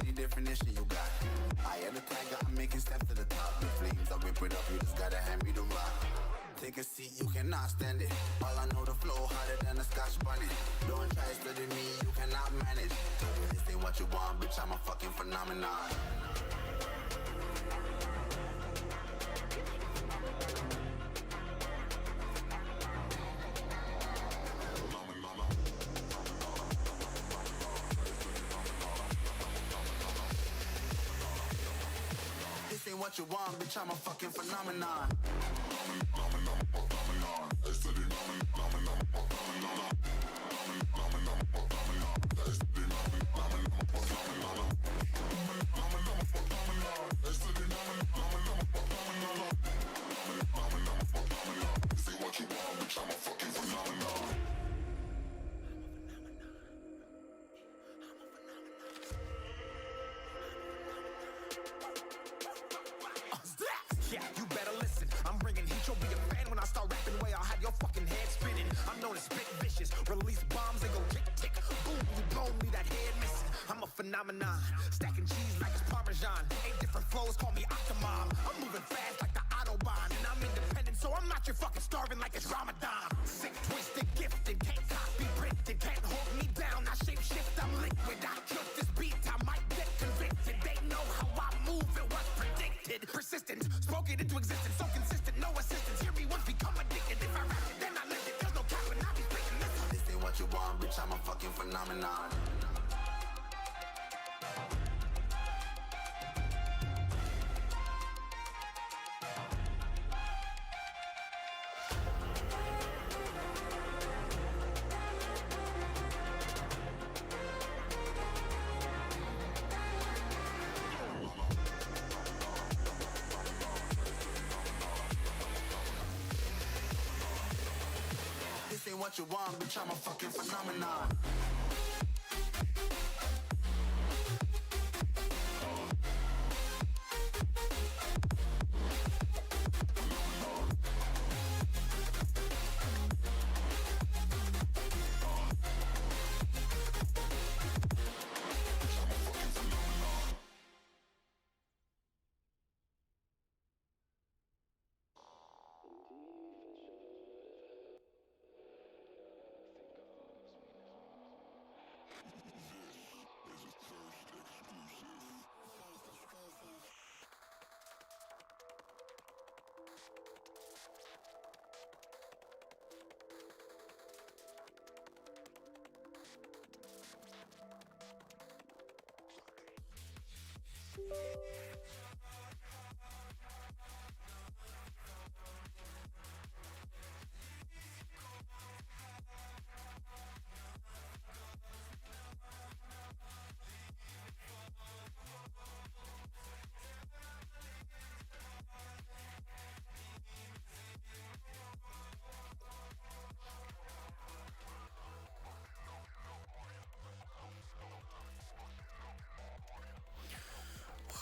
any definition you got. I am the tiger, I'm making steps to the top. The flames, I whip it up, you just gotta hand me the rock. Take a seat, you cannot stand it. All I know, the flow harder than a scotch bunny. Don't try studying me, you cannot manage. This ain't what you want, bitch, I'm a fucking phenomenon. This ain't what you want, bitch, I'm a fucking phenomenon. Yeah, you better listen. I'm bringing heat. You'll be a fan when I start rapping. Way I'll have your fucking head spinning. I'm known as spit vicious. Release bombs and go tick tick. Boom, you blow me that head missing. I'm a phenomenon. Stacking cheese like it's Parmesan. 8 different flows, call me Octomom. I'm moving fast like the Autobahn. And I'm independent, so I'm not your fucking starving like it's Ramadan. Sick, twisted, gifted. Can't copy, printed. Can't hold me down. I shape shift, I'm liquid. I killed this beat, I might get convicted. They know how I move, it was predicted. Persistent, spoke it into existence. So consistent, no assistance. Hear me once, become addicted. If I rap it, then I live it. There's no cap when I be speaking this. This ain't what you want, bitch, I'm a fucking phenomenon. This ain't what you want, bitch, I'm a fucking phenomenon.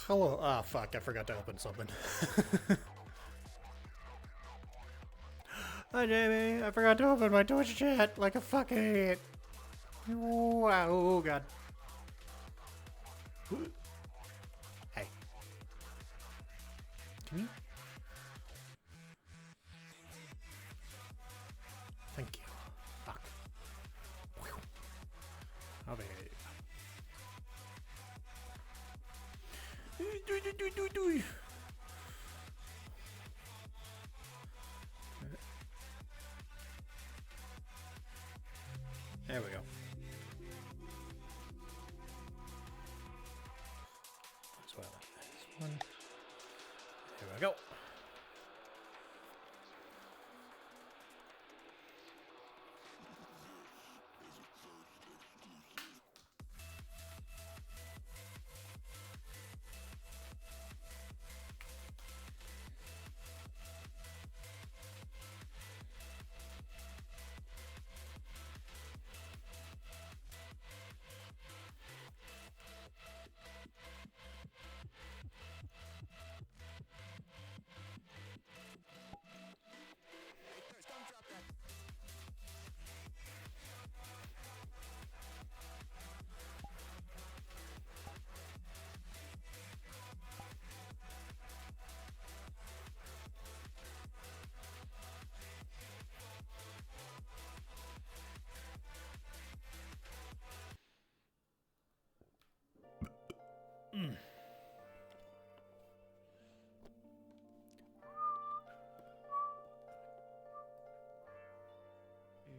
Hello. Ah, fuck. I forgot to open something. Hi, Jamie. I forgot to open my Twitch chat like a fucking idiot. Wow. Oh, God. Hey. Can you? Thank you. Fuck. Over here. There we go. That's what I like. This one. Here we go.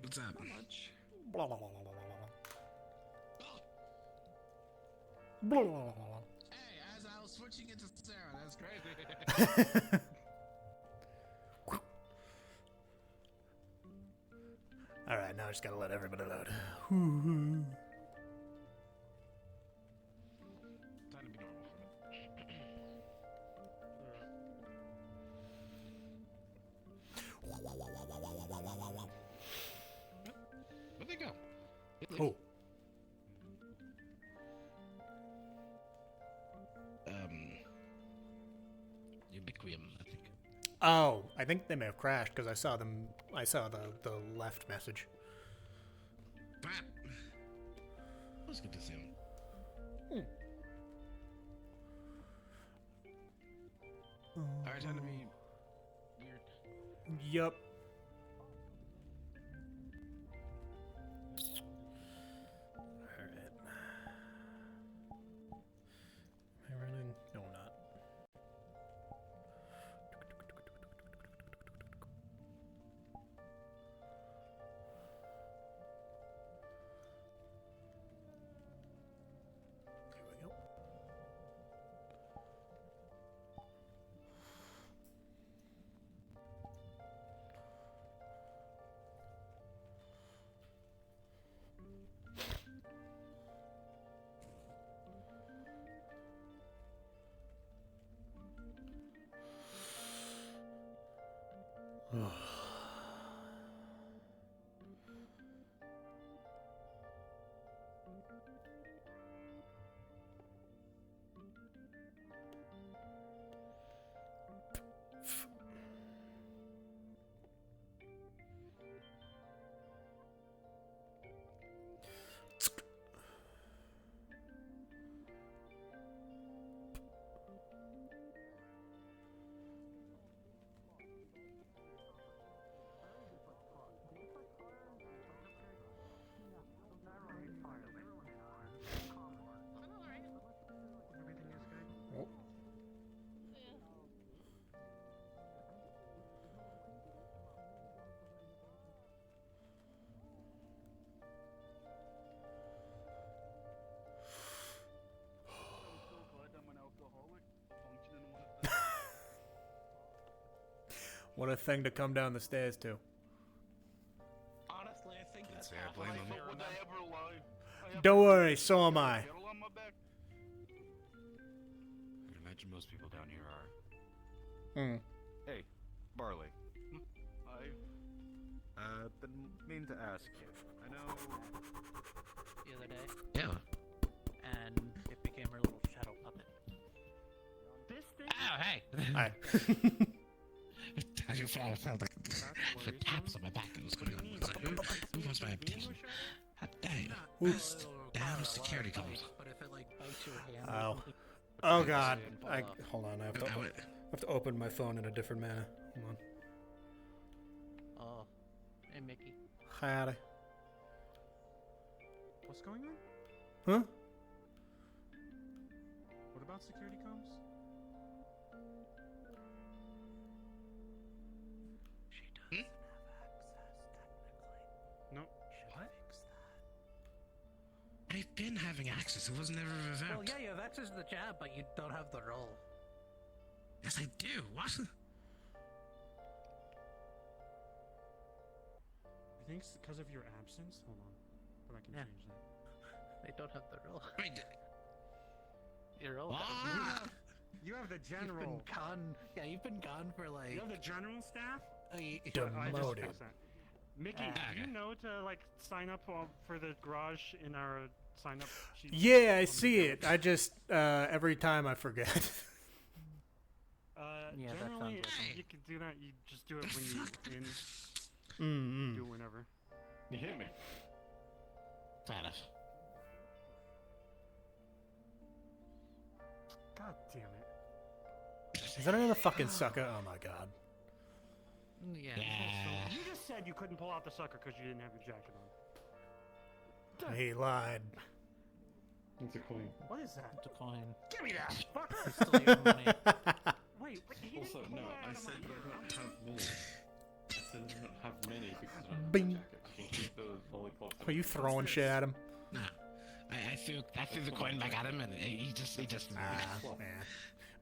What's up? Blah, blah, blah, blah, blah, blah, blah. Blah, blah, blah, blah. Hey, as I was switching into Sarah, that's crazy. All right, now I just gotta let everybody load. Time to be normal for me. Where'd they go? Oh, Ubiquium, I think. oh, I think they may have crashed because I saw them. I saw the left message. But it was good to see him. Alright, time to be weird. Yup. Alright. Am I running? No, I'm not. Here we go. Oh. What a thing to come down the stairs to. Honestly, I think that's say I half blame my him. fear. Would I ever lie? I have Don't a worry, so am I. kettle on my back. I imagine most people down here are. Hey, Barley. I've been meaning to ask you. I know. The other day, Yeah. and it became her little shadow puppet. Oh, hey! Hi. I felt like the taps on my back. It was going on. It's like, who wants my attention? Dang. Oops. Down security comes. But if it like bites your hand, Ow. or something, Oh god. fall I off. hold on. I have I would- to open my phone in a different manner. Hold on. Oh, hey Mickey. Howdy. What's going on? Huh? What about security comms? She doesn't have access technically. No. What? I've been having access. It wasn't ever an event. Well, yeah, you have access to the chat, but you don't have the role. Yes, I do. What? I think it's because of your absence. Hold on. But I can Yeah. change that. They don't have the role. Wait. Your role. Ah! You have the You've general. been gone. Yeah, you've been gone for like. You have the general staff? I I just Demoted. fixed that. Mickey, Ah. do you know to like sign up for the garage in our sign up sheet? Yeah, I on the see garage? it. I just every time I forget. Yeah, that Generally, sounds like you can do that. You just do it when you in. Do it whenever. You hit me. Fair enough. God damn it. Is that another fucking sucker? Oh my god. Yeah. Yeah. You just said you couldn't pull out the sucker because you didn't have your jacket on. He lied. It's a coin. What is that? It's a coin. Give me that, fucker! It's still your money. Wait, he Also, didn't pull no, it out I of said my that I hand. don't have many. I said I don't have many because I don't have Bing. a jacket. Are you throwing shit at him? No. I threw the coin back at him and he just Ah, yeah.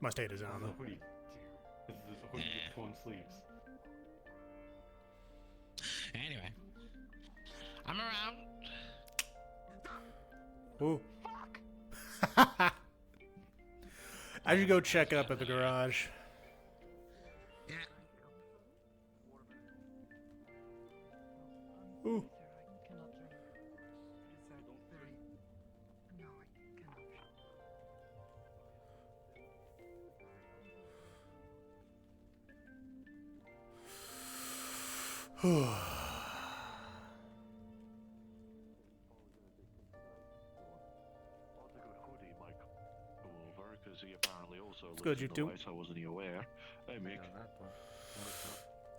Must hate his This is armor. a hoodie. This is a hoodie with torn sleeves. Anyway. I'm around. Ooh. I should go check up at the garage. Yeah. Ooh. Because he apparently also It's good, lives you in two. the White, so I wasn't aware. Hey, Mick.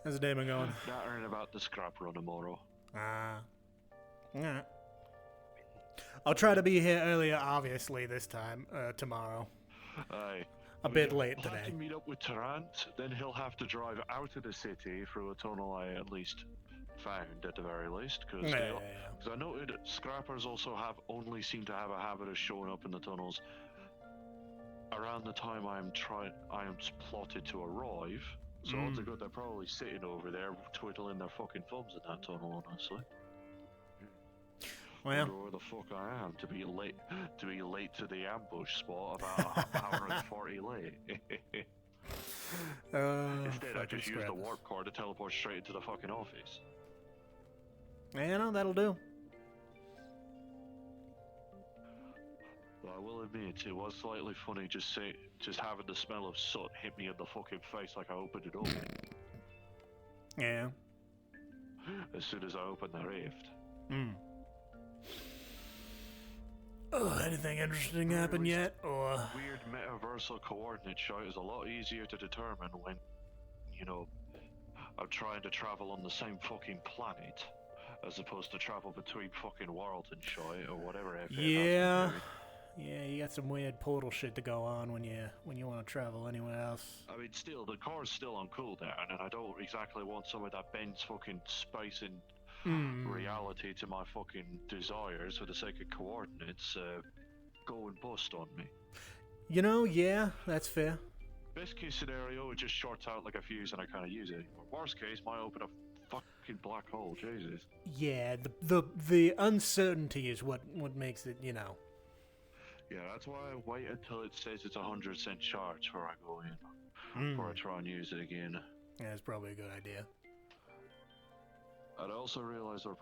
How's the day been going? Nattering about the scrap run tomorrow. Ah. Alright. I'll try to be here earlier, obviously, this time, tomorrow. Aye. A bit late I'll have today. to meet up with Tarrant, then he'll have to drive out of the city through a tunnel I at least found, at the very least. Because Yeah. I noted scrappers also only seem to have a habit of showing up in the tunnels around the time I am plotted to arrive. So odds are good they're probably sitting over there twiddling their fucking thumbs in that tunnel, honestly. Well, Wonder where the fuck I am to be late to the ambush spot about an hour and 40 late. Instead I just used the warp core to teleport straight into the fucking office. Yeah, no, that'll do. But I will admit, it was slightly funny just having the smell of soot hit me in the fucking face like I opened it up. Yeah. As soon as I opened the rift. Hmm. Oh, anything interesting happened yet? Or Weird metaversal coordinate shot is a lot easier to determine when, I'm trying to travel on the same fucking planet, as opposed to travel between fucking worlds and shit, or whatever. yeah. Yeah, you got some weird portal shit to go on when you want to travel anywhere else. I mean, still, the car's still on cooldown, and I don't exactly want some of that bends fucking space and reality to my fucking desires for the sake of coordinates go and bust on me. Yeah, that's fair. Best case scenario, it just shorts out like a fuse and I can't use it. Worst case, might open a fucking black hole. Jesus. Yeah, the uncertainty is what makes it, Yeah, that's why I wait until it says it's 100% charge before I go in, before I try and use it again. Yeah, it's probably a good idea. I'd also realize we're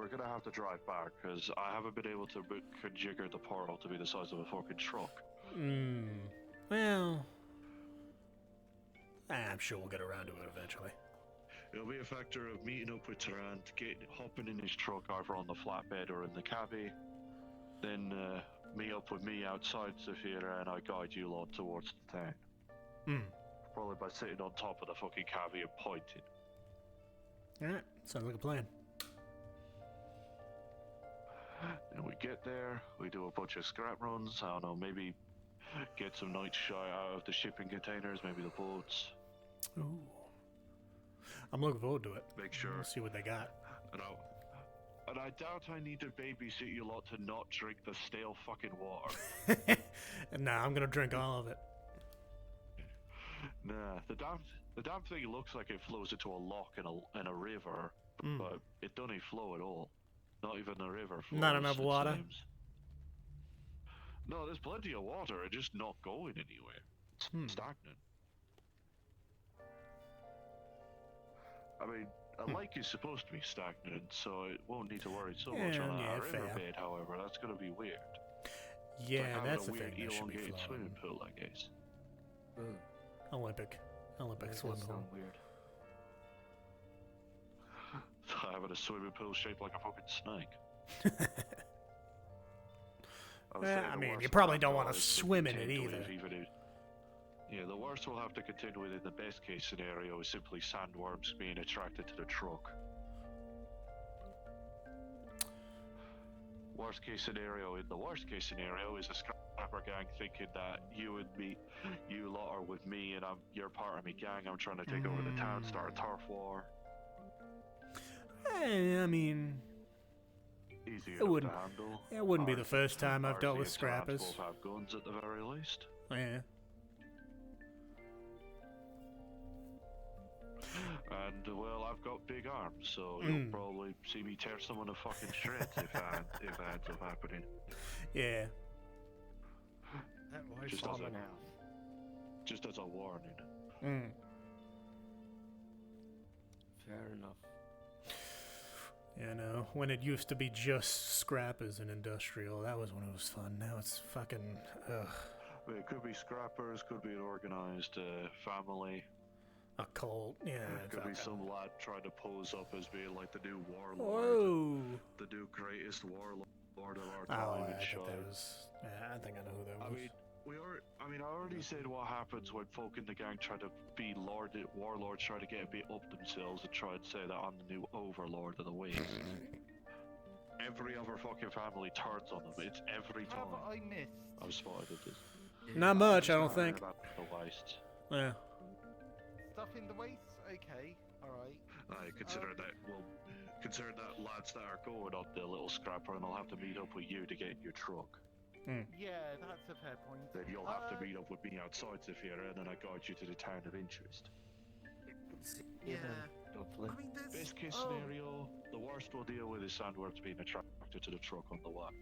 gonna have to drive back because I haven't been able to configure the portal to be the size of a fucking truck. Well, I'm sure we'll get around to it eventually. It'll be a factor of meeting up with Tarrant, hopping in his truck either on the flatbed or in the cabbie, then meet up with me outside the theater and I guide you lot towards the town. Probably by sitting on top of the fucking cabbie and pointing. Alright, sounds like a plan. And we get there, we do a bunch of scrap runs, I don't know, maybe get some night shy out of the shipping containers, maybe the boats. Ooh. I'm looking forward to it. Make sure. We'll see what they got. And I doubt I need to babysit you lot to not drink the stale fucking water. Nah, I'm gonna drink all of it. Nah, the damn thing looks like it flows into a lock in a river, but it doesn't flow at all. Not even the river flows. Not enough water? Seems. No, there's plenty of water, it's just not going anywhere. It's stagnant. I mean, a lake is supposed to be stagnant, so it won't need to worry so much on a riverbed, however. That's going to be weird. Yeah, like that's a the weird thing. That should be elongated flowing. swimming pool, I guess. Olympic swimming pool. weird. Having a swimming pool shaped like a fucking snake. I mean, you probably don't want to swim in it either. Yeah, the worst we'll have to contend with in the best case scenario is simply sandworms being attracted to the truck. Worst case scenario is a scrapper gang thinking that you lot are with me and you're part of me gang. I'm trying to take over the town, start a turf war. I mean, easy It enough wouldn't- to handle. It wouldn't be the Ours- first time I've ours dealt the with scrappers. both have guns at the very least. Yeah. And well, I've got big arms, so you'll probably see me tear someone to fucking shreds if that ends up happening. Yeah. That was Just as common a- now. Just as a warning. Mm. Fair enough. You know, when it used to be just scrappers and industrial, that was when it was fun. Now it's fucking. Ugh. But it could be scrappers, could be an organized family. A cult. Yeah. Could be fuck. some lad trying to pose up as being like the new warlord. Whoa. The new greatest warlord of our Oh, time. I and think shit. that was. Yeah, I think I know who that was. I already said what happens when folk in the gang try to be warlords, try to get a bit up themselves and try and say that I'm the new overlord of the waves. Every other fucking family turns on them. It's every time. Have I missed? I've spotted this. Not much, I don't think. About the waste. Yeah. Stuff in the waste? Okay, alright. I consider that lads that are going on the little scrapper, and I'll have to meet up with you to get in your truck. Yeah, that's a fair point. Then you'll have to meet up with me outside Zafira, and then I guide you to the town of interest. Yeah. Hopefully. I mean, there's... Best case scenario, the worst we'll deal with is Sandworms being attracted to the truck on the way.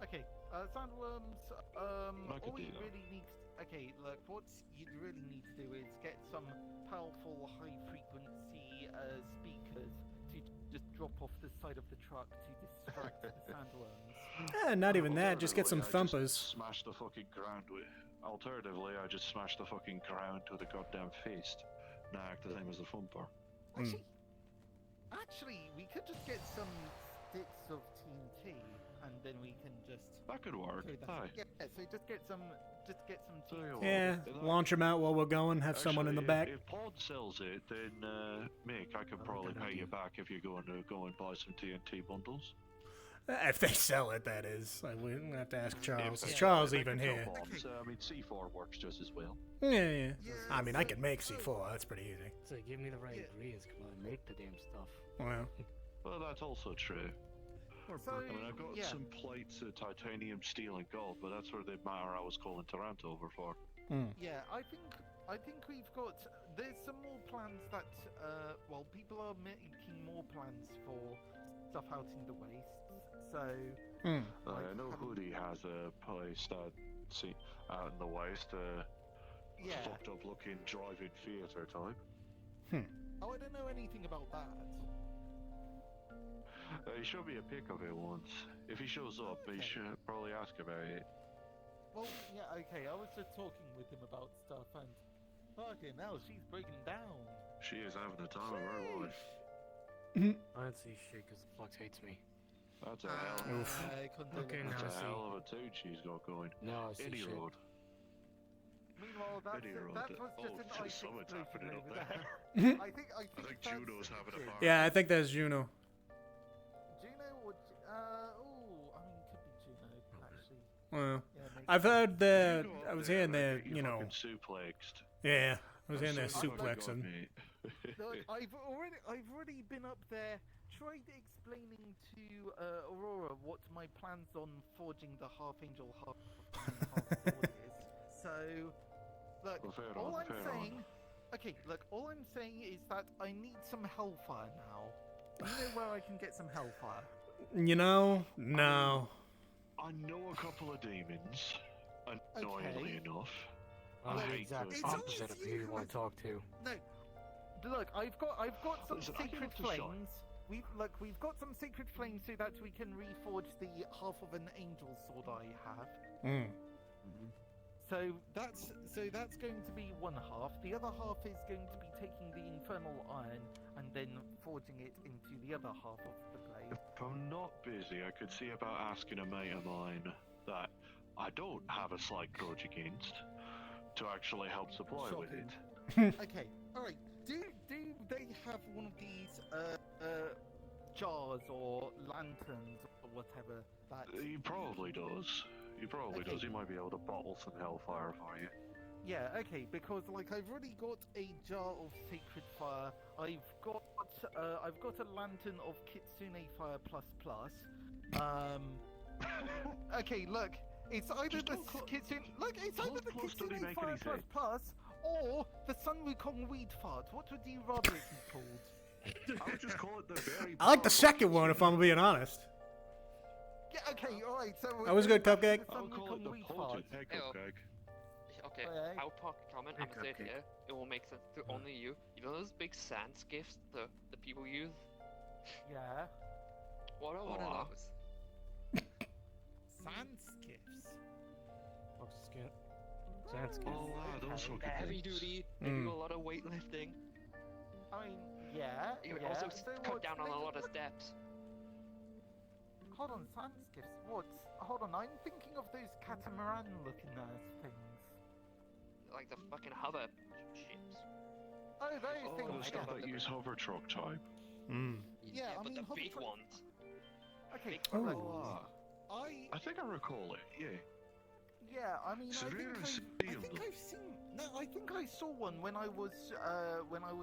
Okay, sandworms, I could all do you that. really need to... Okay, look, what you really need to do is get some powerful, high-frequency speakers to just drop off the side of the truck to distract the sandworms. Not even that, just get some Alternatively, I thumpers. just smash the fucking ground with. Alternatively, I just smash the fucking ground with a goddamn fist. Now act the same as a thumper. Actually, we could just get some sticks of TNT, and then we can just... That could work. throw that- Aye. Yeah, so just get some Tell you TNT. what, Yeah, launch them out while we're going, have someone in the back. If Pod sells it, then Mick, I could probably pay you back if you're going to go and buy some TNT bundles. If they sell it, that is. I wouldn't have to ask Charles. Is If Charles they even can sell here? bombs, I mean, C4 works just as well. Yeah. I mean, I can make C4, that's pretty easy. So give me the right ingredients. Come on, make the damn stuff. Well, Well, that's also true. So, I mean, I've got yeah. some plates of titanium, steel, and gold, but that's where the matter I was calling Toronto over for. Yeah, I think we've got. There's some more plans that. Well, people are making more plans for stuff out in the wastes. So. I know Hoodie has a place that out in the waste. Yeah. Fucked up looking drive-in theatre type. Oh, I don't know anything about that. He showed me a pic of it once. If he shows up, he should probably ask about it. Well, yeah, okay. I was just talking with him about stuff, and fucking hell, she's breaking down. She is having the time of her life. I don't see shit because the flux hates me. That's a hell. Okay, now I That's a see. hell of a tune she's got going. No, I see Any shit. road. Meanwhile, that was just an ice someone's explosion happening up over there. I think I think that's Juno's having a it. party. yeah, I think that's Juno. Juno or I mean, could be Juno actually. Well, Yeah, maybe. I've heard the. You go up I was there hearing and the. get you You know. fucking suplexed. Yeah, I was hearing the That's so fucking suplexing. good, mate. Look, I've already been up there, tried explaining to Aurora what my plans on forging the half angel, half sword is. So, look, Well, fair all on, I'm fair saying, okay, look, all I'm saying is that I need some hellfire now. Do you know where I can get some hellfire? You know? No. I know a couple of demons, annoyingly Okay. enough. I'm I the hate exact those. opposite of who you want to talk to. No, look, I've got some Listen, I get sacred up to shine. flames. We've got some sacred flames so that we can reforge the half of an angel sword I have. So that's going to be one half. The other half is going to be taking the infernal iron and then forging it into the other half of the blade. If I'm not busy, I could see about asking a mate of mine that I don't have a slight grudge against to actually help supply with it. Okay, all right. Do they have one of these jars or lanterns or whatever that? He probably does. He probably Okay. does. He might be able to bottle some hellfire for you. Yeah, okay, because like I've already got a jar of sacred fire. I've got a lantern of Kitsune Fire plus plus. Okay, look. It's either the kitchen. Look, it's either the kitchen fire plus plus, or the Sun Wukong weed fart. What would you rather it be called? I would just call it the very. I like the second one, if I'm being honest. Yeah. Okay. All right. So That was good, Cupcake. I'll call it the potent egg cupcake. Okay, Okay. I'll talk a comment. I'm gonna say it here. It will make sense to only you. You know those big sand skiffs the people use? Yeah. What are one of those? Sand skiffs. Sand skiff. Oh wow, those fucking Heavy things. duty. They do a lot of weightlifting. I mean, yeah. You would yeah. also So cut what's down on a the- lot of steps. Hold on, sand skiffs. What? Hold on, I'm thinking of those catamaran-looking things. Like the fucking hover ships. Oh, those Oh, things. the stuff yeah. that use hover truck type. Yeah, I but mean, the hover big truck- ones. Okay. Oh. look, Oh, I I think I recall it. Yeah. yeah, I mean, Severe I think I've seen. No, I think I saw one when I was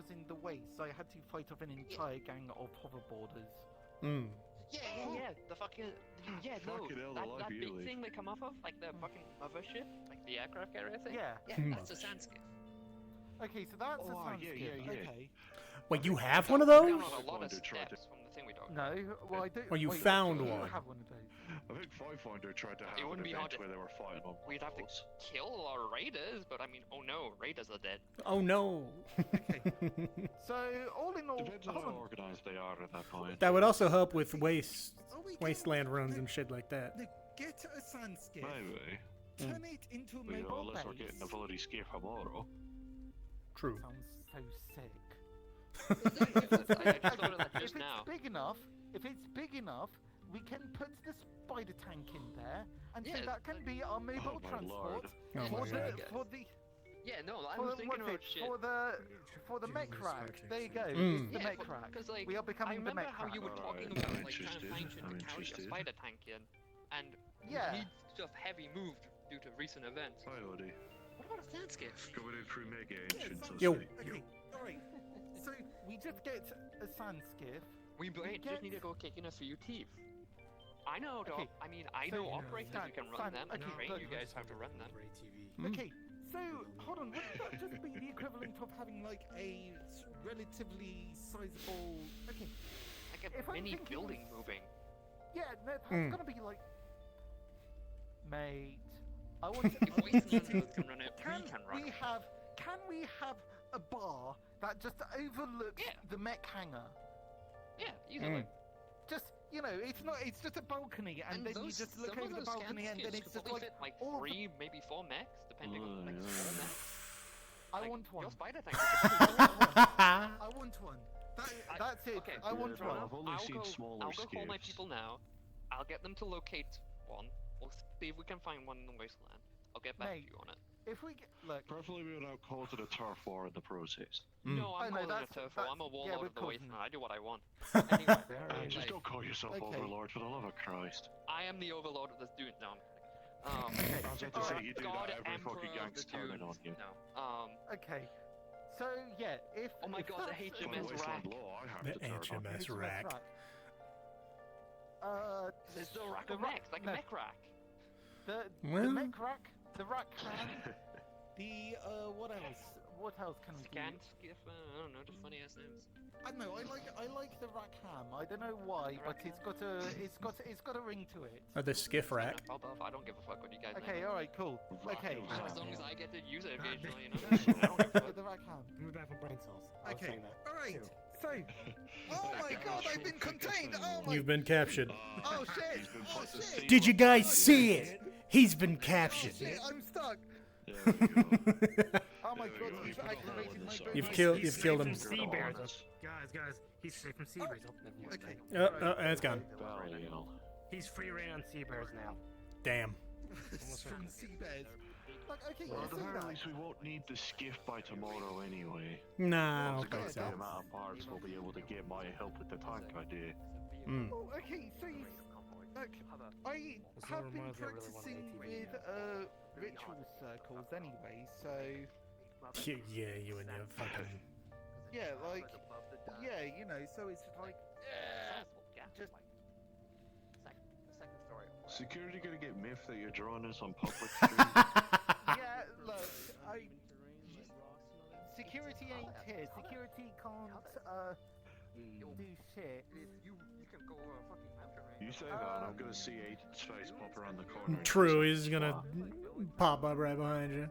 in the waste. I had to fight off an entire gang of hoverboarders. Yeah. The fucking no. Fucking hell, I That like big you, Lee. thing they come off of, like the fucking mothership, like the aircraft carrier thing. Yeah. That's a sand skiff. Okay, so that's Oh, a sand yeah, skiff. yeah, yeah. Okay. Wait, you have one of Down those? on a lot of Finder tried to- steps from the thing we talked. No, well I do. Well, you wait, found do you one. have one of those? I think Firefinder tried to have It an wouldn't be hard event to- where they were fighting on We'd have to boats. kill our raiders, but I mean, oh no, raiders are dead. Oh no. So all in all, Depends on hold how on. organized they are at that point. That would also help with We can- wasteland runs and shit like that. Look, get a sand skiff, Maybe. turn it into a But, you know, mobile unless we're base. getting a bloody skiff tomorrow. True. Sounds so sick. I just thought of that If just it's now. big enough, we can put the spider tank in there, and so Yeah, that can be our mobile my transport lord. Oh for my the God. for the Yeah, no, I for was the, thinking what's about it, shit. for the mech rack. There you go. Mm. It's the Yeah, mech rack. Because like, We are I becoming the remember mech how rack. you were talking Alright, about I'm like trying to interested, find shit I'm to carry a interested. spider tank in, and Yeah. need stuff heavy moved due to recent events. Hi, Odie. What about a sand skiff? Going in through mega Yeah, entrance. so- Yo. Okay, alright. So we just get a sand skiff. We get- just need to go kick in a few teeth. I know, dog. Okay, I mean, I so- know operators who can run Sand- them and okay, train look- you guys how to run them. Okay, so hold on. Wouldn't that just be the equivalent of having like a relatively sizable? Okay, Like If a I'm mini thinking building of- moving. yeah, no, that's Mm. gonna be like, mate. I want to. If Wasteland can run it, we can run it. Can we have a bar that just overlooks Yeah. the mech hangar? Yeah, easily. Just it's not. It's just a balcony, and, then you those, just look some of over the those balcony, scan and then skiffs it's could just probably like fit like all of the- 3, maybe 4 mechs, depending on like yeah. small mechs. I Like, want one. Your spider tank. I want one. That's it. Okay, I want Yeah, one. I've only seen smaller I'll go call my skiffs. people now. I'll get them to locate one. We'll see if we can find one in the wasteland. I'll get back Mate. to you on it. If we look, Preferably without causing a turf war in the process. Mm. No, I'm Oh, no, calling it a that's- turf war. that's- I'm a yeah, warlord we're of the causing wasteland. it. I do what I want. Anyway, Just like, don't call yourself Okay. Overlord, for the love of Christ. I am the overlord of this dude now. I was about to say, you do God, that, every Emperor fucking of gang's the turning dunes. on you. No. okay. So yeah, if Oh my if God, the that's- HMS By Wasteland rack. law, I have The to turn on HMS you. rack. There's no rack the of ra- mechs, like no. a mech rack. the Well- mech rack, the rack ham, the what else? What else can we Scan do? skiff, I don't know, just funny ass names. I don't know. I like the rack ham. I don't know why, but it's got a ring to it. Or the skiff rack. I'll buff, I don't give a fuck what you guys Okay, name. all right, cool. Okay, As long as I get to use it occasionally, you know? the I don't give a fuck. rack ham. Move back from brain cells. I was Okay, saying that. all right. So, oh my God, I've been contained. Oh my. You've been captured. Oh shit! He's been Oh put to shit! sea. Did you guys see it? He's been Oh captured. shit! I'm stuck. There we go. Oh my There we God! go, He's you put a hole activated in my the brain. side. You've He's killed safe him. from sea bears. Guys, he's safe from sea bears. Okay. It's gone. Bloody hell. He's free reign on sea bears now. Damn. From sea bears. Like, okay, Well, you at the see very that? least, we won't need the skiff by tomorrow anyway. Nah, I Once don't think I get so. the amount of parts, we'll be able to get my help with the tank idea. Mm. Oh, okay, so you, look, I This have one been reminds me, I really want practicing an with ATV. ritual circles anyway, so Yeah, you and your fucking. yeah, like, yeah, so it's like, just security gonna get miffed that you're drawing this on public stream? Yeah, look, security ain't here. Security can't do shit. You can go fucking after me. You say that, and I'm gonna see Aiden's face pop around the corner. and True, just, he's gonna pop up right behind you.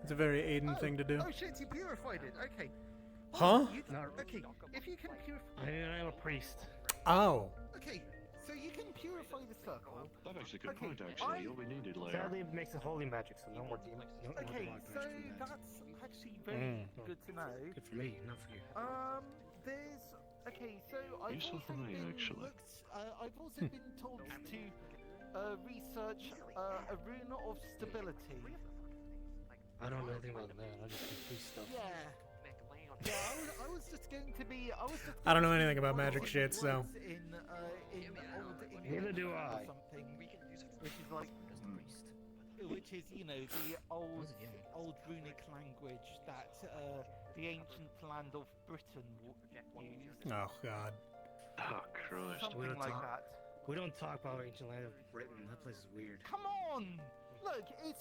It's a very Aiden thing to do. Oh shit, you purified it. Okay. Huh? Okay, if you can purify. I'm a priest. Oh. Okay, so you can purify the circle. That makes a good Okay, point, actually. You'll be needed later. Sadly, it makes it holy magic, so no more demons. No more Okay, demonic so magic from that. that's actually very good to know. Good for me, not for you. There's okay. So I've Useful also for me, been actually. I've also been told to research a rune of stability. I don't know anything about that. I just do priest stuff. Yeah. Yeah, I was just going to be. I don't know anything about magic shit, so. In old English Neither do or I. something, which is like, which is the old runic language that the ancient land of Britain used. Oh God. Oh, Christ. Something like that. We don't talk about ancient land of Britain. That place is weird. Come on! Look, it's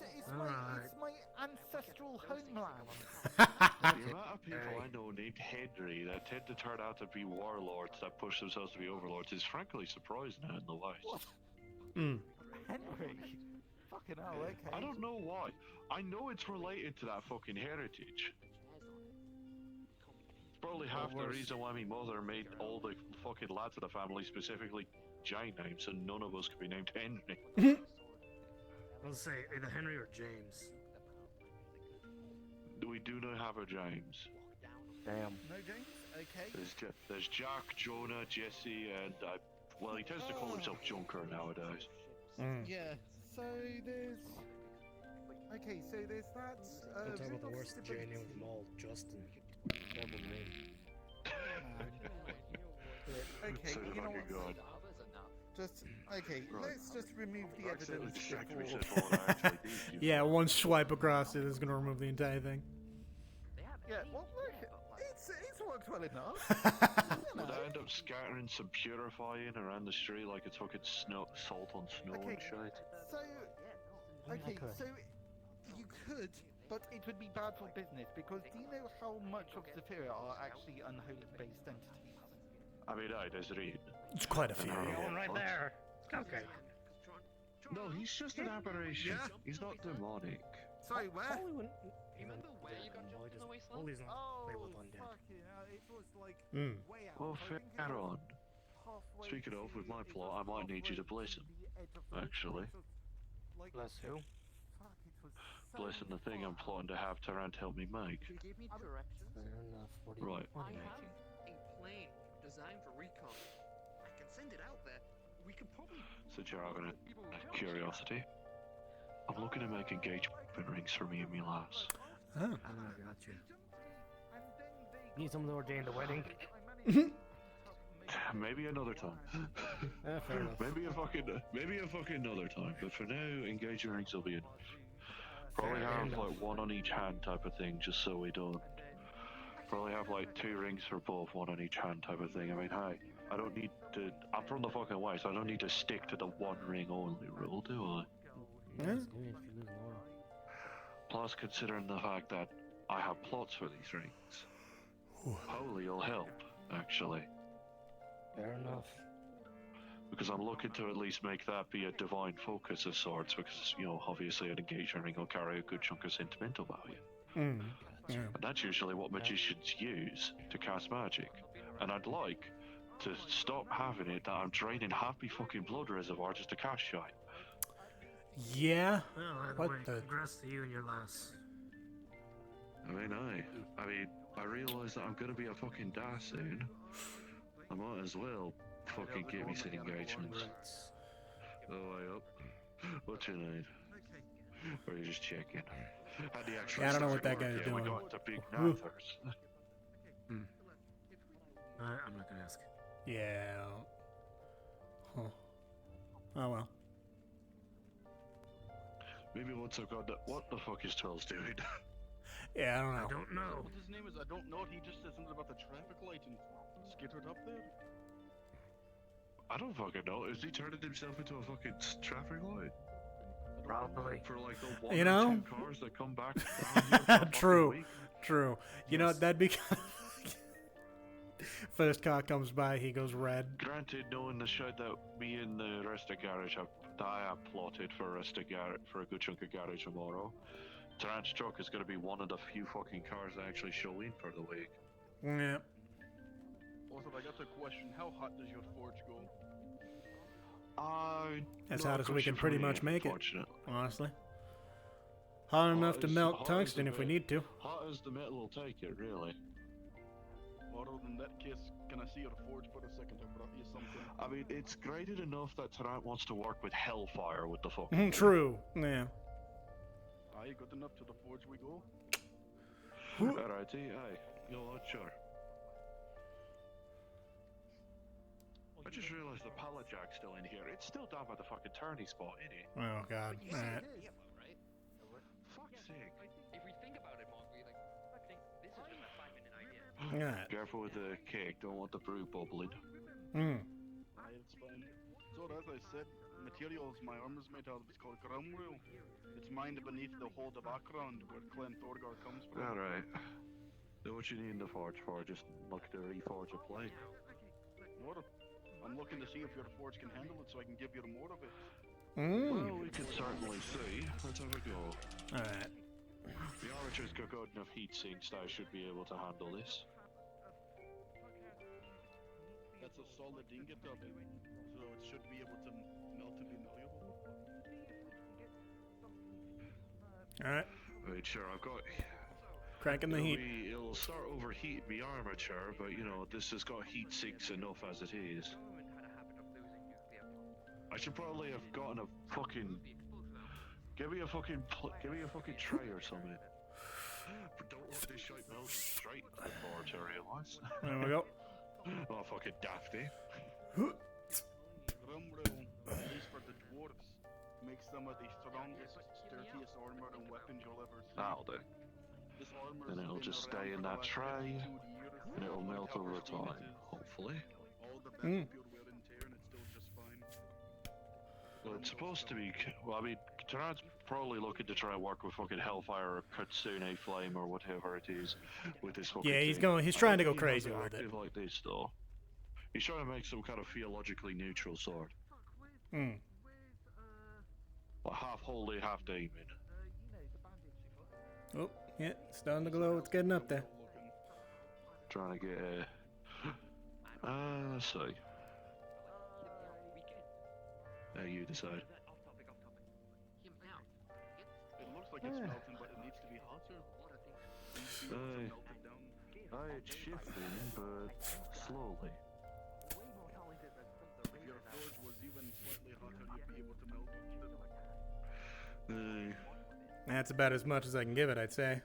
my ancestral homeland. The amount of people I know named Henry that tend to turn out to be warlords that push themselves to be overlords is frankly surprising in the West. What? Henry? Fucking hell, okay. I don't know why. I know it's related to that fucking heritage. It's probably half the reason why my mother made all the fucking lads of the family specifically giant names so none of us could be named Henry. I'll say either Henry or James. We do not have a James. Damn. No James? Okay. There's Jack, Jonah, Jesse, and well, he tends to call himself Junker nowadays. Yeah. So there's. Okay, so there's that. I'll talk rune about the of worst J name of them all, Justin. Horrible name. Okay, So you know fucking what? God. Just okay. Right. Let's just remove the That's evidence exactly before. what I actually did. Yeah, one swipe across it is gonna remove the entire thing. Yeah. Well, look, it's worked well enough. You Would know. I end up scattering some purifying around the street like it's fucking salt on snow and shit? So, okay, so you could, but it would be bad for business because do you know how much of Zephyria are actually unholy-based entities? I mean, there's Reed. It's quite a few. Going right there. Okay. No, he's just an aberration. Yeah. He's not demonic. Sorry, where? Remember where you got jumped in the wasteland? Holy's not Oh, played with undead. fucking hell, it was like way out. Well, I think it fair was on. halfway Speaking to of, with my it plot, I was might need you to halfway bless him. the edge of the Actually. like, Bless who? fuck, it was so Blessing the thing I'm far. plotting to have Tarrant help me make. If you give me directions, Fair enough. What do you Right. I have a plane designed for recon. I can send it out there. We could probably. So, you're having a curiosity? I'm looking to make engagement rings for me and me lass. Oh. I got you. Need someone to ordain the wedding? Maybe another time. Fair enough. maybe a fucking another time. But for now, engagement rings will be enough. Probably Fair have enough. like one on each hand type of thing, just so we don't. Probably have like 2 rings for both, one on each hand type of thing. I mean, hey, I don't need to. I'm from the fucking West. I don't need to stick to the one ring only rule, do I? Yeah. If you lose more. Plus, considering the fact that I have plots for these rings, holy will help, actually. Fair enough. Because I'm looking to at least make that be a divine focus of sorts, because, you know, obviously an engagement ring will carry a good chunk of sentimental value. Yeah. And that's usually what magicians use to cast magic. And I'd like to stop having it that I'm draining half my fucking blood reservoir just to cast shine. Yeah. Well, either What way, the- congrats to you and your lass. I mean, I realise that I'm gonna be a fucking dad soon. I might as well fucking get me some engagements. Congrats. Oh, way up. What you need? Or you just checking? Had the actual Yeah, I don't know what stuff that work guy's yet? We doing. got the big Whew. nathers. I'm not gonna ask. Yeah. Huh. Oh well. Maybe once I've got that. What the fuck is Twells doing? Yeah, I don't know. I don't know. What his name is, I don't know. He just said something about the traffic light and skittered up there. I don't fucking know. Is he turning himself into a fucking traffic light? Probably. For like the one You or know? two cars that come back down here for a fucking True. week? True. You know, that'd be kind of first car comes by, he goes red. Granted, knowing the shit that me and the rest of garage have, I have plotted for for a good chunk of garage tomorrow. Tarant's truck is going to be one of the few fucking cars that actually show in for the week. Yeah. Also, I got a question. How hot does your forge go? As not hot as we question can for pretty me, much make it, unfortunately. honestly. Hot enough to as- melt hot as tungsten the if we me- need to. Hot as the metal will take it, really. Well, in that case, can I see your forge for a second? I brought you something. I mean, it's graded enough that Tarant wants to work with Hellfire with the fucking... True. Yeah. Aye, good enough to the forge we go. Alrighty, aye. You know what, sure. I just realized the pallet jack's still in here. It's still down by the fucking turny spot, isn't it? Oh god. Alright. Fuck's sake. If we think about it, Monty, like, I think this is just a 5-minute idea. Alright. Careful with the cake, don't want the brew bubbling. Hmm. Aye, it's fine. So, as I said, materials my armor's made out of is called Grumwheel. It's mined beneath the whole of Akron, where Clem Thorgar comes from. Alright. Know what you need in the forge for, just look to reforge a plate. What? I'm looking to see if your forge can handle it so I can give you more of it. Well, we can certainly see. Let's have a go. Alright. The armature's got good enough heat sinks that I should be able to handle this. That's a solid ingot of it, so it should be able to melt and be malleable. Alright. Right, sure, I've got... Cranking the heat. It'll start overheating the armature, but you know, this has got heat sinks enough as it is. I should probably have gotten a fucking... Give me a fucking tray or something. But don't let this shite melt straight into the forge, I realise. There we go. Oh, fucking dafty. Grumwheel, at least for the dwarves, makes some of the strongest, sturdiest armor and weapons you'll ever see. That'll do. This armor's Then it'll been just around stay in for the that last tray, 52 years, and it'll despite melt how over pristine time, it is. hopefully. All the battlefield wear and tear, and it's still just fine. Well, it's supposed to be... Well, I mean, Tarant's probably looking to try and work with fucking Hellfire or Katsune Flame or whatever it is with this fucking Yeah, he's thing. he's trying to go I don't think crazy he'll with it. active like this, though. He's trying to make some kind of theologically neutral sword. Hmm. Like half holy, half demon. Oh, yeah, it's starting to glow. It's getting up there. Trying to get a... let's see. You decide. It looks like it's melting, but it needs to be hotter. Aye. Aye, it's shifting, but slowly. If your forge was even slightly hotter, you'd be able to melt it. That's about as much as I can give it, I'd say.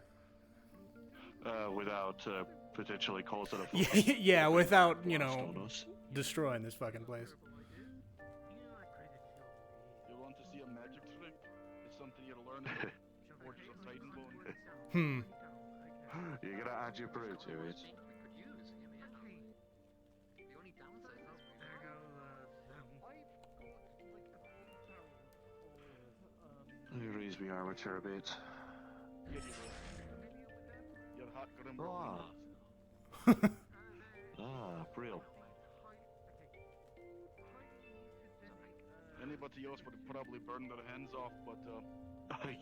Without potentially causing a... Yeah, without, you blast know, on us. destroying this fucking place. You want to see a magic trick? It's something you'll learn in the Forges of Titanbone. Hmm. You're gonna add your brew to it. Let me raise my armature a bit. Here you go. Your hot Grimble. Brill. Anybody else would probably burn their hands off, but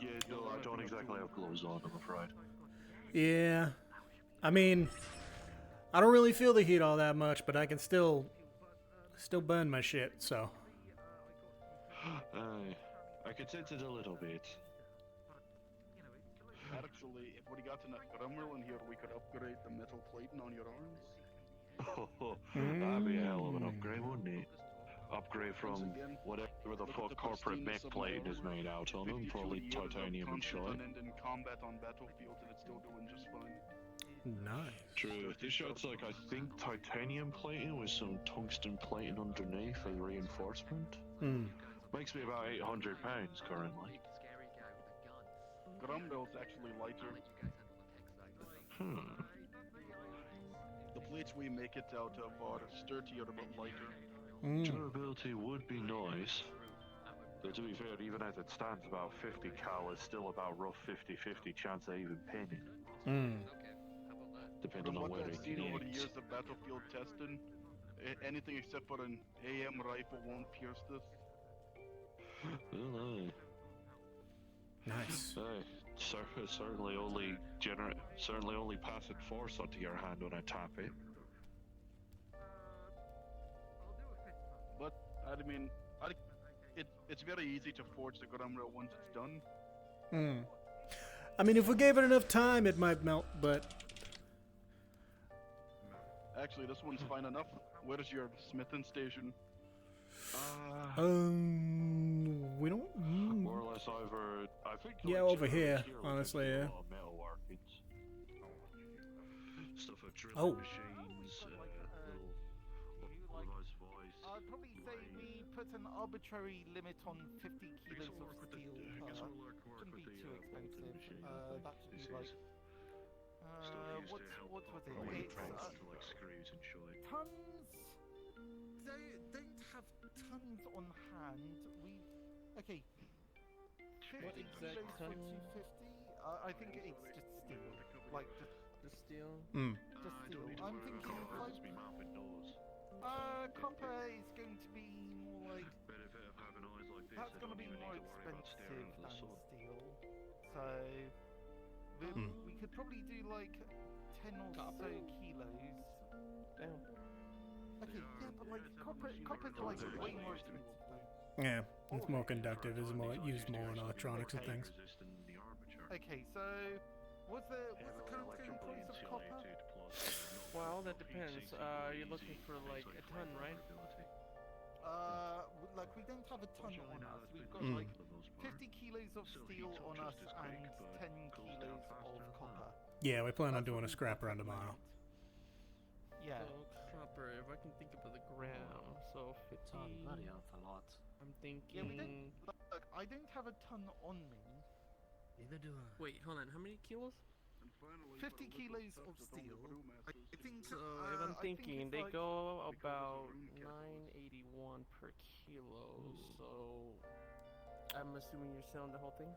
Yeah, no, I don't exactly have gloves on, I'm afraid. Yeah. I mean, I don't really feel the heat all that much, but I can still burn my shit, so. I could sense it a little bit. actually, if we got enough Grumwheel in here, we could upgrade the metal plating on your arms. That'd be a hell of an upgrade, wouldn't it? Upgrade from whatever the fuck corporate mech plating is made out on them, probably titanium and shit. And in combat on battlefields, and it's still doing just fine. Nice. True. This shot's like, I think, titanium plating with some tungsten plating underneath as reinforcement. Hmm. Makes me about 800 pounds currently. Grumwheel's actually lighter. Hmm. The plates we make it out of are sturdier but lighter. Durability would be nice. But to be fair, even as it stands, about 50 cal is still about rough 50-50 chance of even pinning. Depending From on what where I've it seen over the hits. years of battlefield testing, anything except for an AM rifle won't pierce this. Well, Nice. certainly only passing force onto your hand when I tap it. But I mean, it's very easy to forge the grum rail once it's done. I mean, if we gave it enough time, it might melt, but... Actually, this one's fine enough. Where's your smithing station? We don't... More or less over... I think... Yeah, over here, honestly, yeah. Metal workings. Stuff like drilling Oh. machines, I'd probably say we put an arbitrary limit on 50 kilos of steel. Shouldn't be too expensive. That should be like... what was it? It's screws and shit. tons. They don't have tons on hand. Okay. 50 exact kilos for ton? 250. I think it's just steel. Like just The steel? just steel. I'm thinking like copper is going to be more like that's going to be more expensive than steel. So we could probably do like 10 or so kilos. Damn. Okay, yeah, but like copper's like way more expensive though. Yeah, it's more conductive, it's more used more in electronics and things. Okay, so what's the current selling price of copper? Well, that depends. You're looking for like a ton, right? Like we don't have a ton on us. We've got like 50 kilos of steel on us and 10 kilos of copper. Yeah, we plan on doing a scrap run tomorrow. Yeah. So copper, if I can think of the gram, so 50. Bloody hell, that's a lot. I'm thinking. Yeah, we don't. Look, I don't have a ton on me. Neither do I. Wait, hold on. How many kilos? 50 kilos of steel. I think. So if I'm thinking, they go about 981 per kilo. So I'm assuming you're selling the whole thing.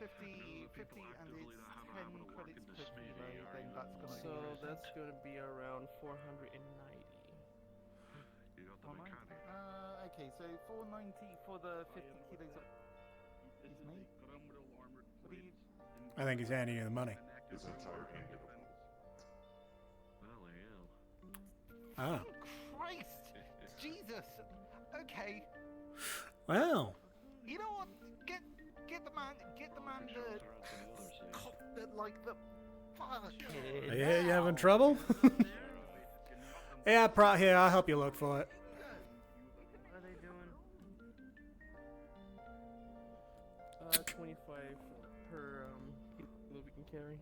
50 and it's 10 credits per kilo. Then that's gonna. So that's gonna be around 490. You got the mechanic. Okay, so 490 for the 50 kilos of. Is me? What do you? I think he's handing you the money. Well, Ah. Christ! Jesus! Okay. Wow. You know what? Get the man the fucking. Yeah, you having trouble? Yeah, here, I'll help you look for it. What are they doing? 25 per kilo we can carry.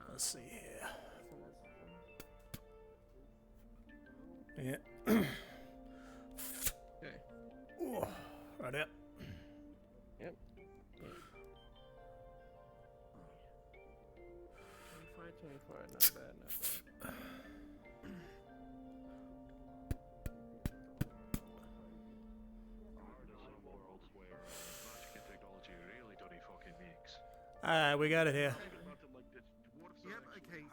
Let's see here. So Yeah. okay. Ooh, right up. Yep. 25, not bad, not bad. Alright, we got it here. Yep. Okay.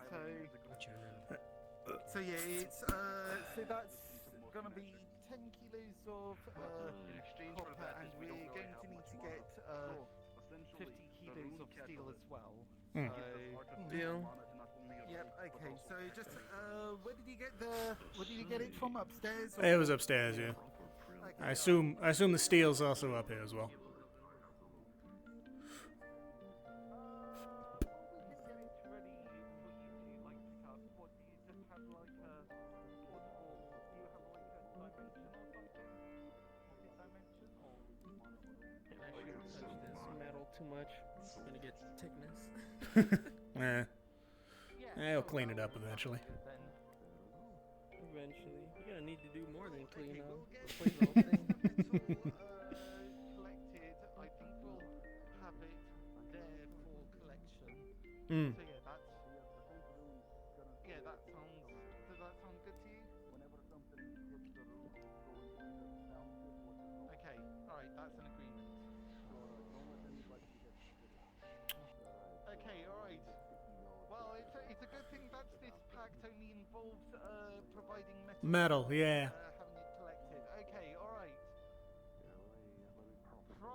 So yeah, it's so that's gonna be 10 kilos of copper, and we're going to need to get 50 kilos of steel as well. Deal. Yep. Okay. So just where did you get it from? Upstairs? It was upstairs, yeah. I assume the steel's also up here as well. Too much. I'm gonna get tetanus. I'll clean it up eventually. Eventually. You're gonna need to do more than clean up. Clean the whole thing. Collected. I think we'll have it there for collection. Mm. So yeah, that sounds. Does that sound good to you? That's an agreement. Okay, alright. Well, it's a good thing that this pact only involves providing Metal, yeah. having it collected. Okay, alright.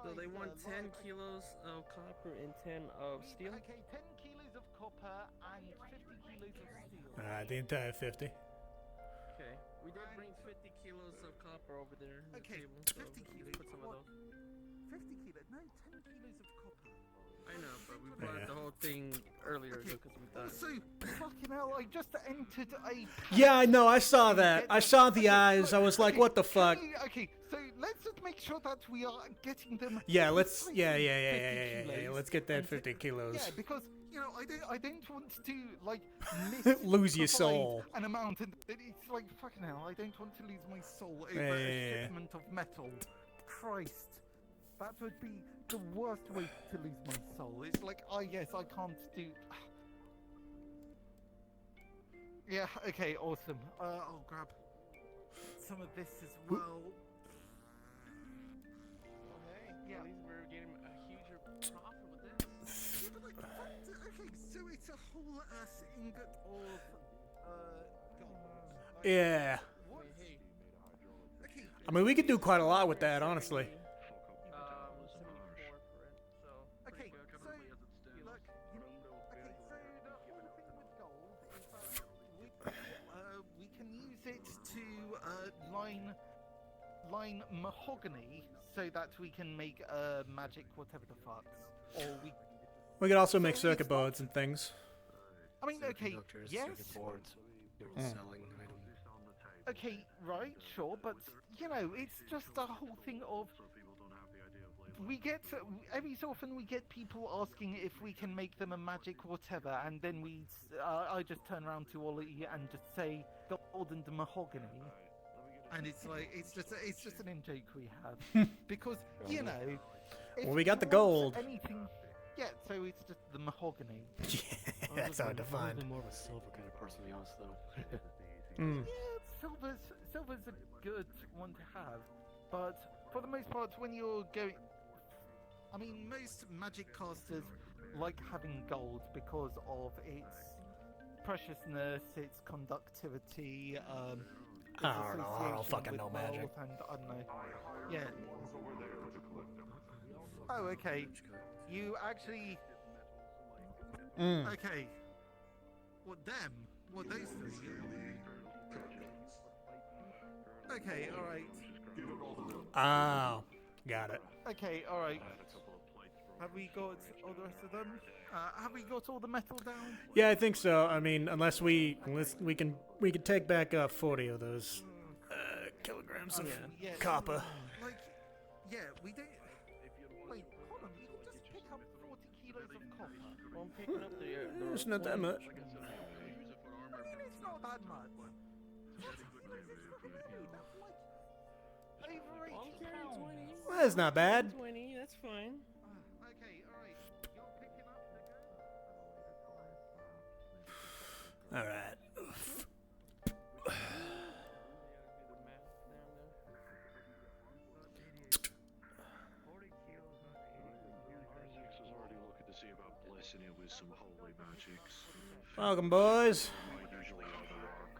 So they want 10 kilos of copper and 10 of steel? Okay, 10 kilos of copper and 50 kilos of steel. The entire 50. Okay, we did bring 50 kilos of copper over there on the table, so 50 kilos. put some of those. 50 kilos? No, 10 kilos of copper. I know, but we brought the whole thing earlier because we thought. So, fucking hell, I just entered a... Yeah, I know, I saw that. I saw the eyes. I was like, what the fuck? Okay, so let's just make sure that we are getting them... Yeah, let's... Yeah. Let's get that 50 kilos. Yeah, because, you know, I don't want to, like, lose your soul. An amount, and it's like, fucking hell, I don't want to lose my soul over a shipment of metal. Christ. That would be the worst way to lose my soul. It's like, oh yes, I can't do... Yeah, okay, awesome. I'll grab some of this as well. Okay, yeah. At least we're getting a huge profit with this. Yeah, but like, okay, so it's a whole ass ingot of, gold. Yeah. What? Okay. I mean, we could do quite a lot with that, honestly. Okay, so look, okay, so the whole thing with gold is that we can use it to line mahogany so that we can make magic whatever the fucks, or we could also make circuit boards and things. I mean, okay, yes. Boards. Selling items. Okay, right, sure, but you know, it's just the whole thing of. We get every so often we get people asking if we can make them a magic whatever, and then I just turn around to Ollie and just say gold and mahogany, and it's like it's just an in joke we have because you know. Well, we got the gold. Anything, yeah. So it's just the mahogany. Yeah, that's hard to find. I'm more of a silver kind of person, to be honest, though. Yeah, silver's a good one to have, but for the most part, when you're going. I mean, most magic casters like having gold because of its preciousness, its conductivity, its I don't fucking know wealth, magic. and I don't know. Yeah. Oh, okay. You actually. Okay. What them? What those three? Okay. All right. Oh, got it. Okay. All right. Have we got all the rest of them? Have we got all the metal down? Yeah, I think so. I mean, unless we can take back 40 of those kilograms of copper. Like, yeah, we don't. Wait, hold on. You can just pick up 40 kilos of copper. Well, I'm picking up the It's not that much. I mean, it's not that much. Over 80 pounds. Well, that's not bad. 20, that's fine. Okay, alright. You're picking up the All right. Blessing it with some holy magics. Welcome, boys. Usually out of the rock.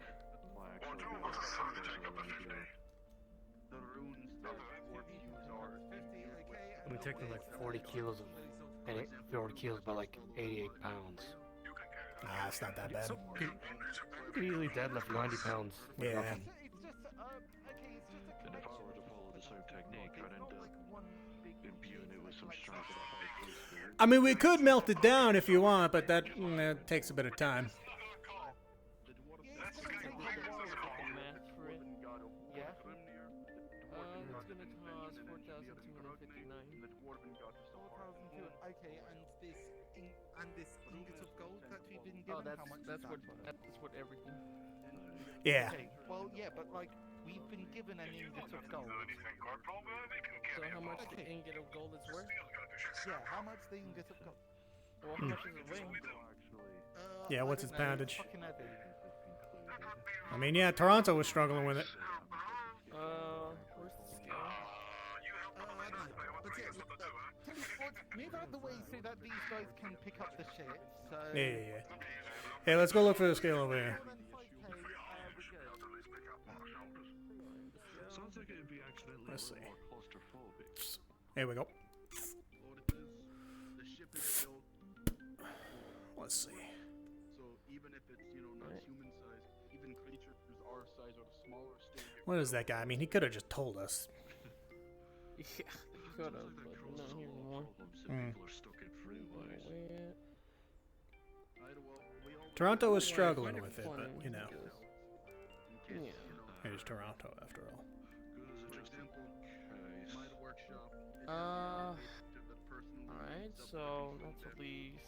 The runes that dwarves use are 50, okay? We took like 40 kilos of, and 40 kilos, but like 88 pounds. Nah, it's not that bad. So, you can easily deadlift 90 pounds. Yeah. It's just, okay, it's just a And if I were to follow the same technique, I'd end up imbuing it with some strength at a high pace. I mean, we could melt it down if you want, but that takes a bit of time. Okay, and this ingot of gold that we've been given. Oh, that's how much that's what everything. Yeah. Okay, well, yeah, but like we've been given an ingot of gold. So how much the ingot of gold is worth? Yeah, how much the ingot of gold? Well, how much is it weighing? Yeah, what's its poundage? Fucking heavy. I mean, yeah, Toronto was struggling with it. Where's the scale? move out the way so that these guys can pick up the shit. So Yeah. Hey, let's go look for the scale over here. Sounds like it'd be accidentally Let's a little see. more claustrophobic. Here we go. What it is, the ship is built. Let's see. So even if it's, you know, not human size, even creatures our size or smaller still get. What is that guy? I mean, he could have just told us. Yeah, could have, but we're not here anymore. People are stuck in freeways. Toronto is struggling with it, but you know. Yeah. Here's Toronto after all. For example, my workshop. Alright, so that's at least.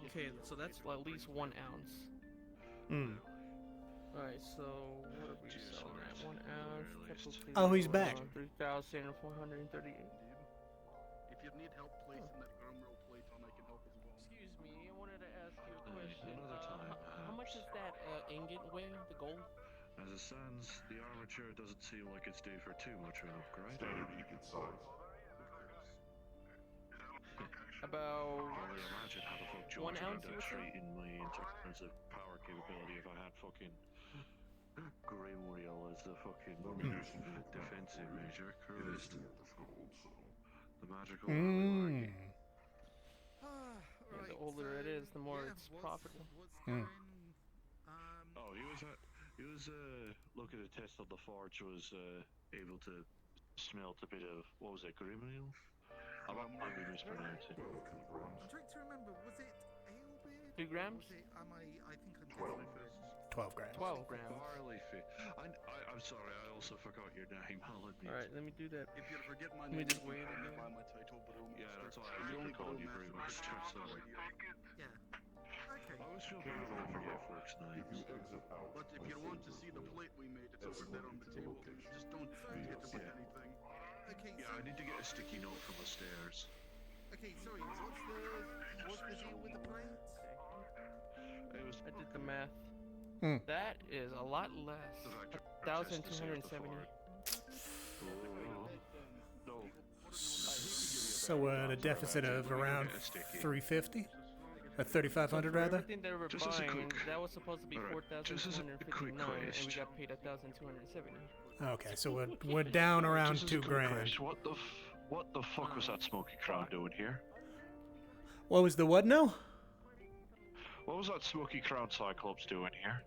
Okay, so that's at least 1 ounce. Alright, so what are we selling at? 1 ounce. Oh, he's back. 3,438. If you need help placing that drumroll plate on, I can help as well. Excuse me, I wanted to ask you a question. Another time, How much does that ingot weigh? The gold? As it stands, the armature doesn't seem like it's due for too much of an upgrade. About I would imagine how the fuck 1 George ounce, would you would say? treat in my terms of power capability if I had fucking Grim Wheel as the fucking defensive measure. Christ. The magical Mm. Yeah, the older it is, the more it's profitable. Oh, he was looking to test that the forge was able to smelt a bit of, what was it, Grimmeal? I might be mispronouncing. I'm trying to remember, was it Alebeard? 2 grams? I think I'm 12 first. 12 grams. 12 grams. Barley fit. I'm sorry, I also forgot your name. I'll admit. Alright, let me do that. If you forget my Let me name, just weigh it again. by my title, Brewmaster. Yeah, that's why I usually call you Brewmaster. Sorry. Yeah. Okay. I always feel bad when I forget folks' names. But if you want to see the plate we made, it's over there on the table. Just don't forget to put anything. Okay. Yeah, I need to get a sticky note from the stairs. Okay, sorry. What's the deal with the plates? I did the math. Hmm. That is a lot less. 1,270. So we're at a deficit of around 350? 3,500 rather? Everything that we're Just as a buying, quick- that was supposed to be just as a quick 4,259, and we question. got paid 1,270. Okay, so we're down around Just as a 2 quick grand. question, what the fuck was that Smoky Crown doing here? What was the what now? What was that Smoky Crown Cyclops doing here?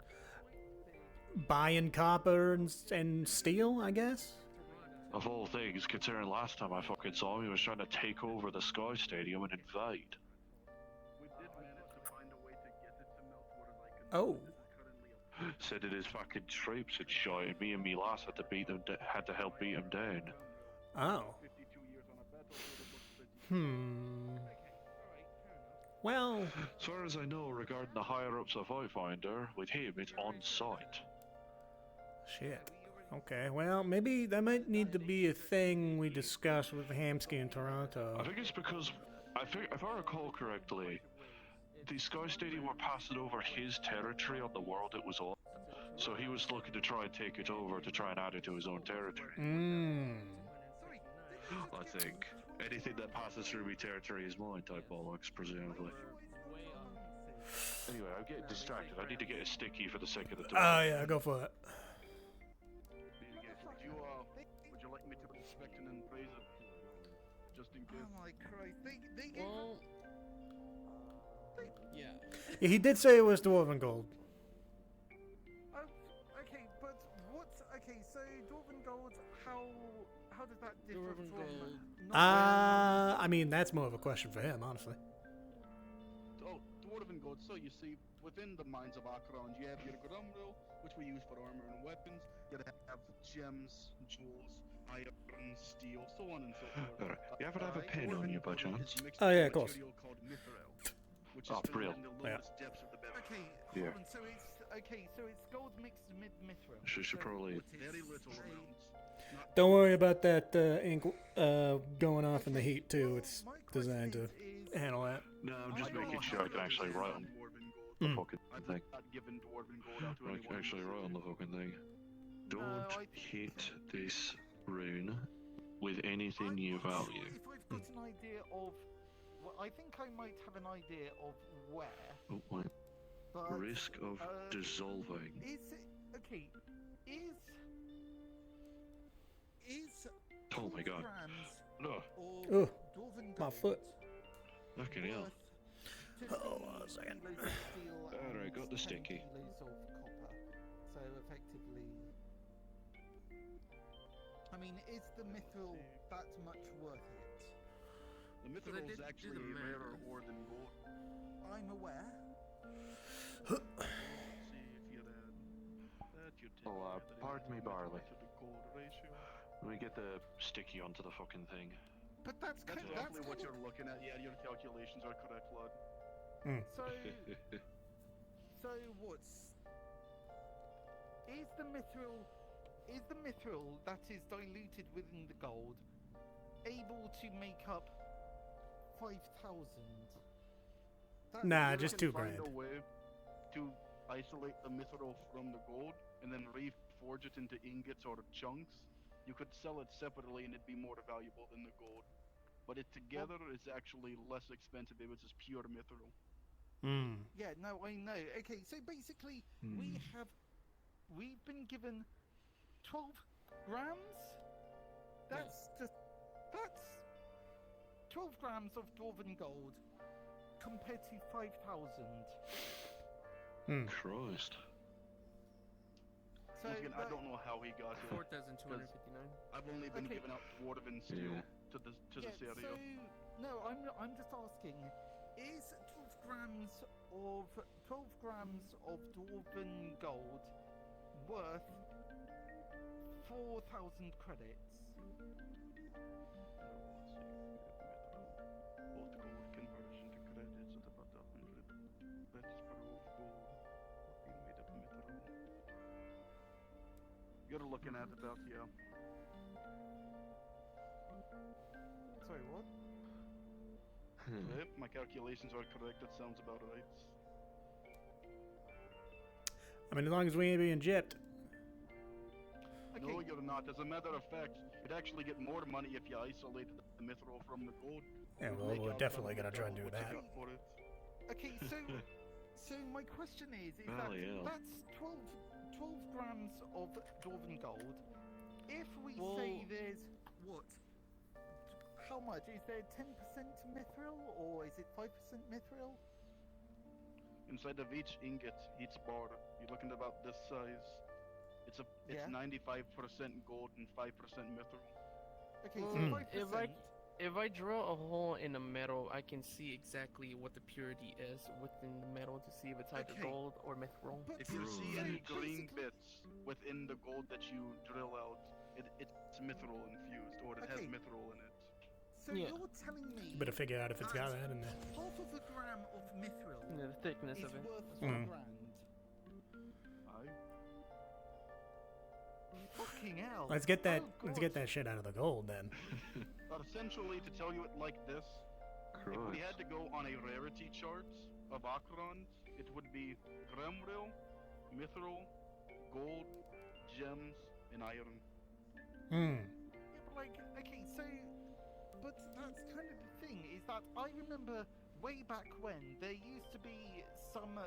Buying copper and steel, I guess? Of all things, considering last time I fucking saw him, he was trying to take over the Sky Stadium and invade. We did manage to find a way to get it to melt water like Oh. Said it is fucking troops and shit, and me and me lass had to had to help beat him down. Oh. Well, as far as I know, regarding the higher ups of Outfinder, with him it's on site. shit. Okay, well, maybe that might need to be a thing we discuss with Hamsky in Toronto. I think it's because, if I recall correctly, the Sky Stadium were passing over his territory on the world it was on. So he was looking to try and take it over to try and add it to his own territory. I think. Anything that passes through me territory is mine type bollocks, presumably. Anyway, I'm getting distracted. I need to get a sticky for the sake of the door. Oh, yeah, go for it. Would you like me to inspect and then praise it? Just in case. Oh my Christ, they Well, yeah. Yeah, he did say it was Dwarven Gold. Oh, okay, but what's okay? So Dwarven Gold, how does that differ Dwarven from? Gold. I mean, that's more of a question for him, honestly. Oh, Dwarven Gold. So you see, within the mines of Acheron, you have your Grumril, which we use for armor and weapons. You have gems, jewels, iron, steel, so on and so forth. Alright, you ever have a pen on you by chance? Oh, yeah, of course. Called mithril, which Oh, is found brilliant. in the Yeah. lowest depths of the bedrock. Okay, Yeah. hold on, so it's gold mixed with mithril. Should So probably- what is Very little a- amounts. Don't worry about that ink going off in the heat, too. It's My designed to question is, handle that. No, I'm just I don't making know sure how I can to actually use write on Dwarven Gold. the Mm. fucking I've thing. not given Dwarven Gold out to I anyone. can actually write on the fucking thing. Don't I- hit this rune. with anything I'm you not sure value. if I've got an idea of. Well, I think I might have an idea of where. Oh, wait. But Risk of dissolving. Is it okay? Is Oh my god. No. Ugh, my foot. Fucking hell. Hold on a second. Alright, got the sticky. Kilos of copper. So effectively, I mean, is the mithril that much worth it? The mithril is actually a rarer ore than gold. I'm aware. See if you're that you did. Oh, pardon me, Barley. To the gold ratio. Let me get the sticky onto the fucking thing. But that's Roughly what you're looking at. Yeah, your calculations are correct, Lud. So, so what's is the mithril that is diluted within the gold able to make up 5,000? Nah, You just can 2 find grand. a way to isolate the mithril from the gold and then reforge it into ingots or chunks. You could sell it separately and it'd be more valuable than the gold. But it together is actually less expensive if it's just pure mithril. Yeah, no, I know. Okay, so basically we've been given 12 grams. That's 12 grams of dwarven gold compared to 5,000. Christ. So Once again, I don't know how he got it. 4,259. I've only been giving out dwarven steel to this area. So no, I'm just asking: is 12 grams of dwarven gold worth 4,000 credits? Both gold conversion to credits at about 100 bits per row of gold being made of mithril. You're looking at about Sorry, what? Yep, my calculations are correct. That sounds about right. I mean, as long as we ain't being gypped. No, you're not. As a matter of fact, you'd actually get more money if you isolated the mithril from the gold. Yeah, well, we're definitely gonna try and do that. Okay, so my question is Bloody hell. that's 12 grams of dwarven gold. If we say there's what? How much? Is there 10% mithril or is it 5% mithril? Inside of each ingot, each bar, you're looking at about this size. It's 95% gold and 5% mithril. Okay, so 5%. If I drill a hole in the metal, I can see exactly what the purity is within the metal to see if it's either gold or mithril. If you see any green bits within the gold that you drill out, it's mithril infused, or it has mithril in it. So you're telling me You better figure out if it's got that in there. half of a gram of mithril The thickness is of it. worth 1 grand. Fucking hell. Let's get that. Let's get that shit out of the gold then. But essentially, to tell you it like this, if we had to go on a rarity chart of Acheron, it would be Gremril, Mithril, Gold, Gems, and Iron. Yeah, but like, okay, so, but that's kind of the thing, is that I remember way back when there used to be some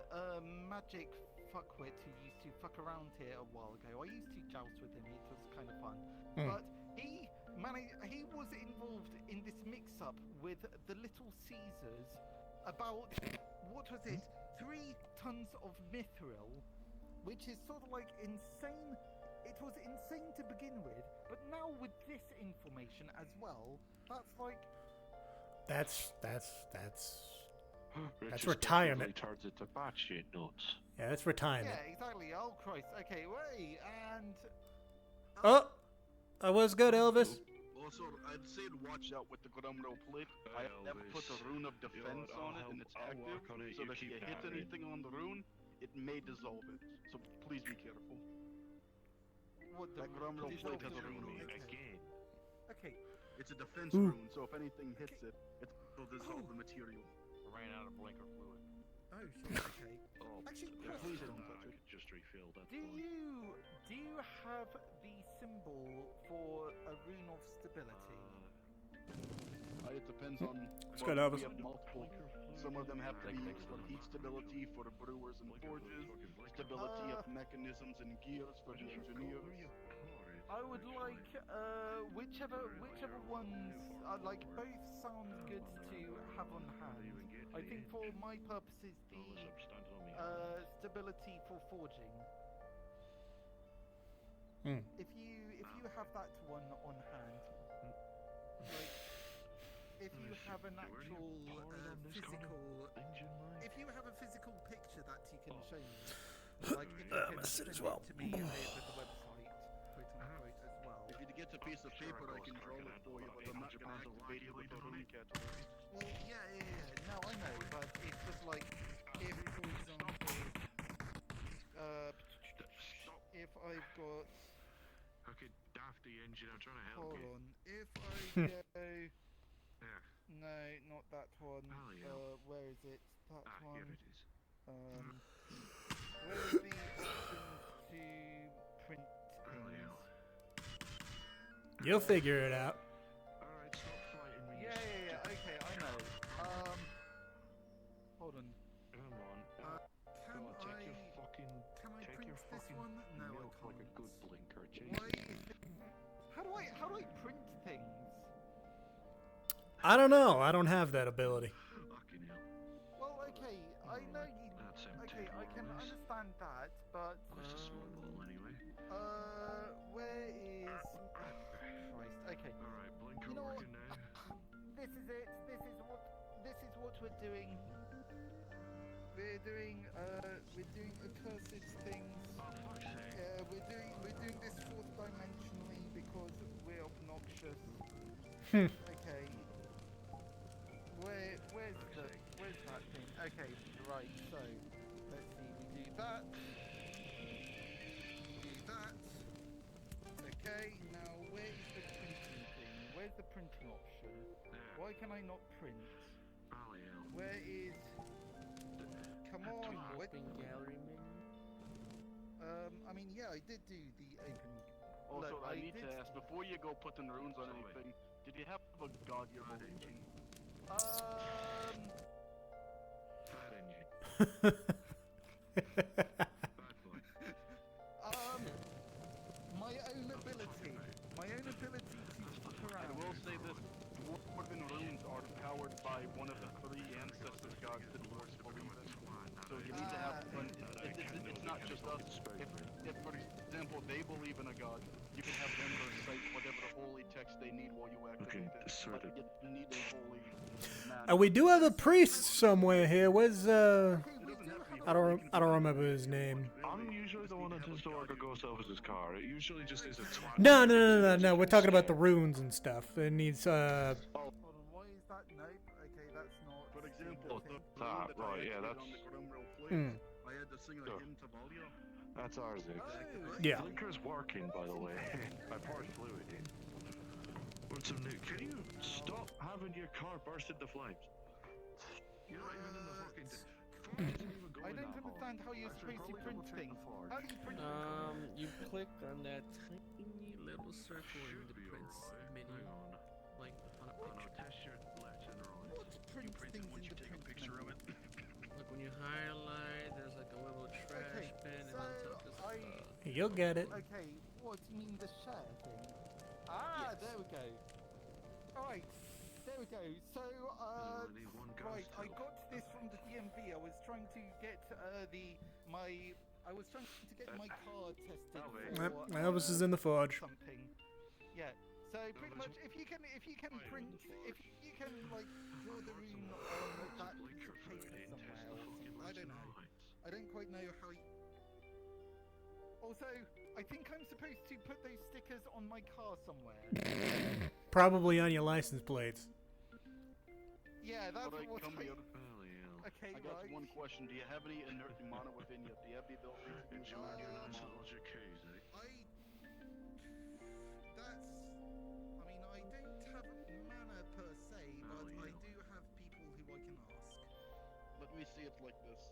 magic fuckwit who used to fuck around here a while ago. I used to joust with him, it was kind of fun. But he was involved in this mix-up with the Little Caesars about, what was it, 3 tons of mithril, which is sort of like insane. It was insane to begin with, but now with this information as well, that's like... That's That's retirement. Turns into batshit nuts. Yeah, that's retirement. Yeah, exactly. Oh, Christ. Okay, wait, and... Oh! That was good, Elvis. Also, I'd say to watch out with the Grumro plate. I have put a rune of defense on it, and it's active, so that if you hit anything on the rune, it may dissolve it. So please be careful. What, that Grumro plate has a rune on it. Again. Okay. It's a defense rune, so if anything hits it, it will dissolve the material. I ran out of blinker fluid. Oh, shit, okay. Oh, Actually, please don't touch it. Just refill that. do you have the symbol for a rune of stability? It depends on. It's good, Elvis. We have multiple. Some of them have to be for heat stability for the brewers and forges, stability of mechanisms and gears for the engineers. I would like whichever ones like both sound good to have on hand. I think for my purposes the stability for forging. If you have that one on hand, like if you have an actual physical, if you have a physical picture that you can show me, like if you can send it to me over the website, quote unquote, as well. If you get a piece of paper, I can draw it for you, but I'm not gonna activate it with a rune catalog. Well, yeah. No, I know, but it's just like if, for example, if I've got. Okay, daft the engine. I'm trying to help you. Hold on. If I go. There. No, not that one. Oh, yeah. Where is it? That one. Here it is. Where is the option to print things? You'll figure it out. Alright, stop fighting me. Yeah. Okay, I know. Hold on. Come on. Can I print this one? No, I can't. Like a good blinker, Why? How do I print things? I don't know. I don't have that ability. Fucking hell. Well, okay, I know you. Okay, I can understand that, but. That's a small ball anyway. Where is. Christ. Okay. Alright, blinker You know what? working now. This is it. This is what we're doing. We're doing accursed things. Oh, fuck's sake. We're doing this fourth dimensionally because we're obnoxious. Okay. Where's that thing? Okay, right, so let's see, we do that. Okay, now where is the printing thing? Where's the printing option? Why can I not print? Where is come on, what? Gallery menu? I mean yeah, I did do the open. Also, Look, I need to ask, before you go putting runes on anything, did you have a god you believed in? Fat engine. My own ability to fuck around. I will say this, dwarven runes are powered by one of the three ancestor gods that dwarves believe in. So you need to have one, it's not just us. If, for example, they believe in a god, you can have them recite whatever the holy text they need while you activate it. But you need a holy man. We do have a priest somewhere here. Where's I don't remember his name. I'm usually the one that does the work or goes off his car. It usually just is a twat. No. We're talking about the runes and stuff. It needs Hold on, why is that? Nope. Okay, that's not. For example, that, right, yeah, that's... I had to sing a hymn to Valia. That's ours, Yeah. Blinker's working, by the way. I poured fluid in. What's some new? Can you stop having your car burst into flames? You're not even in the fucking... I don't understand how you're supposed to print things. How do you print You click on that tiny little circle in the prints menu, like on a picture. Test your left and right. What print things in the print Picture of it. Like when you highlight, there's like a little trash bin, and on top is You'll get it. Okay, what do you mean the share thing? Ah, there we go. Alright, there we go. So, right, I got this from the DMV. I was trying to get my car tested for Elvis is in the forge. something. Yeah. So pretty much, if you can print, if you can like draw the rune on that piece of paper somewhere, or something, I don't know. I don't quite know how. Also, I think I'm supposed to put those stickers on my car somewhere. Probably on your license plates. Yeah, that's Alright, what come I... here. Okay, I got right. one question. Do you have any inert mana within you? Do you have the ability to use Logic keys, eh? I don't have mana per se, but I do have people who I can ask. Let me see it like this.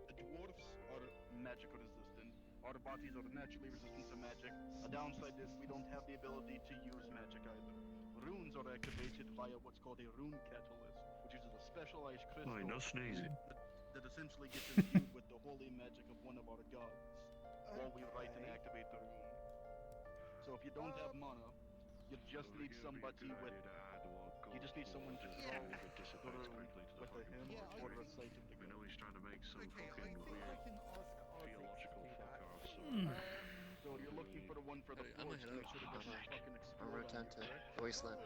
The dwarves are magic resistant. our bodies are naturally resistant to magic. A downside is we don't have the ability to use magic either. Runes are activated via what's called a rune catalyst, which uses a specialized crystal Oh, no sneezing. that essentially gets imbued with the holy magic of one of our gods while we write and activate the rune. So if you don't have mana, you just need somebody with. You just need someone to throw the rune with a hymn or a recite of the I know he's trying to make some Okay, fucking I weird can ask theological fuck off. So you're looking for the one for the I'm forge, gonna make sure it doesn't fucking I'll explode. return to Correct? Wasteland.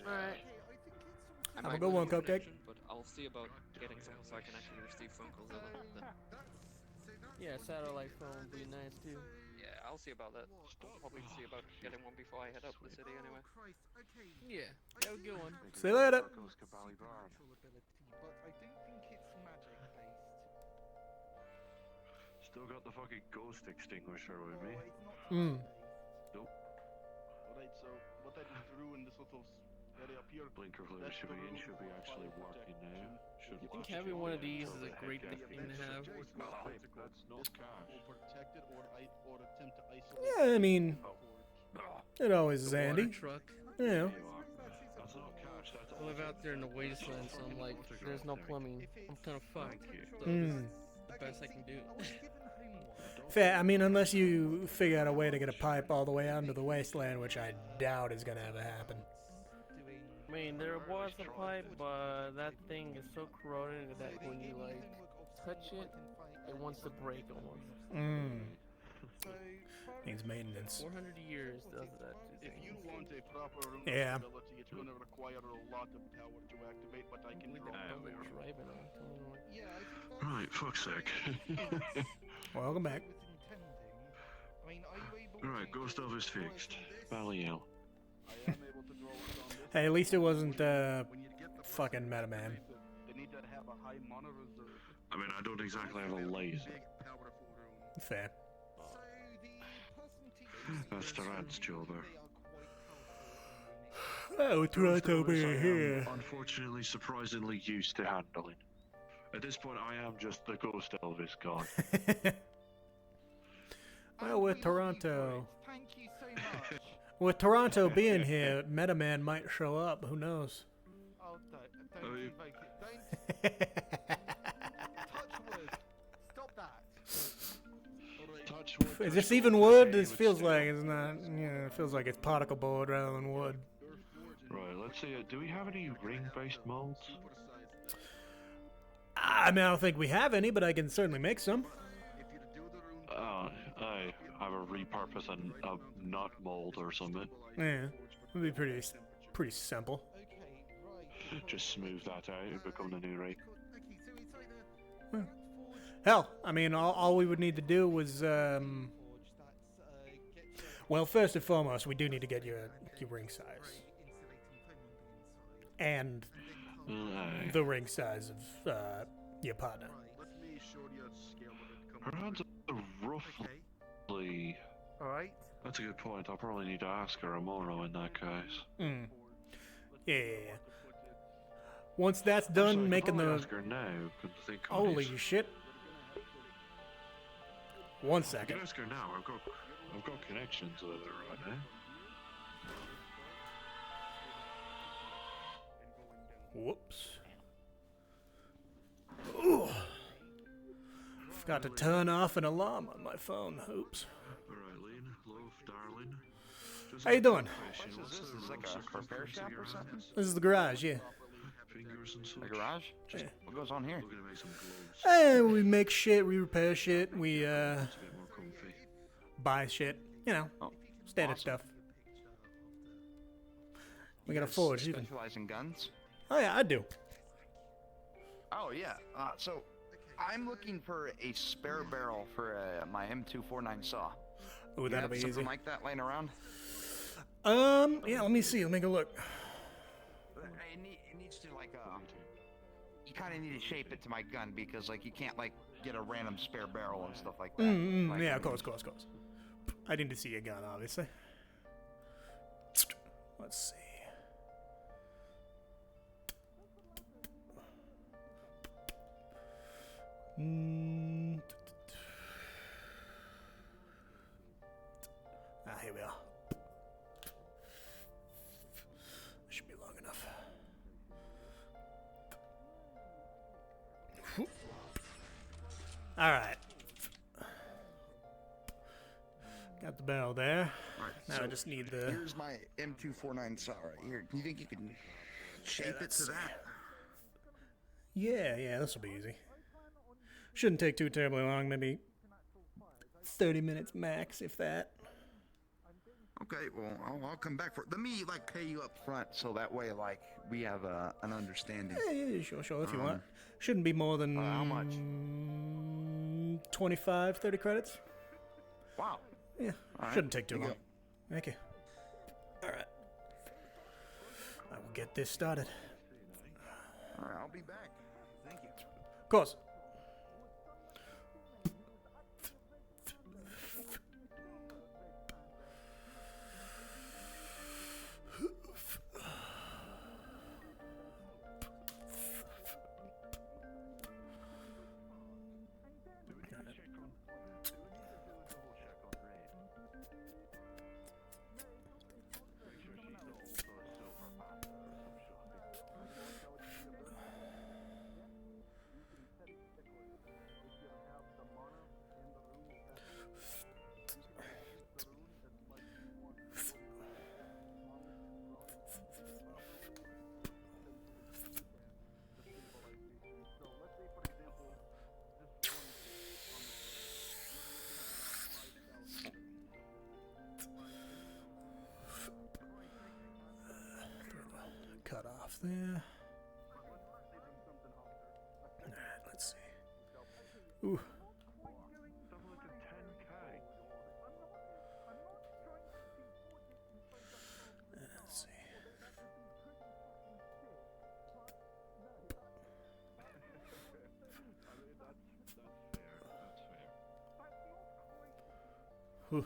Alright. I Have a might good lose one, Cupcake. connection, but I'll see about getting something so I can actually receive phone calls over then. Yeah, satellite phone would be nice too. Yeah, I'll see about that. I'll probably see about getting one before I head up the city anyway. Yeah, have a good one. See you later. But I don't think it's magic based. Still got the fucking ghost extinguisher with me. It's not Hmm. Nope. Alright, so what I just drew in this little area up here. Blinker fluid should be in, should be actually working now. Should I think having one of these is a great thing to have. That's not cash. Will protect it or attempt to isolate. Yeah, I mean, it always is The water handy. truck. Yeah. That's not cash. That's I live out there in the wasteland, so I'm like, there's no plumbing. I'm kind of fucked. So Hmm. this is the best I can do. Fair. I mean, unless you figure out a way to get a pipe all the way out into the wasteland, which I doubt is gonna ever happen. I mean, there was a pipe, but that thing is so corroded that when you like touch it, it wants to break almost. Hmm. Needs maintenance. 400 years does that. If you want a proper rune Yeah. ability, it's going to require a lot of power to activate, but I can draw it. Driving on. Tell me what. Yeah, I think that's Right, fuck's sake. Welcome back. what was intending. I mean, are you able Alright, to ghost elf is fixed. Valley Hill. I am able to draw it on this. Hey, at least it wasn't When you get the fucking Meta Man. They need to have a high mana reserve. I mean, I don't exactly have a laser. Big, powerful rune. Fair. So the person That's Tyrant's job there. Oh, Toronto being here. Unfortunately, surprisingly used to handling. At this point, I am just the ghost Elvis guy. Well, with Toronto, Thank you so much. with Toronto being here, Meta Man might show up. Who knows? Oh, don't Oh, you- invoke it. Don't touch wood. Stop that. Touch wood. Is this even wood? This feels like it's not. Yeah, it feels like it's particle board rather than wood. Right, let's see. Do we have any ring-based molds? I mean, I don't think we have any, but I can certainly make some. I have a repurpose and a nut mold or something. Yeah, it'd be pretty simple. Just smooth that out and become the new ring. Hell, I mean, all we would need to do was, well, first and foremost, we do need to get your ring size. And the ring size of your partner. Let me show you a scale of it. Her hands are roughly... Alright. That's a good point. I'll probably need to ask her tomorrow in that case. Hmm. Yeah. Once that's done, making the... Ask her now. Couldn't think on Holy these. shit. 1 I second. can ask her now. I've got connections with her right now. Whoops. Ooh. Forgot to turn off an alarm on my phone. Oops. Alright, Lean, love, darling. Just How you doing? What's the Is like a repair shop or something? This is the garage, yeah. Fingers and such. A garage? Yeah. What goes on here? Looking to make some gloves. We make shit, we repair shit, we It's a bit more comfy. buy shit. You know, Oh, standard awesome. stuff. We You got a guys forge even. Specialize in guns? Oh yeah, I do. Oh yeah. So I'm looking for a spare barrel for my M249 saw. Ooh, You that'll have be something easy. like that laying around? Yeah, let me see. Let me go look. It needs to like you kind of need to shape it to my gun because like you can't like get a random spare barrel and stuff like that. Like, Yeah, of course. I need to see your gun, obviously. Let's see. here we are. Should be long enough. All right. Got the barrel there. Alright, Now so I just need the. Here's my M249 saw right here. Do you think you can shape it to that? Yeah, this will be easy. Shouldn't take too terribly long, maybe 30 minutes max, if that. Okay, well, I'll come back for it. Let me, like, pay you up front so that way, like, we have an understanding. Yeah, sure, if you want. Shouldn't be more than how much? 25, 30 credits. Wow. Yeah, All right, shouldn't take too here you long. Thank you. All right. I will get this started. All right, I'll be back. Thank you. Of course. Cut off there. Alright, let's see. Ooh. Let's see. Whew.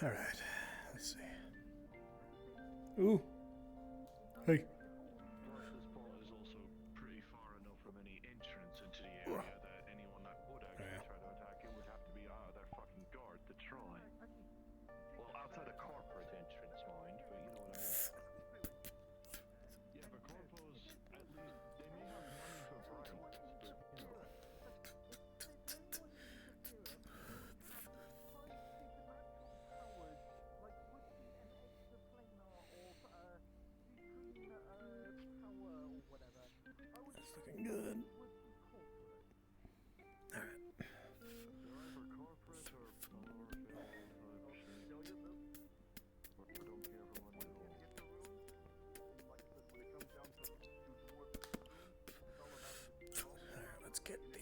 All right, let's see. Ooh. Hey. Plus, this port is also pretty far enough from any entrance into the area that anyone that would actually try to attack it would have to be out of their fucking guard to try. Well, outside a corporate entrance, mind, but you know what I mean. Yeah, but corpos, at least, they may have money for bribes, but, you know. That's looking good. Alright, let's get the.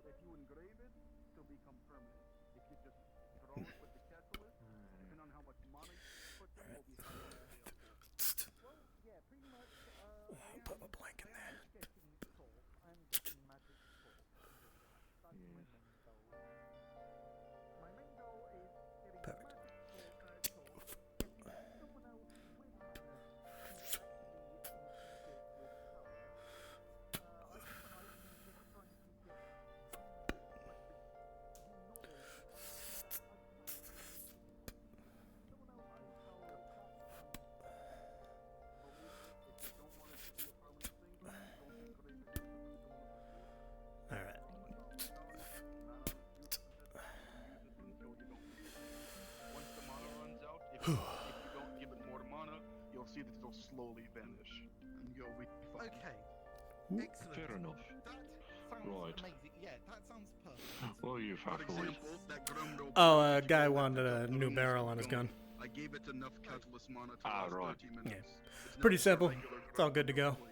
If you engrave it, it'll become permanent. If you just a blank in there. Perfect. All right. Once the mana runs out, if you don't give it more mana, you'll see that it'll slowly vanish, and you'll be fine. Okay. Excellent. Fair enough. That sounds Right. amazing. Yeah, that sounds perfect. Well, you For fuckers. example, that Grumdor Oh, a guy wanted a new barrel on his gun. I gave it enough catalyst mana to Ah, last right. 30 minutes. Yeah. It's Pretty not simple. regular It's all good to go. blades.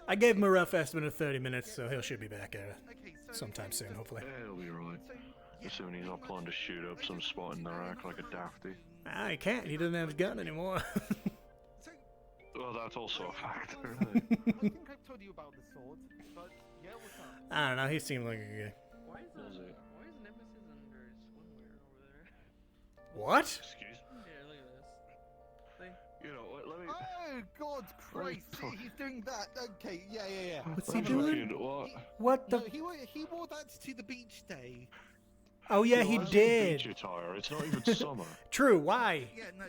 I gave him a rough estimate of 30 minutes, so he should be back at it Okay, so sometime soon, hopefully. Yeah, he'll be right. So, yeah, Assuming he's not planning to shoot up some spot in the rack like a dafty. Ah, he can't. He doesn't have his gun anymore. so Well, that's also a factor. I think I've told you about the sword, but yeah, what's up? I don't know. He seemed like a good. Why is Was it? why is Nemesis under swimwear over there? What? Excuse me? Yeah, look at this. See? You know what, let me... Oh, God Christ! fuck. He's doing that. Okay, yeah. What's he What doing? fucking- What? What No, the? he wore that to the beach day. Oh yeah, he Well, that's did. beach attire. It's not even summer. True. Why? Yeah, no.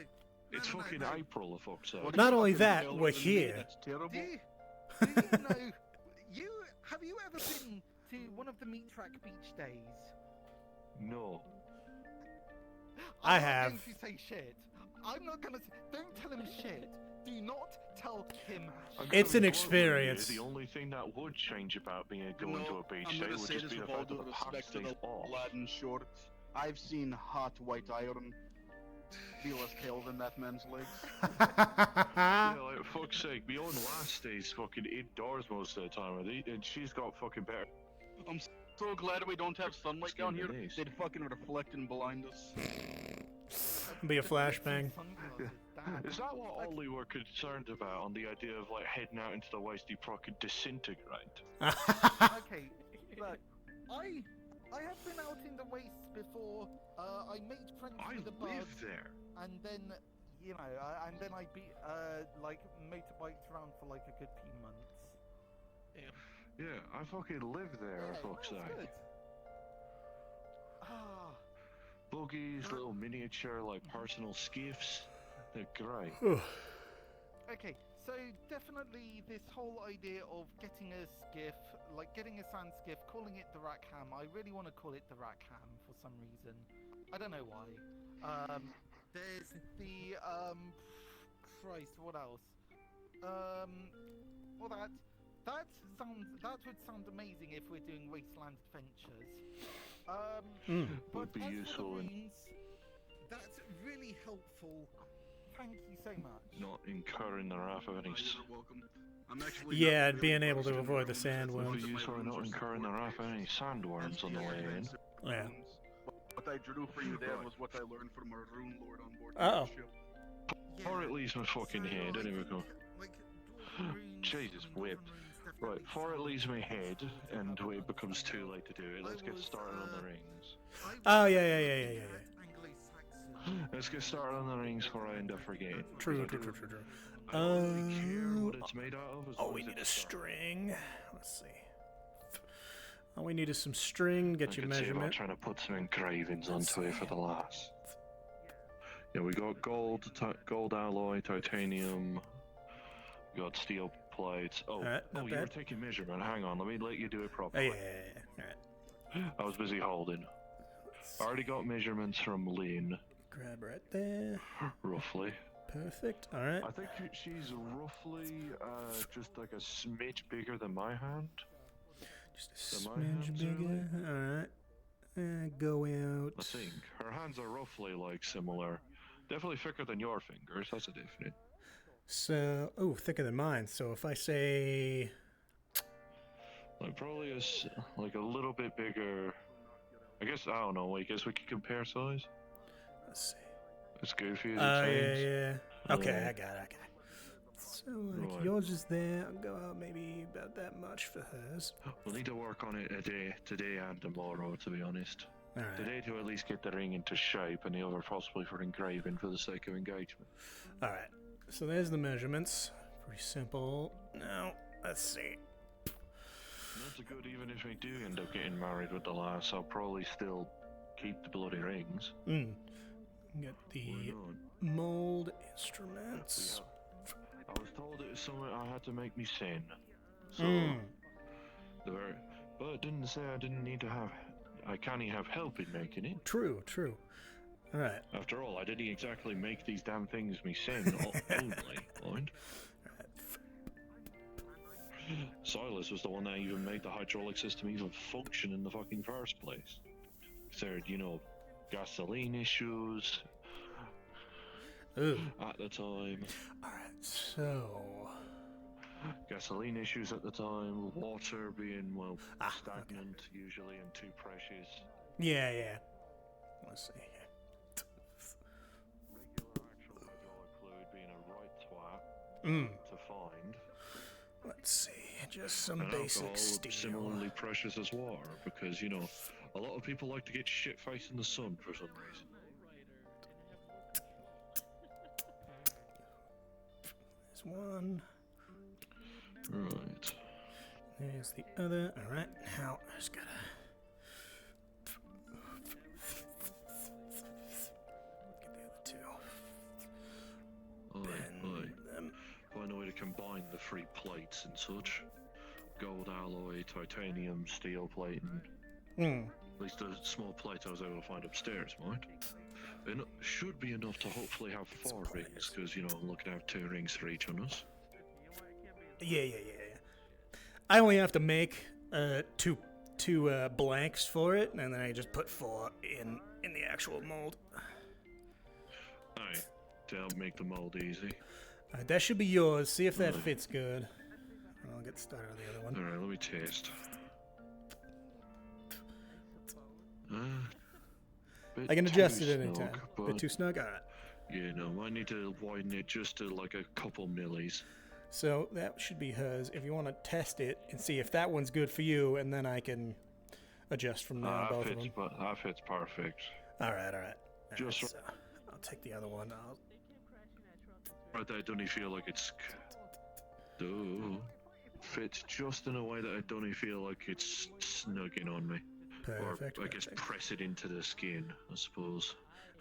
It's fucking April, for fuck's sake. Not only Fucking that, taller we're than me, here. That's terrible. Do you know? Have you ever been to one of the meat track beach days? No. I I'm have. not going to say shit. I'm not gonna. Don't tell him shit. Do not tell him. I'm It's gonna an be blunt with you, experience. The only thing that would change about being going to a beach I'm day gonna would say just this be the with all fact that due the pad respect to stays the off. lad in shorts. I've seen hot white iron be less pale than that man's legs. Yeah, like, fuck's sake, my own last stays fucking indoors most of the time, and she's got fucking better. I'm so glad we don't have sunlight down here. Nice. They'd fucking reflect and blind us. Be a flashbang. Is that what Ollie were concerned about on the idea of like heading out into the west, he fucking disintegrate? Okay, look, I have been out in the wastes before. I made friends I with a bug, live there. and then I beat like motorbiked around for like a good few months. Yeah, I fucking live there, Yeah, fuck's that's sake. good. Ah, Buggies, little miniature, like personal skiffs. They're great. okay, so definitely this whole idea of getting a skiff, like getting a sand skiff, calling it the Rackham. I really want to call it the Rackham for some reason. I don't know why. There's the Christ, what else? Well that would sound amazing if we're doing Wasteland Adventures. But Would be as for the useful in runes, that's really helpful. Thank you so much. not incurring the wrath of any. You're welcome. I'm actually Yeah, not being really able to versed in avoid the runes, sandworms. that's Would be why my useful in runes not are incurring the support wrath of any sandworms on the way in. Yeah. What I drew for you there was what I learned from our rune lord on board Uh-oh. the ship. Or at least my fucking head, anyway. Go. Jesus, whip. Right, for at least my head, and it becomes too late to do it. Let's get started on the rings. Oh yeah. Let's get started on the rings before I end up forgetting. True. I don't really care what it's made out of. As Oh, long we as need a it's string. Let's see. All we need is some string. I Get your could see about measurement. trying to put some engravings onto it for the last. Yeah, we got gold, gold alloy, titanium. We got steel plates. Oh, Alright, not you were bad. taking measurement. Hang on, let me let you do it Oh properly. yeah. All right. I was busy holding. I already got measurements from Leone, Grab right there. roughly. Perfect. All right. I think she's roughly just like a smidge bigger than my hand. Just a Am I smidge hands bigger. All right. Go out. I think her hands are roughly like similar. Definitely thicker than your fingers. That's a definite. So, oh, thicker than mine. So if I say, Like probably like a little bit bigger. I guess I don't know. I guess we could compare size. let's see. As goofy as it Oh sounds. yeah. Okay, I got it. So, like, Right. yours is there. I'll go out maybe about that much for hers. We'll need to work on it today and tomorrow, to be honest. Alright. Today to at least get the ring into shape, and the other possibly for engraving for the sake of engagement. Alright. So there's the measurements. Pretty simple. Now, let's see. That's a good, even if we do end up getting married with the lass, I'll probably still keep the bloody rings. Get the mold instruments. I was told it was something I had to make me sin. So, but it didn't say I didn't need to have. I can't have help in making it. True. Alright. After all, I didn't exactly make these damn things me sin only, mind. Silas was the one that even made the hydraulic system even function in the fucking first place. There, gasoline issues at the time. Alright, so... Gasoline issues at the time, water being, stagnant usually and too precious. Yeah. Let's see here. Regular actual hydraulic fluid being a right twat to find. Let's see, just some and basic alcohol steel. Similarly precious as water, because, a lot of people like to get shit-faced in the sun for some reason. There's one. Right. There's the other. Alright, now I just gotta... get the other two. Find a way to combine the three plates and such. Gold alloy, titanium, steel plating. At least the small plate I was able to find upstairs, mind. It should be enough to hopefully have 4 rings, because, I'm looking to have 2 rings for each of us. Yeah. I only have to make two blanks for it, and then I just put 4 in the actual mold. Aye, to help make the mold easy. Alright, that should be yours. See if that fits good. I'll get started on the other one. Alright, let me taste. I can adjust it at any time. Bit too snug? Alright. Yeah, no, I need to widen it just to like a couple millis. So that should be hers. If you want to test it and see if that one's good for you, and then I can adjust from there. Both of them. That fits perfect. Alright. Just so I'll take the other one. right there, I don't feel like it's fits just in a way that I don't feel like it's snugging on me. Perfect. Or I guess press it into the skin, I suppose.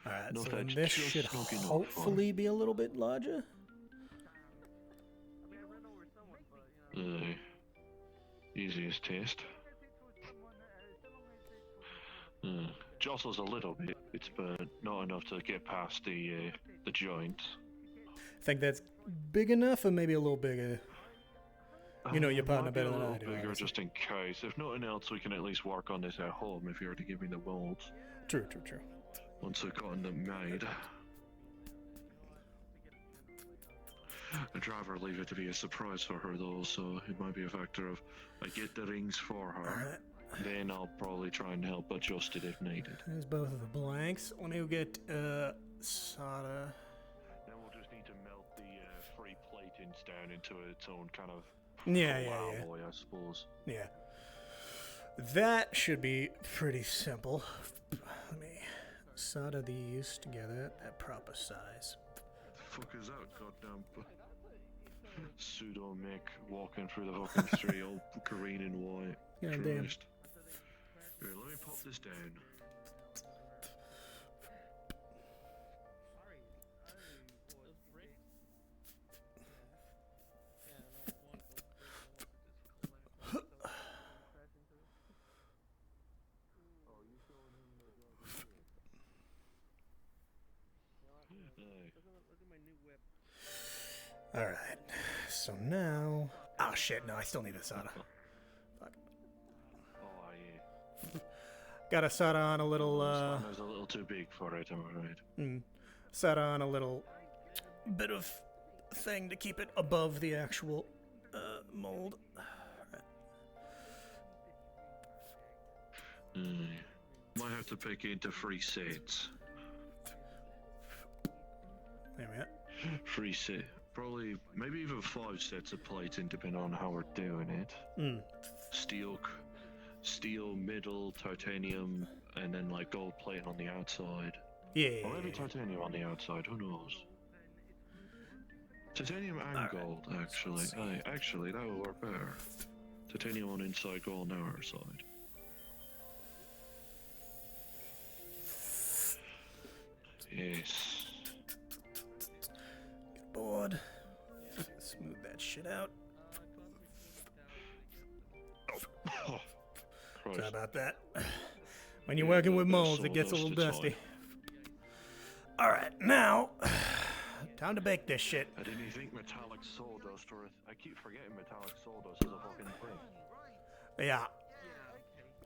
Alright, No, so that's this just should snug enough, hopefully be a little bit larger. Easiest test. Jostles a little bit, but not enough to get past the joints. Think that's big enough, or maybe a little bigger? You know your partner better than I do. Bigger, obviously. just in case. If nothing else, we can at least work on this at home. If you were to give me the molds. True. Once we've gotten them made. I'd rather leave it to be a surprise for her though, so it might be a factor of I get the rings for her, then I'll probably try and help adjust it if needed. There's both of the blanks. Let me get solder. Then we'll just need to melt the free platings down into its own kind of alloy, I suppose. Yeah. That should be pretty simple. Let me solder these together at proper size. Fuck is that goddamn pseudo Mick walking through the fucking street all green and white? God damn. Christ. Here, let me pop this down. Alright, so now... Oh shit, no, I still need a solder. Fuck. Oh, yeah. Gotta solder on a little, This a little too big for it, am I right? Solder on a little bit of thing to keep it above the actual mold. Might have to pick it into 3 sets. There we are. 3 set. Probably, maybe even 5 sets of plating, depending on how we're doing it. Steel, middle, titanium, and then like gold plating on the outside. Yeah. Or maybe titanium on the outside. Who knows? Titanium and gold, actually. Actually, that would work better. Titanium on inside, gold on our side. Yes. Get bored. Smooth that shit out. Sorry about that. When you're working with molds, it gets a little dusty. Alright, now, time to bake this shit. I didn't think metallic sawdust, or I keep forgetting metallic sawdust is a fucking thing. Yeah.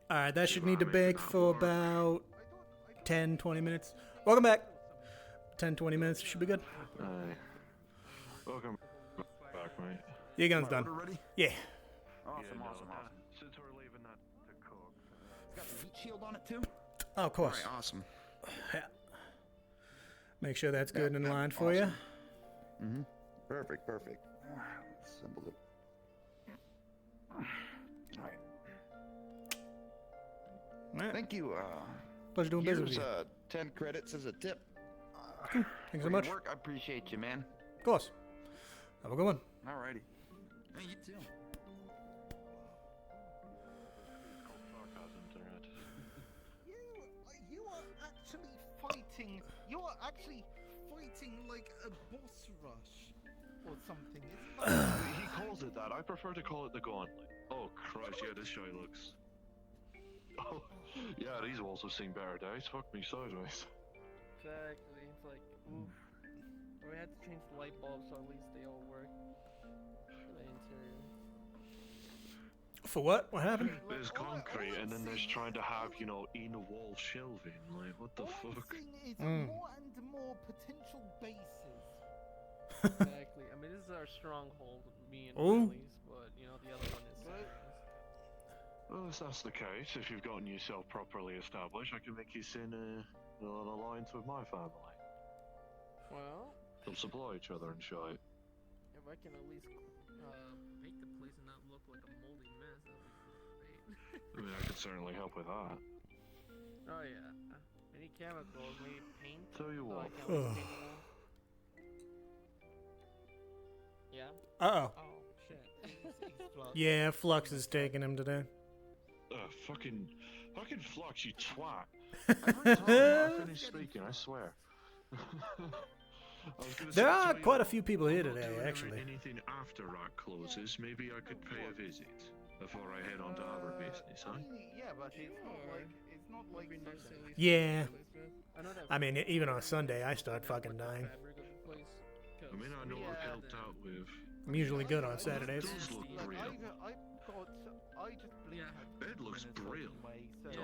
Alright, that should need to bake for about 10-20 minutes. Welcome back. 10-20 minutes should be good. Welcome back, mate. Your gun's done. Yeah. Awesome. Since we're leaving that to cook. It's got the heat shield on it too? Oh, of course. Alright, awesome. Yeah. Make sure that's good and in line for you. Mm-hmm. Perfect. Assemble it. Alright. Thank you. Pleasure doing business with you. 10 credits as a tip. Thanks so much. Work. I appreciate you, man. Of course. Have a good one. Alrighty. Hey, you too. You are actually fighting. You are actually fighting like a boss rush or something, isn't that? He calls it that. I prefer to call it the gauntlet. Oh Christ, yeah, this guy looks. Oh, yeah, these walls have seen better days. Fuck me sideways. Exactly. It's like, oof. We had to change the light bulbs so at least they all work for the interior. For what? What happened? There's concrete, and then there's trying to have, you know, in-wall shelving. Like, what the fuck? Is more and more potential bases. Exactly. I mean, this is our stronghold, me and Millie's, but you know the other one is. Well, if that's the case, if you've gotten yourself properly established, I can make you in an alliance with my family. Well, they'll supply each other and shit. If I can at least make the place and not look like a moldy mess, that would be great. I mean, I could certainly help with that. Oh yeah. Any chemicals, maybe paint? Tell you what. Yeah? Uh-oh. Oh, shit. Yeah, Flux is taking him today. Fucking Flux, you twat. Every time I finish speaking, I swear. There are quite a few people here today, actually. Anything after Rock closes, maybe I could pay a visit before I head on to our business, huh? Yeah, but it's not like Sunday. Yeah. I mean, even on Sunday, I start fucking dying. I mean, I know I've helped out with. I'm usually good on Saturdays. It does look real. I just believe Bed looks real. Yeah.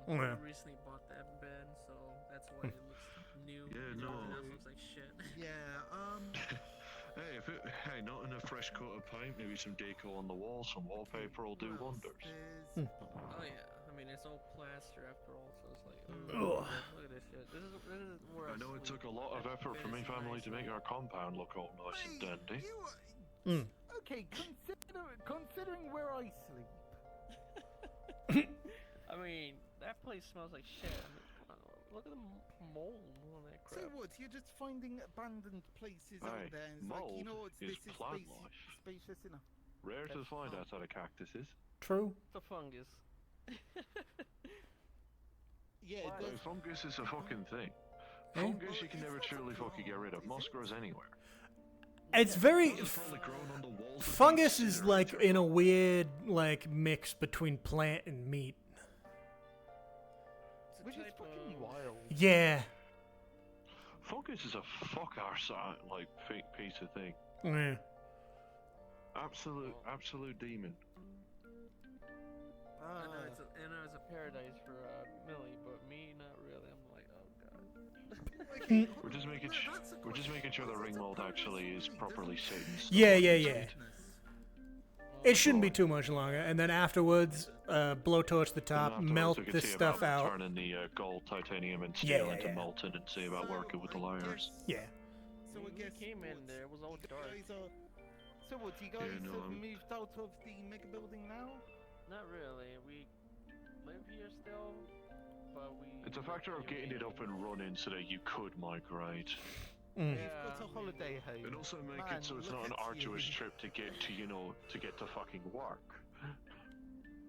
I recently bought that bed, so that's why it looks new. Yeah, no. It looks like shit. Yeah, Hey, not in a fresh coat of paint, maybe some deco on the wall, some wallpaper will do wonders. Oh yeah, I mean it's all plaster after all, so it's like, look at this shit. This is where I know it took a lot of effort for my family to make our compound look all nice and dandy. Okay, considering where I sleep. I mean, that place smells like shit. I mean, look at the mold on that crap. So what? You're just finding abandoned places out there, and it's mold like, you know what? is This is plant life. spacious enough. Rare to find outside of cactuses. True. It's a fungus. Yeah, fungus is a fucking thing. Fungus you can never truly fucking get rid of. Moss grows anywhere. It's very... Fungus is like in a weird like mix between plant and meat. Which is fucking wild. Yeah. Fungus is a fuck arse like piece of thing. Yeah. Absolute demon. I know it's a paradise for Millie, but me not really. I'm like, oh god. We're just making sure the ring mold actually is properly set in stone. Yeah. It shouldn't be too much longer, and then afterwards, blowtorch the top, melt this stuff out. Turning the gold, titanium, and steel into molten, and see about working with the layers. Yeah. So I guess came in there, it was all dark. So what, you guys Yeah, no, have I'm- moved out of the mega building now? Not really. We live here still, but we. It's a factor of getting it up and running so that you could migrate. Mm. You've got a holiday home. And also make Man, it so it's look not an at arduous you. trip to get to, to get to fucking work.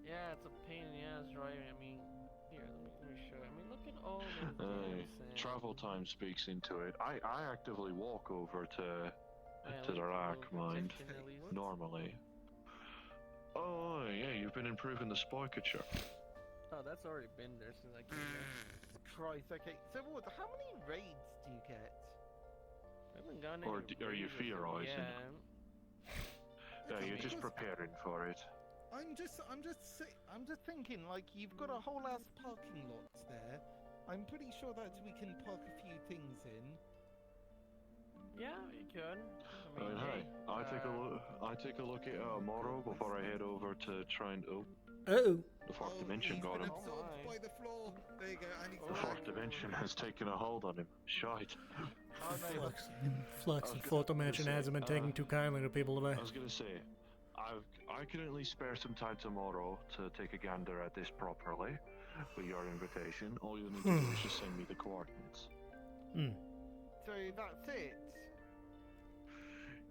Yeah, it's a pain in the ass driving. I mean, here, let me show you. I mean, look at all those Aye, gas and... travel time speaks into it. I actively walk over to Yeah, the look at rack those mind protection at least. normally. Oh yeah, you've been improving the spicature. Oh, that's already been there since I came there. Christ, okay. So what, how many raids do you get? I haven't gone Or any are you raids or something. theorizing? Yeah. Yeah, you're just preparing for it. I'm just thinking, like, you've got a whole ass parking lot there. I'm pretty sure that we can park a few things in. Yeah, you could. I I mean, mean, hey, hey, I take a look at Moro before I head over to try and Uh-oh. the fourth dimension He's got been him. absorbed by the floor. There you go. I need The to fourth dimension has taken a hold on him. Shite. Oh, no. Flux and fourth dimension hasn't been taking too kindly to people today. I was gonna say, I can at least spare some time tomorrow to take a gander at this properly. With your invitation, all you need to do is just send me the coordinates. So that's it.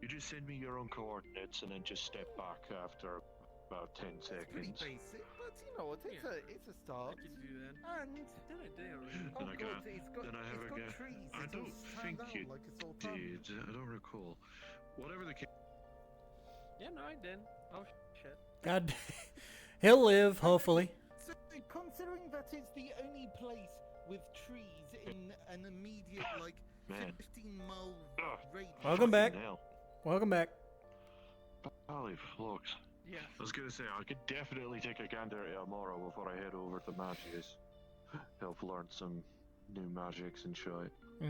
You just send me your own coordinates and then just step back after about 10 It's pretty seconds. basic, but you know what? It's a start. I can do that. And Did I do already? oh Then I god, got- it's got then I have it's a got ga- trees. I It's all don't stand think out you like it's all done. did. I don't recall. Whatever the case. Yeah, no, I did. Oh, shit. God, he'll live, hopefully. So considering that it's the only place with trees in an immediate like Man. 15-mile Ugh. radius. Welcome back. Fucking hell. Welcome back. Holy flux. Yeah. I was gonna say, I could definitely take a gander at tomorrow before I head over to Magius. Help learn some new magics and shit. Yeah,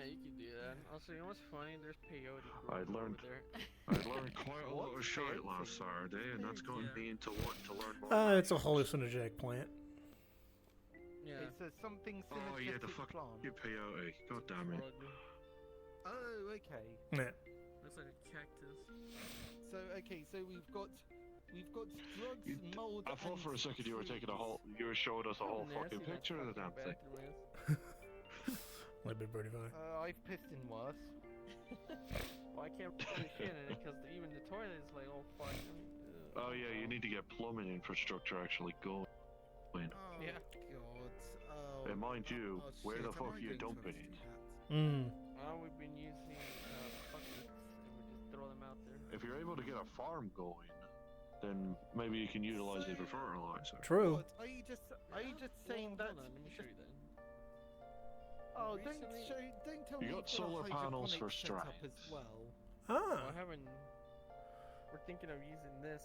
you can do that. Also, you know what's funny? There's peyote I growing learned- over there. I learned quite a lot of shit last Saturday, and that's gotten me into wanting to learn more. It's a hallucinogenic plant. Yeah. It's a something Oh yeah, the synergetic fucking plant. peyote. God damn it. Oh, okay. Yeah. Looks like a cactus. So okay, so we've got drugs, You- mold. I thought and for a second you were taking a trees. whole, you were showing us a whole Nasty, fucking that picture of the damn fucking thing. bathroom is. That'd be pretty funny. I've pissed in worse. Well, I can't put any shit in it because even the toilet is like all fucking. Oh yeah, you need to get plumbing infrastructure actually going. Oh Yeah. god. Oh. And mind you, oh, where shit, the am fuck I are you going to dumping have to it? do that? We've been using buckets and we just throw them out there. If you're able to get a farm going, then maybe you can utilize it for fertilizer. True. What, are you just saying that? Hold on, let me show you that. Oh, Recently- don't tell You me got you've got a solar panels for hydroponic setup strands. as well. Well, Ah. I haven't. We're thinking of using this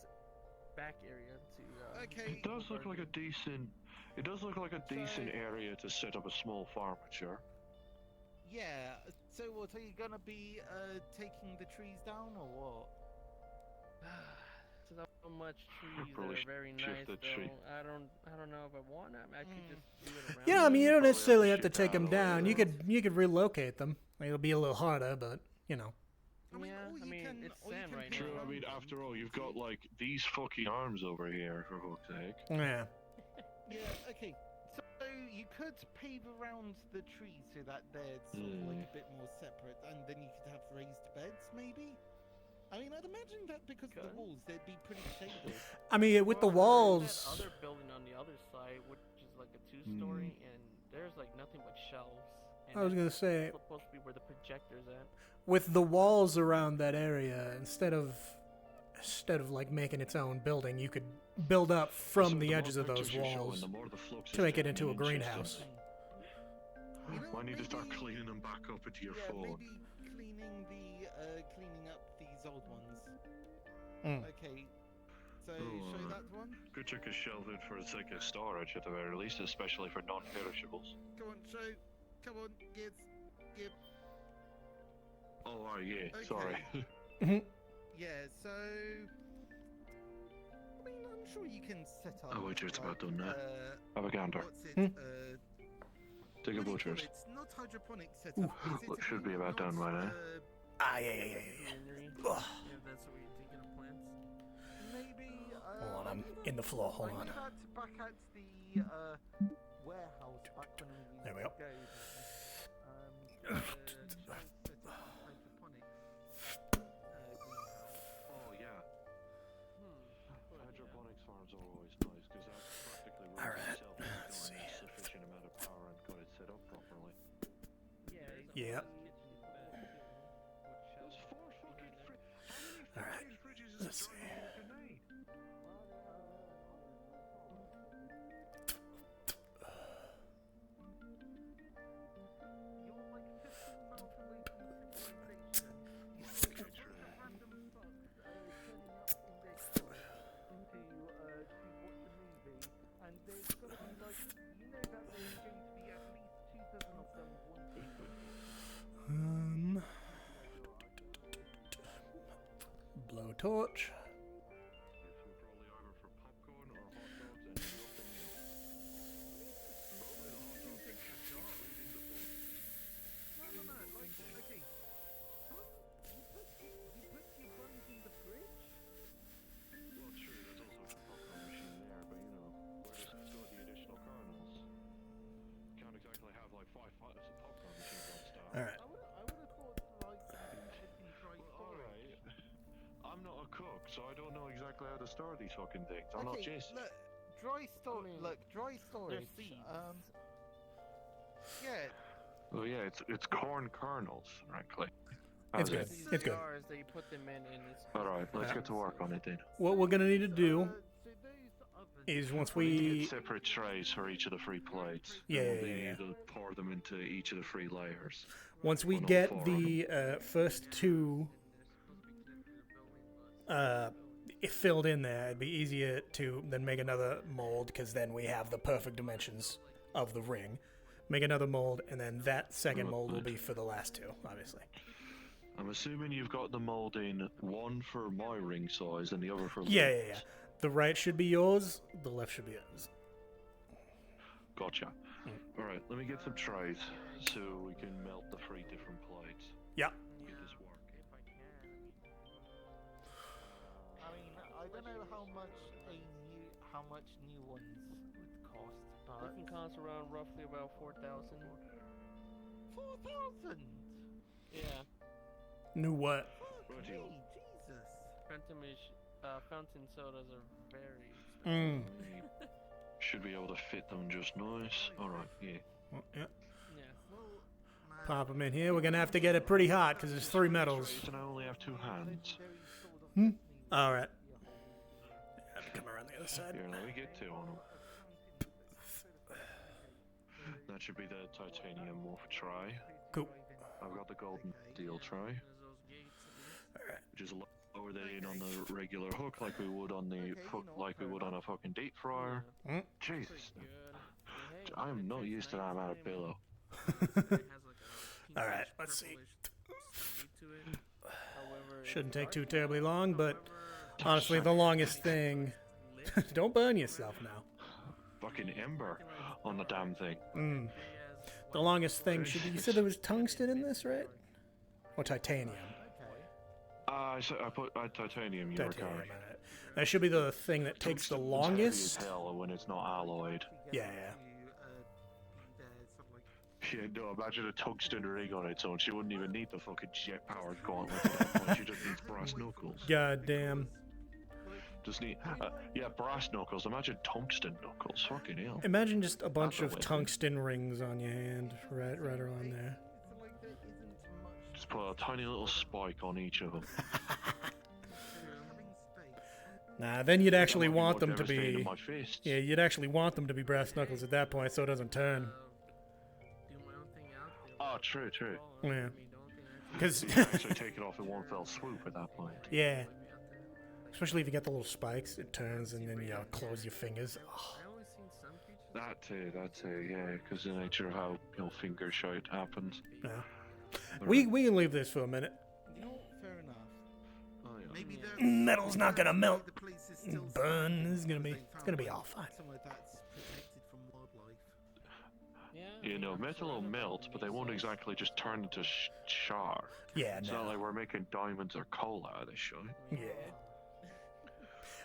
back area to. Okay. It does look like a decent. It does look like a decent area to set up a small farmature. Yeah. So what are you gonna be taking the trees down or what? So much trees that Probably are very shift nice the though. tree. I don't know if I want them. I could just do it around. Yeah, I mean, you don't Probably necessarily have have to to take ship them that down. over. You could relocate them. It'll be a little harder, but you know. I mean, Yeah, or I you mean, can- it's or you sand can right put True, now. I mean, after all, you've got like these fucking arms over here, for fuck's sake. Yeah. Yeah. Okay. So you could pave around the trees so that they're sort of like a bit more separate, and then you could have raised beds, maybe. I mean, I'd imagine that because of the Could. walls, they'd be pretty shaded. I mean, with the Well, there's walls. that other building on the other side, which is like a two-story, and there's like nothing but shelves. And I was gonna that's say, supposed to be where the projector's at. with the walls around that area, instead of like making its own building, you could build up from So the more edges of those pictures you're showing, walls the more the flux to is make it getting into a interesting. greenhouse. You know, Might need to start maybe- cleaning them back up into your Yeah, phone. maybe cleaning up these old ones. Mm. Okay. So Oh, show that one. Good check a shelf in for the sake of storage at the very least, especially for non-perishables. Come on, show. Come on, give. Oh, yeah, Okay. sorry. Yeah. So. I mean, I'm sure you can set up. Oh, wait, it's about like, done now. Have a gander. What's it? Take a what do you call butcher's. it? It's not hydroponic setup. Is it Look, a should be bit about not, done by now. Yeah. Greenery. Ugh. If that's what you're thinking of plants. Maybe. Hold on, I'm in the floor. Hold on. Back at the warehouse back when we used There we to go. Oh yeah. Hydroponics farms are always nice because that practically runs Alright, itself. let's It's see. got sufficient amount of power and got it set up properly. Yeah. There's 4 fucking All right. fridges is Let's it see. fucking need? Blowtorch. Well, true, there's also a popcorn machine there, but you know, where's the additional kernels? Can't exactly have like 5 popcorn machines on staff. Alright. Alright. I'm not a cook, so I don't know exactly how to store these fucking things. I'm not just. Look, dry storage. Look, dry storage. Yeah. Oh yeah, it's corn kernels, frankly. It's good. It's good. Jars that you put them in, and it's Alright, let's get to work on it then. What we're gonna need to do is once We need to we get separate trays for each of the 3 plates. Yeah, and yeah, we yeah. need to pour them into each of the 3 layers. once we Well, not get 4 of the first 2 filled in there, it'd be easier to then make another mold because then we have the perfect dimensions of the ring. Make another mold, and then that second mold will be for the last 2, obviously. I'm assuming you've got the molding, one for my ring size and the other for Yeah. Luke's. The right should be yours. The left should be yours. Gotcha. Alright, let me get some trays so we can melt the 3 different plates. Yeah. Get this working. I mean, I don't know how much new ones would cost, but They can cost around roughly about 4,000. 4,000. Yeah. New what? Hey, Jesus. Fountain sodas are very Mm. expensive. Should be able to fit them just nice. Alright, yeah. Well, yeah. Yeah. Pop them in here. We're gonna have to get it pretty hot because there's 3 metals. Trays and I only have 2 hands. All right. Come around the other side. Here, let me get 2 on them. That should be the titanium morph tray. Cool. I've got the golden steel tray. Just lower that in on the regular hook like we would on the a fucking deep fryer. Mm. Jesus. I'm not used to that amount of billow. All right. Let's see. Shouldn't take too terribly long, but honestly, the longest thing. Don't burn yourself now. Fucking ember on the damn thing. Mm. The longest thing should be. You said there was tungsten in this, right? Or titanium? I put titanium. You Titanium. correct. Alright. That should be the thing that takes the Tungsten's heavy longest. as hell when it's not alloyed. Yeah. Yeah, no, imagine a tungsten ring on its own. She wouldn't even need the fucking jet-powered gauntlet at that point. She just needs brass knuckles. God damn. Just need, brass knuckles. Imagine tungsten knuckles. Fucking hell. Imagine just a bunch That's a of weapon. tungsten rings on your hand, right around there. Just put a tiny little spike on each of them. Nah, then you'd actually That might be want more them to devastating be. than my fists. Yeah, you'd actually want them to be brass knuckles at that point, so it doesn't turn. Oh, true. Yeah. Because. You can actually take it off in one fell swoop at that point. Yeah. Especially if you get the little spikes, it turns, and then you close your fingers. Oh. That too, yeah, because the nature of how finger shite happens. Yeah. We can leave this for a minute. Fair enough. Oh, yeah. Maybe Metal's not gonna melt the place is still and burn. It's gonna be all fine. somewhere that's protected from wildlife. Yeah, You know, metal will melt, but they won't exactly just turn into char. Yeah, It's no. not like we're making diamonds or coal out of this shit. Yeah.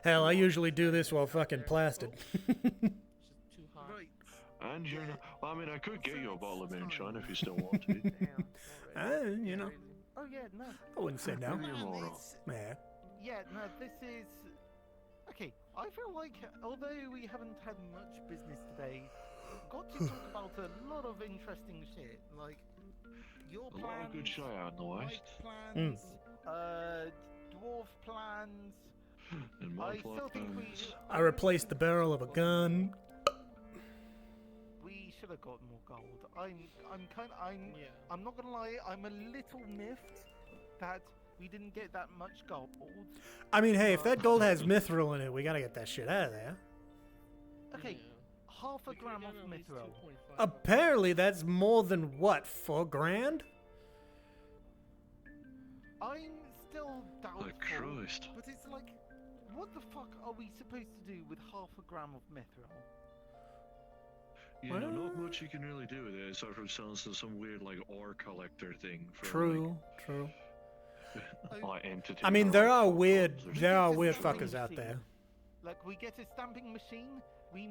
Hell, I usually do this while fucking plastered. Right. And you're not. Well, I mean, I could get you a bottle of moonshine if you still want to. You know, Oh yeah, no. I wouldn't say no. Maybe tomorrow. Yeah. Yeah, no, this is... Okay, I feel like, although we haven't had much business today, got to talk about a lot of interesting shit, like your A plans, lot of good shit out in the my west. plans, dwarf plans. And my I still think we... I replaced the barrel of a gun. We should have got more gold. I'm not gonna lie, I'm a little miffed that we didn't get that much gold. I mean, hey, if that gold has mithril in it, we gotta get that shit out of there. Okay, half a gram of mithril. Apparently, that's more than what, 4 grand? I'm still doubtful. Like Christ. But it's like, what the fuck are we supposed to do with half a gram of mithril? You know, not much you can really do with it, aside from selling some weird, like, ore collector thing. For, True, true. Like entity. I mean, there are weird stamping fuckers out machine. there. Like, we get a stamping machine, we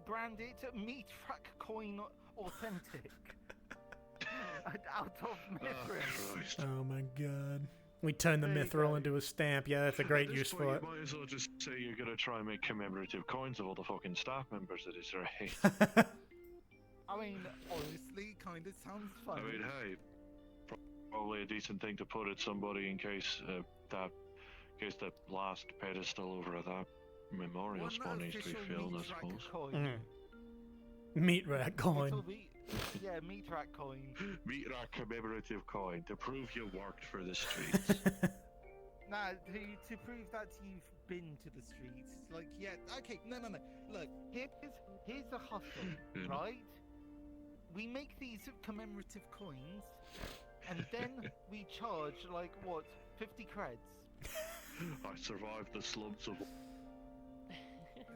brand it meat rack coin authentic. Out of mithril. Oh my god. We turn the mithril into a stamp. Yeah, that's a great At this use point, for it. You might as well just say you're gonna try and make commemorative coins of all the fucking staff members of this race. I mean, honestly, kind of sounds fun. I mean, hey, probably a decent thing to put at somebody in case the last pedestal over that memorial spot needs to be filled, I suppose. Coin. Meat rack coin. It'll be, yeah, meat rack coin. Meat rack commemorative coin to prove you worked for the streets. Nah, to prove that you've been to the streets. Like, yeah, okay, no. Look, here's a hustle, right? We make these commemorative coins, and then we charge, like, what, 50 creds? I survived the slums of...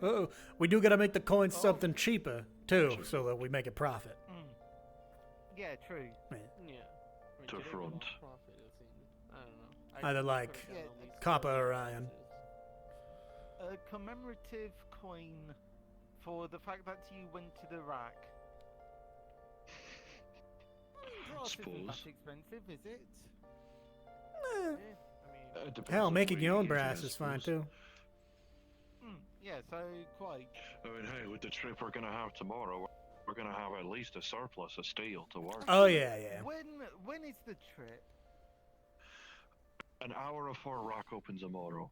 Oh, we do gotta make the coins something cheaper, too, so that we make a profit. Yeah, true. Yeah. To front. Either like copper or iron. A commemorative coin for the fact that you went to the rack. Brass isn't that expensive, is it? Hell, making your own brass is fine, too. Yeah, so quite. I mean, hey, with the trip we're gonna have tomorrow, we're gonna have at least a surplus of steel to work. Oh yeah, yeah. When is the trip? An hour before Rock opens tomorrow.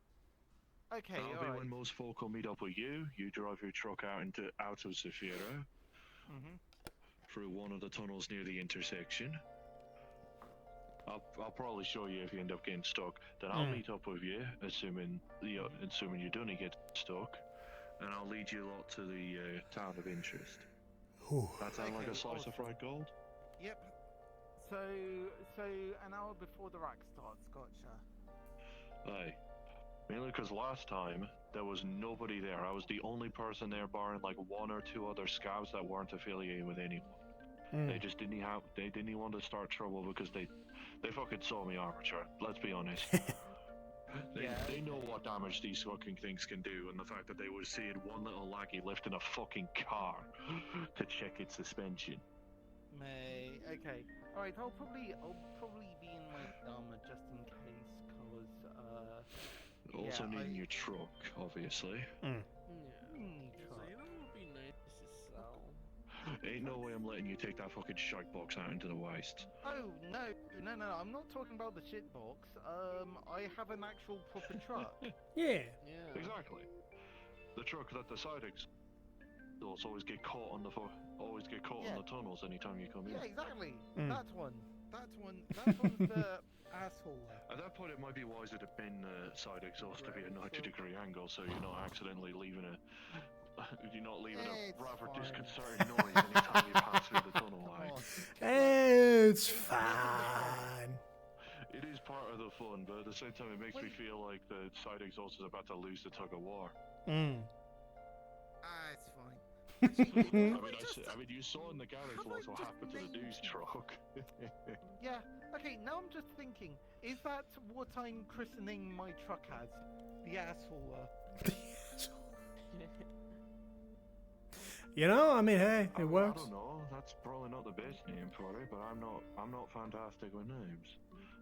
Okay, That'll be when most folk will meet up with you. You drive your truck out of Zafira, through one of the tunnels near the intersection. I'll probably show you if you end up getting stuck. Then I'll meet up with you, assuming you don't get stuck, and I'll lead you lot to the town of interest. That sound like a slice of fried gold? Yep. So an hour before the rack starts, gotcha. Aye. Mainly because last time there was nobody there. I was the only person there, barring like 1 or 2 other scouts that weren't affiliated with anyone. They just didn't want to start trouble because they fucking saw me armature. Let's be honest. They know what damage these fucking things can do, and the fact that they were seeing one little lackey lifting a fucking car to check its suspension. Okay. All right. I'll probably be in my armor just in case, cause Also needing your truck, obviously. Ain't no way I'm letting you take that fucking shite box out into the waste. Oh no! I'm not talking about the shit box. I have an actual proper truck. Yeah. Exactly. The truck that the side exhausts always get caught on the tunnels anytime you come in. Yeah, exactly. That one's the asshole. At that point, it might be wiser to bend the side exhaust to be a 90-degree angle, so you're not accidentally leaving a rather disconcerting noise anytime you pass through the tunnel. It's fine. It is part of the fun, but at the same time, it makes me feel like the side exhaust is about to lose the tug of war. It's fine. I mean, you saw in the garage what's what happened to the news truck. Yeah. Okay. Now I'm just thinking: is that what I'm christening my truck as? The asshole. You know, I mean, hey, it works. I don't know. That's probably not the best name for it, but I'm not fantastic with names.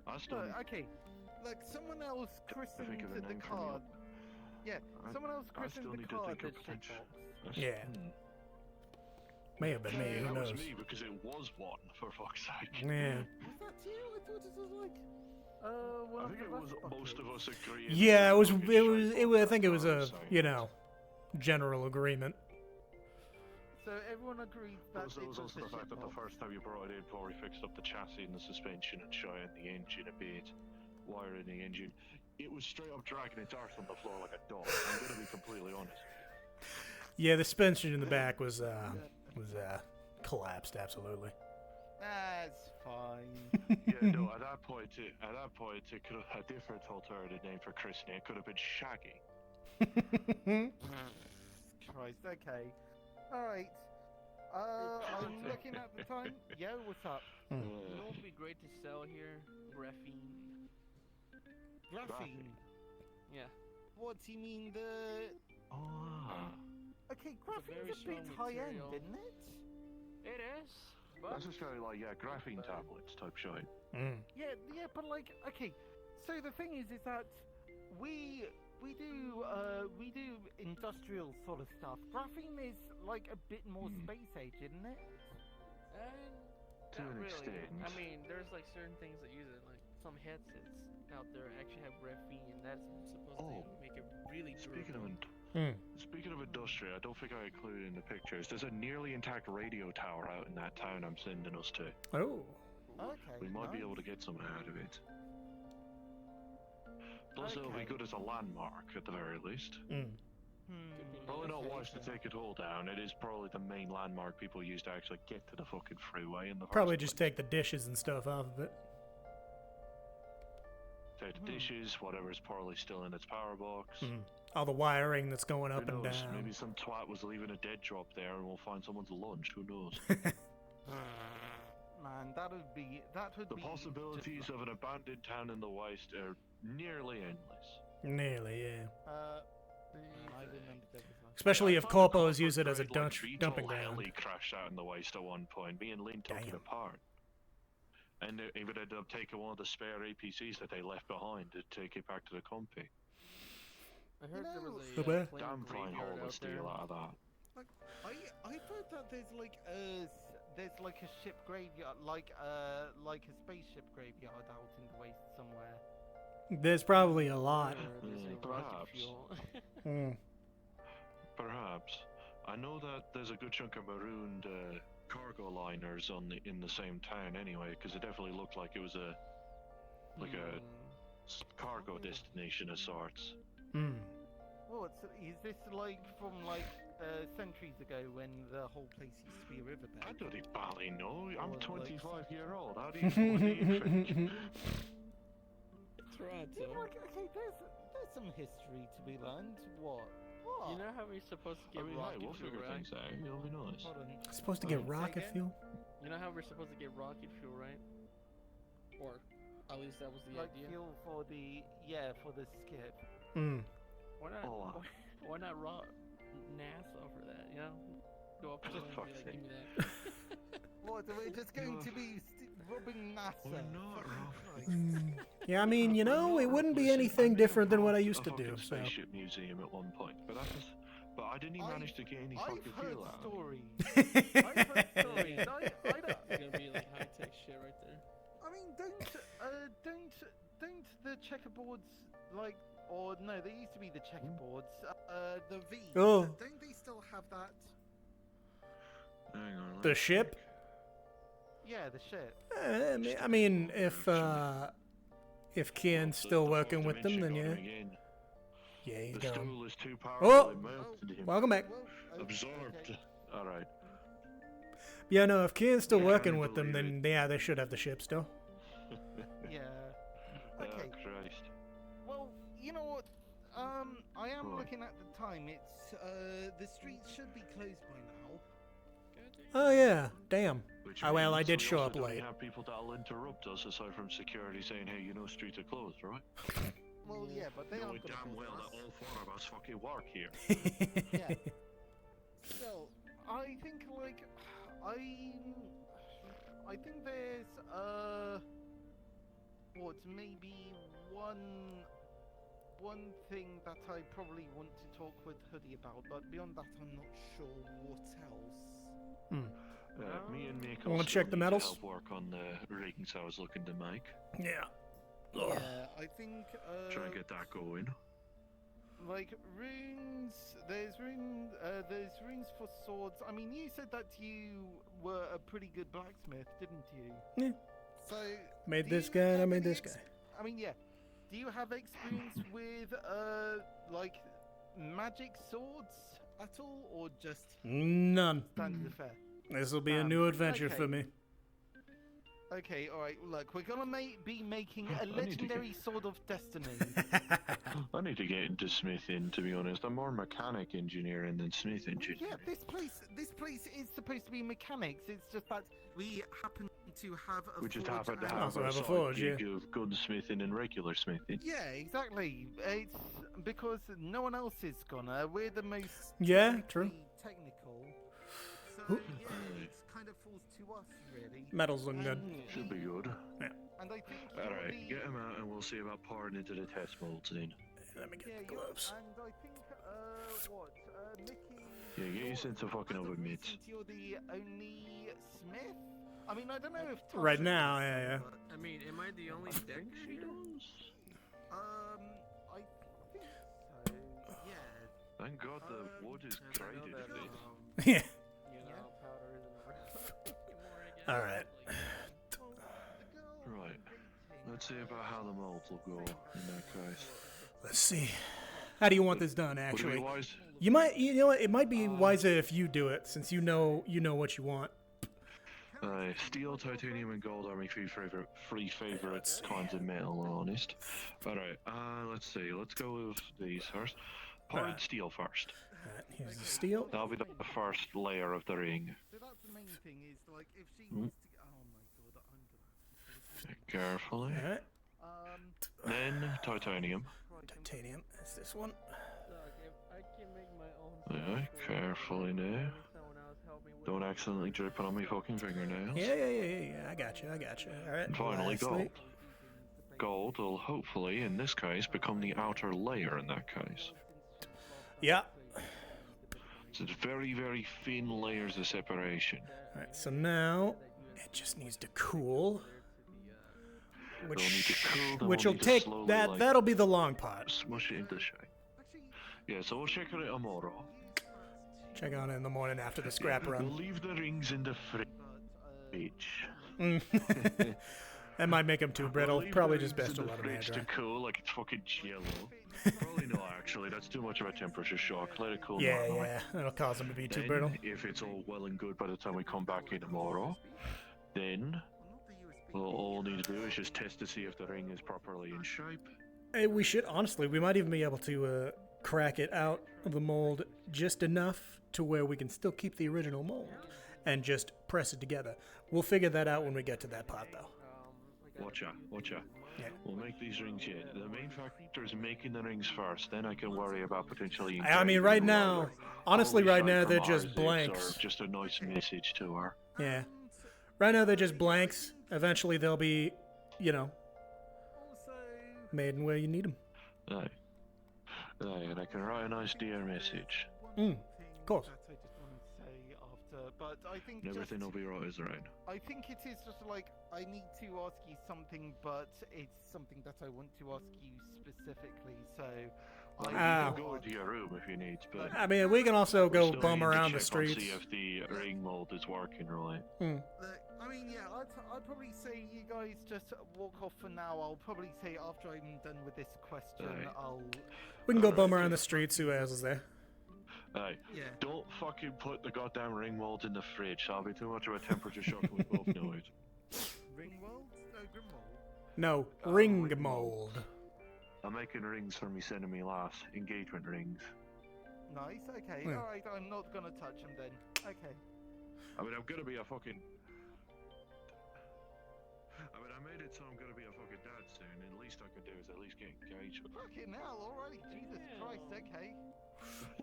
I still. No, okay. Look, someone else christened think of a the name for me. card. Yeah, someone else I still christened the need to card think the of potential. shitbox. Yeah. May have been me, who That knows? was me because it was one, for fuck's sake. Yeah. Was that you? I thought it was like, one I of think the it was rust most of buckets. us agreeing. Yeah, it was, I think it was a, you know, general agreement. So everyone agreed that There was it also the the fact that the shitbox. first time you brought it in, Corey fixed up the chassis and the suspension and shine the engine a bit, wiring the engine. It was straight up dragging its arse on the floor like a dog. I'm gonna be completely honest. Yeah, the suspension in the back was collapsed, absolutely. That's fine. Yeah, no. At that point, it could have had a different alternative name for christening. It could have been Shaggy. Christ, okay. Alright. I'm looking at the time. Yo, what's up? You know what would be great to sell here? Graphene. Graphene? Yeah. What do you mean the... Okay, graphene's a bit high-end, isn't it? It is, but... That's just very like, graphene tablets type shit. Yeah, but like, okay. So the thing is that we do industrial sort of stuff. Graphene is like a bit more space age, isn't it? To Not an really. extent. I mean, there's like certain things that use it. Like some headsets out there actually have graphene, and that's supposed to make it really durable. Speaking of industry, I don't think I included in the pictures. There's a nearly intact radio tower out in that town I'm sending us to. Oh. Okay. We might be able to get something out of it. Plus, it'll be good as a landmark at the very least. Probably not wise to take it all down. It is probably the main landmark people use to actually get to the fucking freeway in the Probably first just take the dishes and stuff off of it. place. Take the dishes, whatever's probably still in its power box. All the wiring that's going up Who and knows? down. Maybe some twat was leaving a dead drop there and we'll find someone's lunch. Who knows? Man, that would be The possibilities of an abandoned town in the West are nearly endless. Nearly, yeah. I remember there was like... Especially if corpos use it as a dumping VTOL ground. heli crashed out in the West at one point. Me and Lynn took it apart. And they would end up taking one of the spare APCs that they left behind to take it back to the company. I heard there was So a bad. plane Damn fine haul graveyard the out steel there. out of that. I've heard that there's like a ship graveyard, like a spaceship graveyard out in the waste somewhere. There's probably a lot. Perhaps. Mm. Perhaps. I know that there's a good chunk of marooned cargo liners in the same town anyway, because it definitely looked like it was a cargo destination of sorts. Well, is this like from like centuries ago when the whole place used to be a riverbed? I don't even know. I'm Or, like, 25-year-old. How do you, what do you think? Toronto. Yeah, like, okay, there's some history to be learned. What? You know how we're supposed to get I mean, rocket hey, we'll fuel, figure right? things out. It'll be nice. Hold on. Supposed to get rocket fuel? You know how we're supposed to get rocket fuel, right? Or at least that was the Like idea. fuel for the skip. Why not? Why not NASA for that? You know, go up to them and be like, give me that. What? Are we just going to be robbing NASA? We're not Yeah, I mean, you know, it wouldn't be anything different than what I used to do. So. Spaceship museum at one point, but I didn't even manage to get any fucking fuel out. I've heard stories. It's gonna be like high tech shit right there. I mean, don't the checkerboards like, or no, they used to be the checkerboards. The V. Oh. Don't they still have that? Hang on. The ship? Yeah, the ship. I mean, if Kian's still working with them, then yeah. Yeah, he's The gone. stool is too powerful. Oh! It melted him. Welcome back. Absorbed. Alright. Yeah, no, if Kian's still working with them, then yeah, they should have the ship still. Yeah. Okay. Oh, Christ. Well, you know what? I am looking at the time. It's the streets should be closed by now. Oh yeah, damn. Which Oh well, I means did we show also up don't late. have people that'll interrupt us aside from security saying, hey, you know streets are closed, right? Well, yeah, but they Knowing aren't gonna damn cause well us. that all four of us fucking work here. Yeah. Still, I think like I think there's what maybe one thing that I probably want to talk with Hoodie about, but beyond that, I'm not sure what else. Me and Mako Wanna still check the need to metals? help work on the rings I was looking to make. Yeah. Yeah, I think Try and get that going. like runes. There's runes for swords. I mean, you said that you were a pretty good blacksmith, didn't you? Yeah. So Made do this you guy and I have made any this guy. I mean, yeah. Do you have experience with like magic swords at all, or just None. standard affair? This will be a new adventure okay. for me. Okay, all right. Look, we're gonna be making a need to legendary sword of destiny. I need to get into smithing, to be honest. I'm more mechanic engineering than smith engineering. Yeah, this place is supposed to be mechanics. It's just that we happen to have a We just forge happen to and- have Also a have a side forge, gig yeah. of gunsmithing and regular smithing. Yeah, exactly. It's because no one else is gonna. We're the most Yeah, true. technical. So Ooh. yeah, it kind of falls to us really. Metal's looking good. Should be good. Yeah. And I think Alright, you're get him out and we'll see about pouring into the test molds then. Let me get yeah, the gloves. and I think Mickey. Yeah, get your sense of fucking over mitts. Since you're the only Smith. I mean, I don't know if Right Tasha now, is, yeah. but, I mean, am I the only deck here? I think so. Yeah. Thank God the wood is And I know traded that, for. Yeah. you know, powder isn't around anymore, I guess. All right. Right. Let's see about how the molds will go in that case. Let's see. How do you want this done? Would it Actually, be wise? you know what? It might be wiser if you do it, since you know what you want. Steel, titanium, and gold are my three favorite kinds of metal, honest. Alright, let's see. Let's go with these first. Poured steel first. Alright, here's the steel. That'll be the first layer of the ring. So that's the main thing is like if she Mm. wants to. Oh my god, I'm gonna. Carefully. Alright. Then titanium. Titanium. That's this one. Look, if I can make my own Alright, carefully now. someone else help me with Don't accidentally drip it on my fucking fingernails. Yeah. I got you. Alright. And finally, lastly- gold. Gold will hopefully, in this case, become the outer layer in that case. Yeah. So it's very, very thin layers of separation. Alright, so now it just needs to cool. It'll need to cool, then Which we'll will need to take slowly, that. like, That'll be the long part. smush it into shape. Yeah, so we'll check it out tomorrow. Check on it in the morning after the scrap We'll run. leave the rings in the fridge. That might make them too brittle. We'll leave Probably the just rings best to in the let them air fridge dry. to cool like it's fucking jello. Probably not actually. That's too much of a temperature shock. Let it cool. Yeah, normally. yeah. That'll cause them to be too Then, brittle. if it's all well and good by the time we come back in tomorrow, then all we need to do is just test to see if the ring is properly in shape. Hey, we should honestly. We might even be able to crack it out of the mold just enough to where we can still keep the original mold and just press it together. We'll figure that out when we get to that part, though. Watch out. Yeah. We'll make these rings yet. The main factor is making the rings first, then I can worry about potentially... I mean, right now, honestly, right now, they're From ours, just blanks. Or just a nice message to her. Yeah. Right now, they're just blanks. Eventually, they'll be, made in where you need them. Aye. And I can write a nice dear message. Of course. That I just wanted to say after, but I think And everything will be right as right. I think it is just like I need to ask you something, but it's something that I want to ask you specifically. So Well, Ah. you can go into your room if you need, but... I mean, we can also we go still bum need to around the check on streets. See if the ring mold is working right. I mean, yeah, I'd probably say you guys just walk off for now. I'll probably say after I'm done with this question, Aye. I'll. We can go bum around the streets. Who else is there? Aye. Yeah. Don't fucking put the goddamn ring mold in the fridge. That'll be too much of a temperature shock and we both know it. Ringwald? No, Grimwald. No, ring mold. I'm making rings for me sending me last. Engagement rings. Nice. Okay. Yeah. All right. I'm not gonna touch them then. Okay. I mean, I'm gonna be a fucking. I mean, I made it so I'm gonna be a fucking dad soon, and the least I could do is at least get engaged. Fucking hell, alright, Jesus Christ, okay.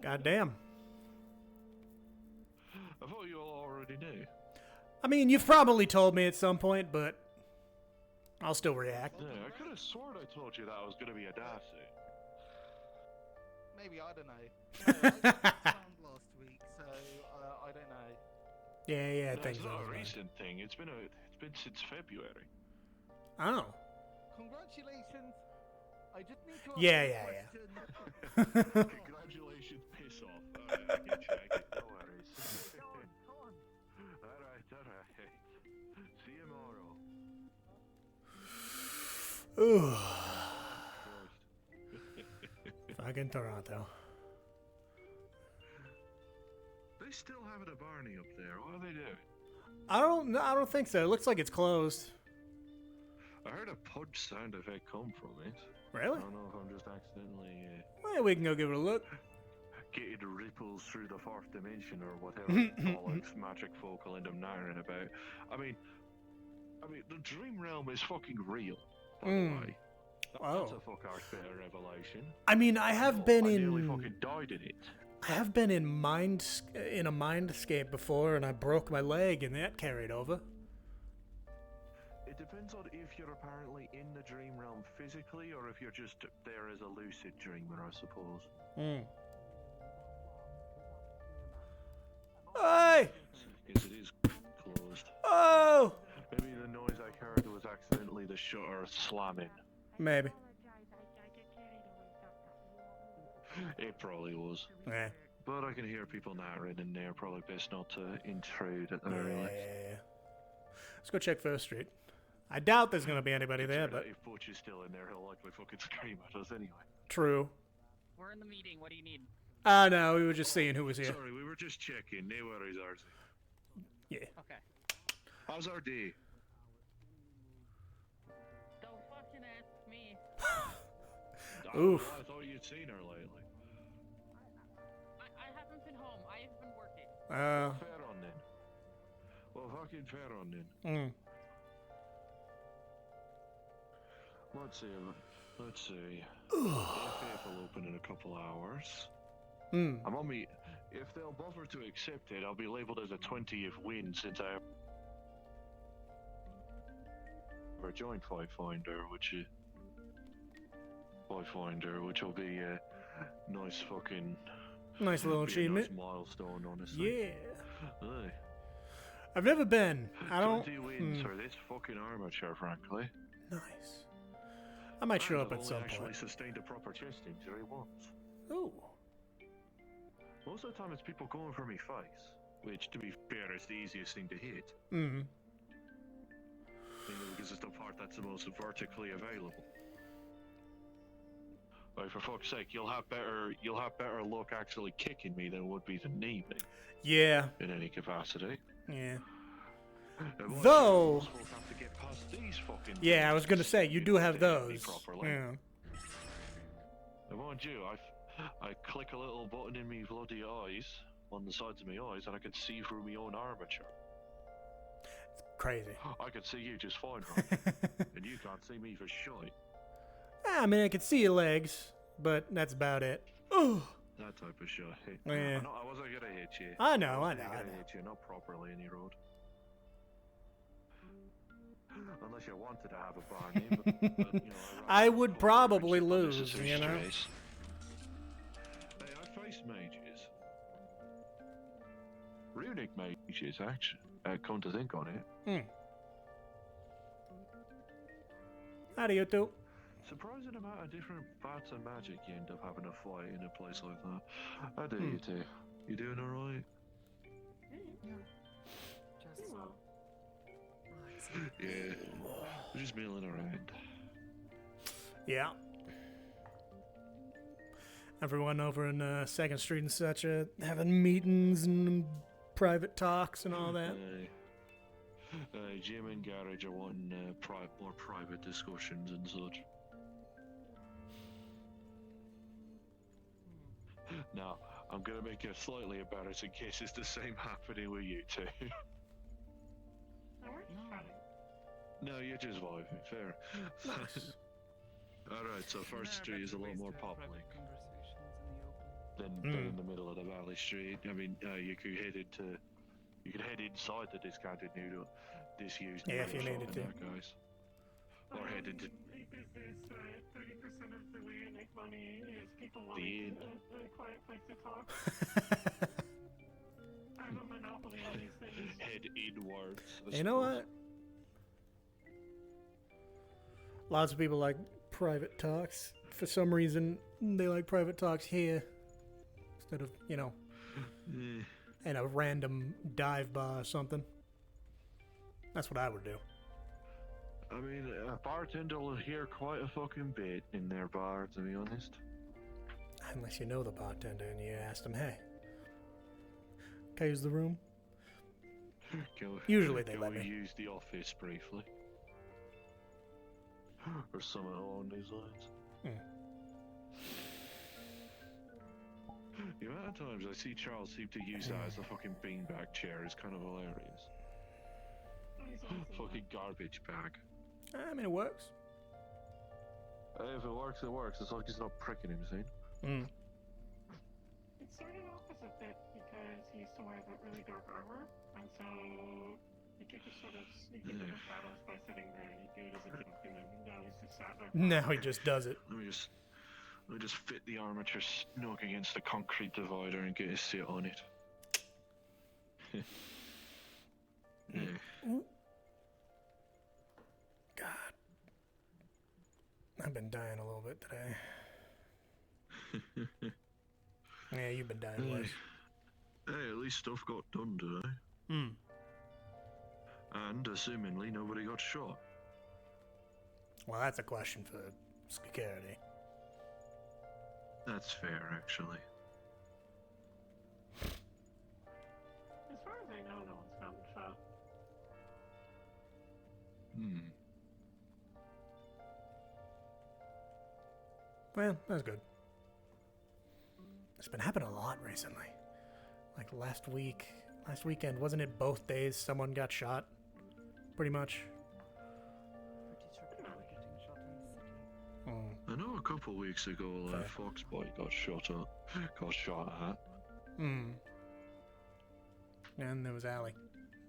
God damn. I thought you all already knew. I mean, you've probably told me at some point, but I'll still react. Yeah, I could have sworn I told you that I was gonna be a dad soon. Maybe, I don't know. No, I was around last week, so I don't know. Yeah, No, things it's not are a recent thing. It's been since February. Oh. Congratulations. I just need to ask Yeah, you a yeah. question. Congratulations, piss off. Alright, I get you, no worries. Alright. See you tomorrow. Ooh. Fucking Toronto. They still having a Barney up there. What are they doing? I don't think so. It looks like it's closed. I heard a punch sound effect come from it. Really? I don't know if I'm just accidentally Well, we can go give it a look. getting ripples through the fourth dimension or whatever bollocks magic folk will end up narrating about. I mean, the dream realm is fucking real. By the way. That's a fuck arse bit of revelation. I mean, I have been I in. nearly fucking died in it. I have been in a mindscape before, and I broke my leg, and that carried over. It depends on if you're apparently in the dream realm physically, or if you're just there as a lucid dreamer, I suppose. Hey! Because it is closed. Oh! Maybe the noise I heard was accidentally the shutter slamming. Maybe. It probably was. Yeah. But I can hear people narrating in there. Probably best not to intrude at the very least. Let's go check First Street. I doubt there's going to be anybody there, but... If Butch is still in there, he'll likely fucking scream at us anyway. True. We're in the meeting. What do you need? No, we were just seeing who was here. Sorry, we were just checking. No worries, RC. Yeah. Okay. How's our day? Don't fucking ask me. Oof. I thought you'd seen her lately. I haven't been home. I've been working. Fair on then. Well, fucking fair on then. Let's see. FF will open in a couple hours. I'm on me. If they'll bother to accept it, I'll be labeled as a 20th win since I ever joined Finder, which will be a nice fucking nice little achievement. Nice milestone, honestly. Yeah. Aye. I've never been. I don't. 20 wins for this fucking armature, frankly. Nice. I might show up at some actually point. sustained a proper chest injury once. Ooh. Most of the time it's people going for me face, which, to be fair, is the easiest thing to hit. Because it's the part that's the most vertically available. Like, for fuck's sake, you'll have better luck actually kicking me than would be to knee me. Yeah. In any capacity. Yeah. Though. Yeah, I was gonna say you do have those. Yeah. And mind you, I click a little button in me bloody eyes on the sides of my eyes, and I can see through my own armature. It's crazy. I can see you just fine, right? And you can't see me for shite. I mean, I can see your legs, but that's about it. Ooh. That type of shit. Yeah. I wasn't gonna hit you. I know. I hit you, not properly any road. Unless you wanted to have a Barney, but you know, I would probably lose, you know. Hey, I faced mages. Runic mages, actually. Come to think on it. How do you do? Surprising amount of different bats and magic you end up having a fight in a place like that. How do you two? You doing alright? Just well. Yeah, we're just milling around. Yeah. Everyone over in 2nd Street and such having meetings and private talks and all that. Jim and Garage are wanting more private discussions and such. Now, I'm gonna make it slightly embarrassed in case it's the same happening with you two. No, we're just chatting. No, you're just vibing. Fair. Nice. Alright, so First Street is a lot more public than in the middle of the Valley Street. I mean, you could head inside the discounted noodle, disused Yeah, if noodle you shop needed in to. there, guys. Or head into A business, 30% of the way you make money is people the wanting inn. a quiet place to talk. I have a monopoly on these things. Head inwards. I You know suppose. what? Lots of people like private talks. For some reason, they like private talks here instead of, you know, in a random dive bar or something. That's what I would do. I mean, a bartender will hear quite a fucking bit in their bar, to be honest. Unless you know the bartender and you ask them, hey, can I use the room? Usually they let me. Use the office briefly. Or something along these lines. The amount of times I see Charles seem to use that as a fucking beanbag chair is kind of hilarious. Fucking garbage bag. I mean, it works. If it works, it works. As long as he's not pricking him, see? It started off as a bit because he used to wear that really dark armor, and so he could just sort of sneak into the shadows by sitting there, and he'd do it as a joke, and then now he's just sat there. Now he just does it. Let me just fit the armature snug against the concrete divider and get a sit on it. Ooh. God. I've been dying a little bit today. Yeah, you've been dying less. Hey, at least stuff got done today. And assumingly nobody got shot. Well, that's a question for security. That's fair, actually. As far as I know, no one's gotten shot. Well, that's good. It's been happening a lot recently. Like last weekend, wasn't it both days someone got shot? Pretty much. I know a couple weeks ago, Foxboy got shot at. And there was Allie.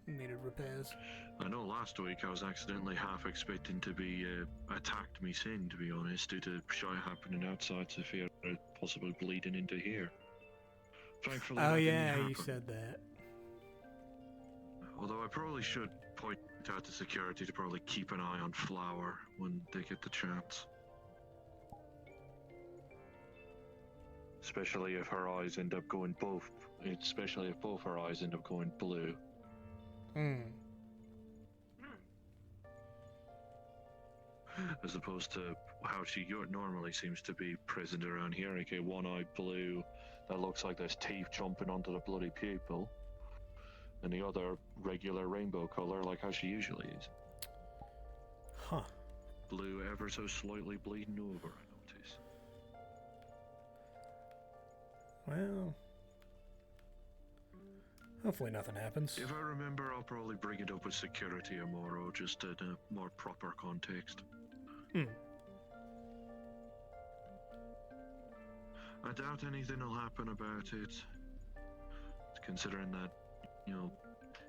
Needed repairs. I know last week I was accidentally half expecting to be attacked me sin, to be honest, due to shit happening outside Sophia, possibly bleeding into here. Thankfully, Oh that didn't yeah, you happen. said that. Although I probably should point out to security to probably keep an eye on Flower when they get the chance. Especially if her eyes end up going especially if both her eyes end up going blue. As opposed to how she normally seems to be present around here. Okay, one eye blue, that looks like there's teeth jumping onto the bloody pupil. And the other regular rainbow color, like how she usually is. Huh. Blue ever so slightly bleeding over, I notice. Well, hopefully nothing happens. If I remember, I'll probably bring it up with security tomorrow, just in a more proper context. I doubt anything will happen about it, considering that, you know,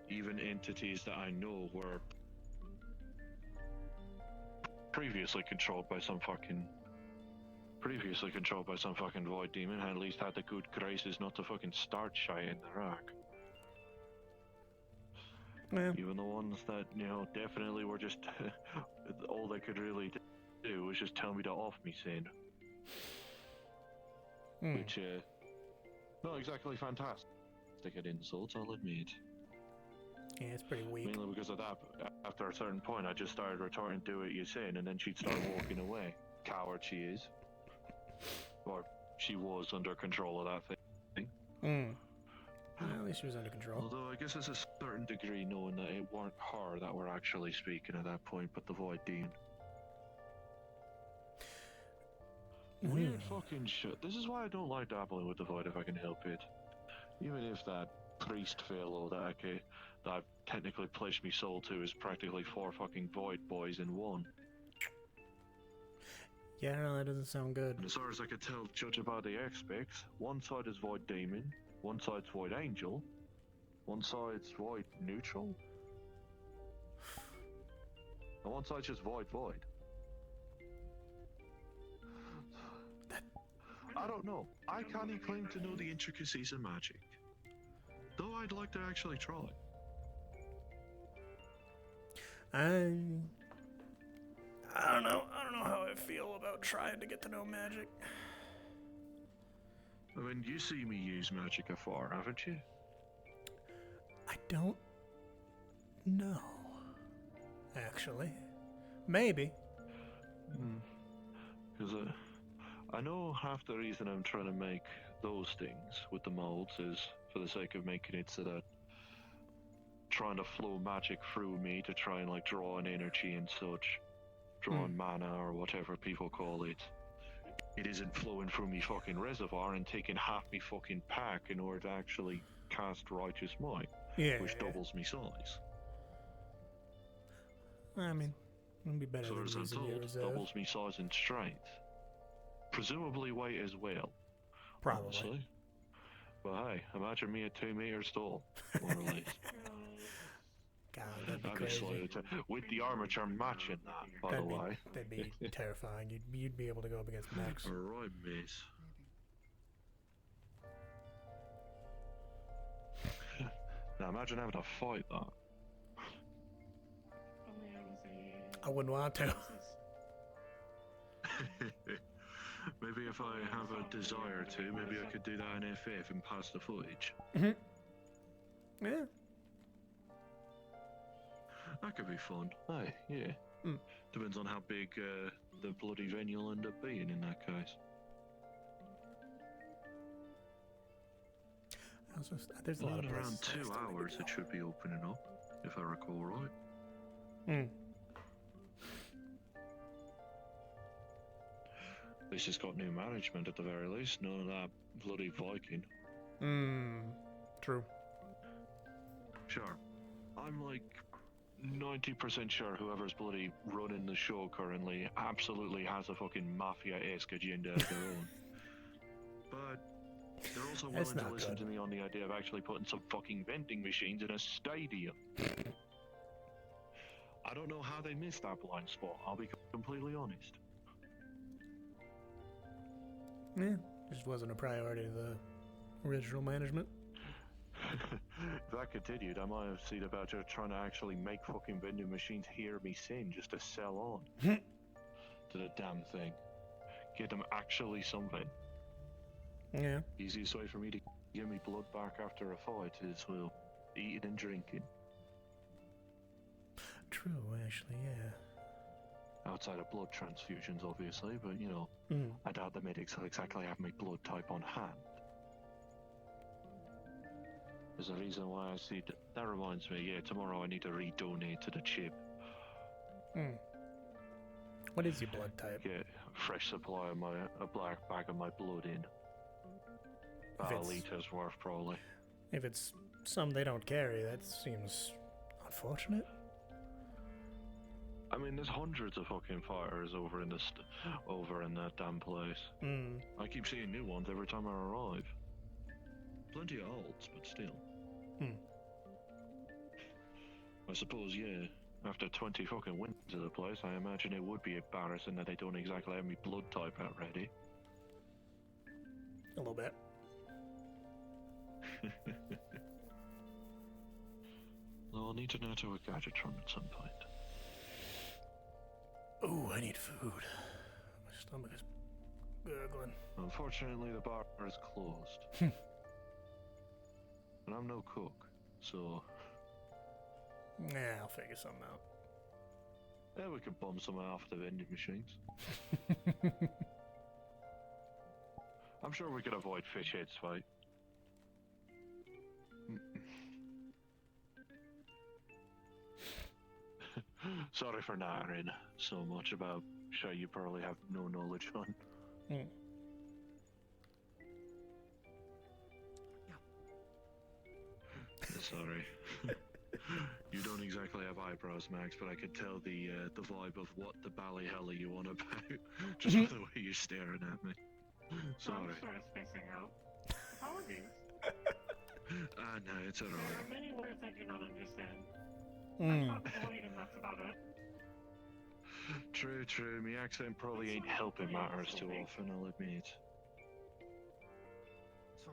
even entities that I know were previously controlled by some fucking void demon, at least had the good graces not to fucking start shit in the rack. Well. Even the ones that, you know, definitely were just all they could really do was just tell me to off me sin. Which, not exactly fantastic at insults, I'll admit. Yeah, it's pretty weak. Mainly because of that, after a certain point, I just started retorting, do what you say, and then she'd start walking away. Coward she is. Or she was under control of that thing. Well, at least she was under control. Although I guess there's a certain degree knowing that it weren't her that were actually speaking at that point, but the Void Demon. Weird fucking shit. This is why I don't like dabbling with the void if I can help it. Even if that priest fellow that I've technically pledged my soul to is practically 4 fucking void boys in one. Yeah, no, that doesn't sound good. And as far as I could tell, judging by the aspects, one side is void demon, one side's void angel, one side's void neutral, and one side's just void. I don't know. I can't claim to know the intricacies of magic. Though I'd like to actually try. I don't know. I don't know how I feel about trying to get to know magic. I mean, you see me use magic afar, haven't you? I don't know. Actually. Maybe. Because I know half the reason I'm trying to make those things with the molds is for the sake of making it so that trying to flow magic through me to try and like draw an energy and such, drawing mana or whatever people call it. It isn't flowing through me fucking reservoir and taking half me fucking pack in order to actually cast Righteous Might, which doubles me size. I mean, it'd be better So than as I'm using your told, reserve. doubles me size and strength. Presumably weight as well. Probably. Honestly. But hey, imagine me at 2 meters tall, more or less. God, that'd be That'd be crazy. slightly with the armature matching that, by the way. That'd be terrifying. You'd be able to go up against mechs. Alright, miss. Now imagine having to fight that. I wouldn't want to. Maybe if I have a desire to, maybe I could do that in FF and pass the footage. Yeah. That could be fun. Hey, yeah. Depends on how big the bloody venue will end up being in that case. There's a lot of around places 2 hours it should be opening up, if I recall right. This has got new management at the very least, none of that bloody Viking. True. Sure. I'm like 90% sure whoever's bloody running the show currently absolutely has a fucking mafia-esque agenda of their own. But they're also willing to listen to me on the idea of actually putting some fucking vending machines in a stadium. I don't know how they missed that blind spot, I'll be completely honest. Yeah, just wasn't a priority to the original management. If that continued, I might have seen about just trying to actually make fucking vending machines hear me sing just to sell on to the damn thing. Get them actually something. Yeah. Easiest way for me to get me blood back after a fight is, well, eating and drinking. True, actually, yeah. Outside of blood transfusions, obviously, but you know, I doubt the medics will exactly have my blood type on hand. There's a reason why I see that reminds me, yeah, tomorrow I need to redonate to the chip. What is your blood type? Get a fresh supply of a black bag of my blood in. About a litres worth, probably. If it's some they don't carry, that seems unfortunate. I mean, there's hundreds of fucking fighters over in that damn place. I keep seeing new ones every time I arrive. Plenty of olds, but still. I suppose, yeah, after 20 fucking winters of the place, I imagine it would be embarrassing that they don't exactly have me blood type out ready. A little bit. I'll need to know to a Gadgetron at some point. Ooh, I need food. My stomach is gurgling. Unfortunately, the bar is closed. And I'm no cook, so... Yeah, I'll figure something out. Yeah, we could bum some off the vending machines. I'm sure we could avoid fish heads fight. Sorry for nattering so much about shit you probably have no knowledge on. Mm. Sorry. You don't exactly have eyebrows, Max, but I could tell the vibe of what the bally hell are you on about, just by the way you're staring at me. Sorry. I'm sort of spacing out. Apologies. No, it's alright. There are many words I do not understand. Mm. I'm not void, and that's about it. True, true. My accent probably ain't helping matters too often, I'll admit.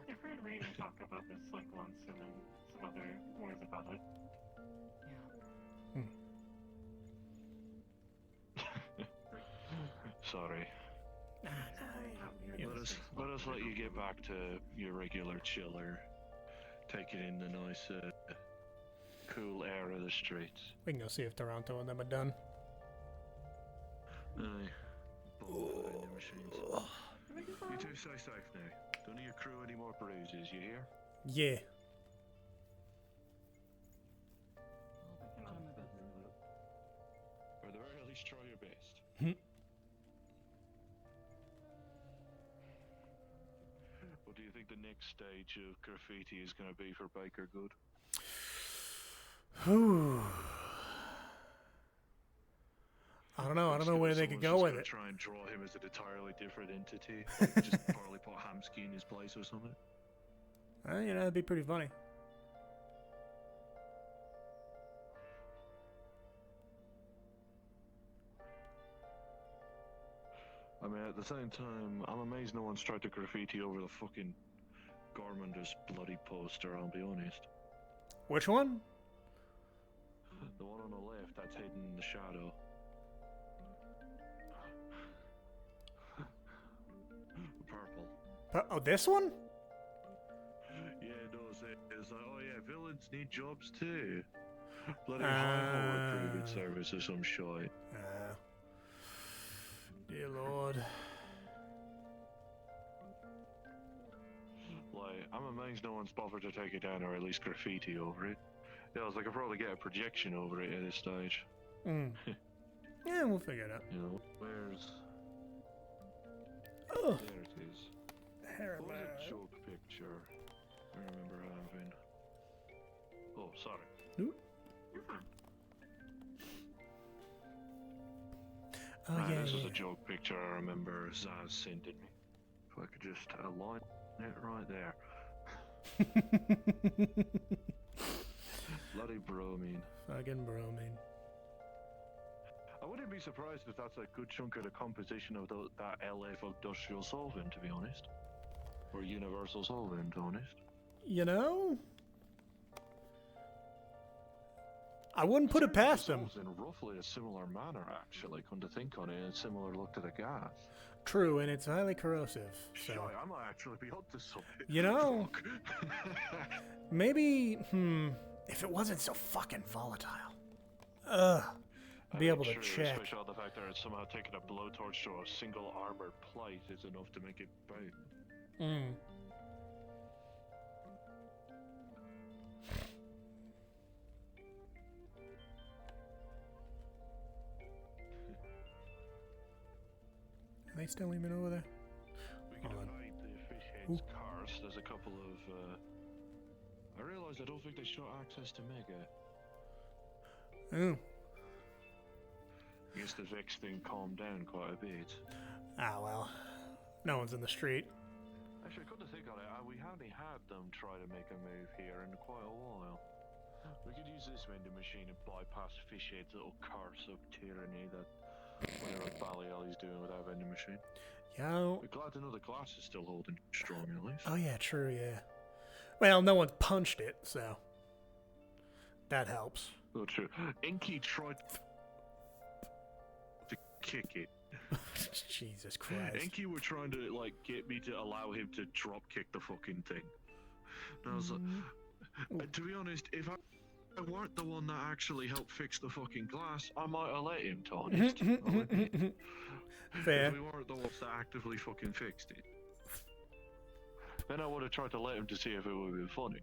I've heard Raiden talk about this like once, and then some other words about it. Sorry. Let us let you get back to your regular chiller, taking in the nice, cool air of the streets. We can go see if Toronto and them are done. Aye. Vending machines. You two stay safe now. Don't need your crew any more bruises, you hear? Yeah. Or at the very least, try your best. What do you think the next stage of graffiti is going to be for Baker Good? I don't know. I don't know where they could go with it. Try and draw him as an entirely different entity. Just probably put Hamsky in his place or something. You know, that'd be pretty funny. I mean, at the same time, I'm amazed no one's tried to graffiti over the fucking Gormander's bloody poster, I'll be honest. Which one? The one on the left that's hidden in the shadow. Purple. Oh, this one? Yeah, no, it's like, oh yeah, villains need jobs too. Bloody high recruitment service or some shit. Dear Lord. Like, I'm amazed no one's bothered to take it down or at least graffiti over it. Yeah, I was like, I could probably get a projection over it at this stage. Mm. Yeah, we'll figure it out. You know, where's... Oh. There it is. What was a joke picture I remember having? Oh, sorry. Oh, yeah, this was yeah. a joke picture I remember Zaz sending me. If I could just align it right there. Bloody bromine. Fucking bromine. I wouldn't be surprised if that's a good chunk of the composition of that LF industrial solvent, to be honest. Or universal solvent, honest. You know? I wouldn't put it past them. In roughly a similar manner, actually, come to think on it, a similar look to the gas. True, and it's highly corrosive. So, I might actually be onto something. you know, maybe, if it wasn't so fucking volatile. Be able to check. Especially the fact that it's somehow taking a blowtorch to a single armored plate is enough to make it boom. Mm. Are they still even over there? We can hide the fish heads cars. There's a couple of. I realise I don't think they show access to Mega. Oh. I guess the Vex thing calmed down quite a bit. Ah, well. No one's in the street. Actually, I couldn't think on it. We haven't had them try to make a move here in quite a while. We could use this vending machine and bypass Fishhead's little curse of tyranny that whatever Bally-Ally's doing with that vending machine. Yeah. We're glad to know the glass is still holding strong at least. Oh, yeah, true, yeah. Well, no one's punched it, so that helps. Oh, true. Inky tried to kick it. Jesus Christ. Inky were trying to, like, get me to allow him to drop kick the fucking thing. And I was like, to be honest, if I weren't the one that actually helped fix the fucking glass, I might have let him, to honest. Fair. If we weren't the ones that actively fucking fixed it. Then I would have tried to let him to see if it would be funny.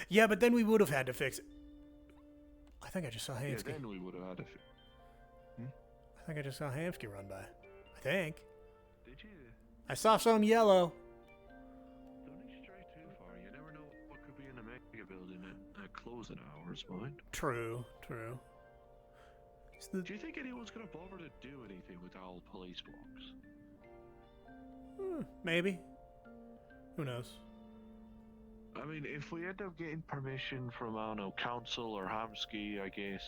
Yeah, but then we would have had to fix it. I think I just saw Hamsky. Yeah, then we would have had to fix I think I just saw Hamsky run by. I think. Did you? I saw some yellow. Don't stray too far. You never know what could be in the mega building at closing hours, mind. True, true. Do you think anyone's gonna bother to do anything with the old police box? Maybe. Who knows? I mean, if we end up getting permission from, I don't know, council or Hamsky, I guess,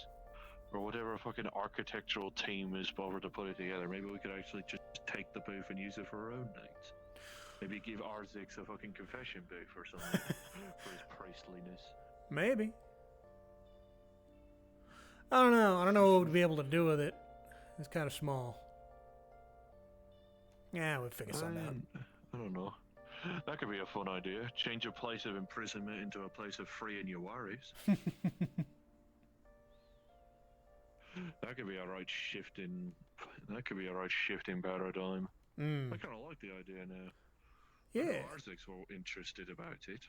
or whatever fucking architectural team is bothered to put it together, maybe we could actually just take the booth and use it for our own nights. Maybe give Arzix a fucking confession booth or something for his priestliness. Maybe. I don't know. I don't know what we'd be able to do with it. It's kind of small. Yeah, we'd figure something out. I don't know. That could be a fun idea. Change a place of imprisonment into a place of freeing your worries. That could be a right shifting. That could be a right shifting paradigm. I kind of like the idea now. Yeah. Arzix were interested about it.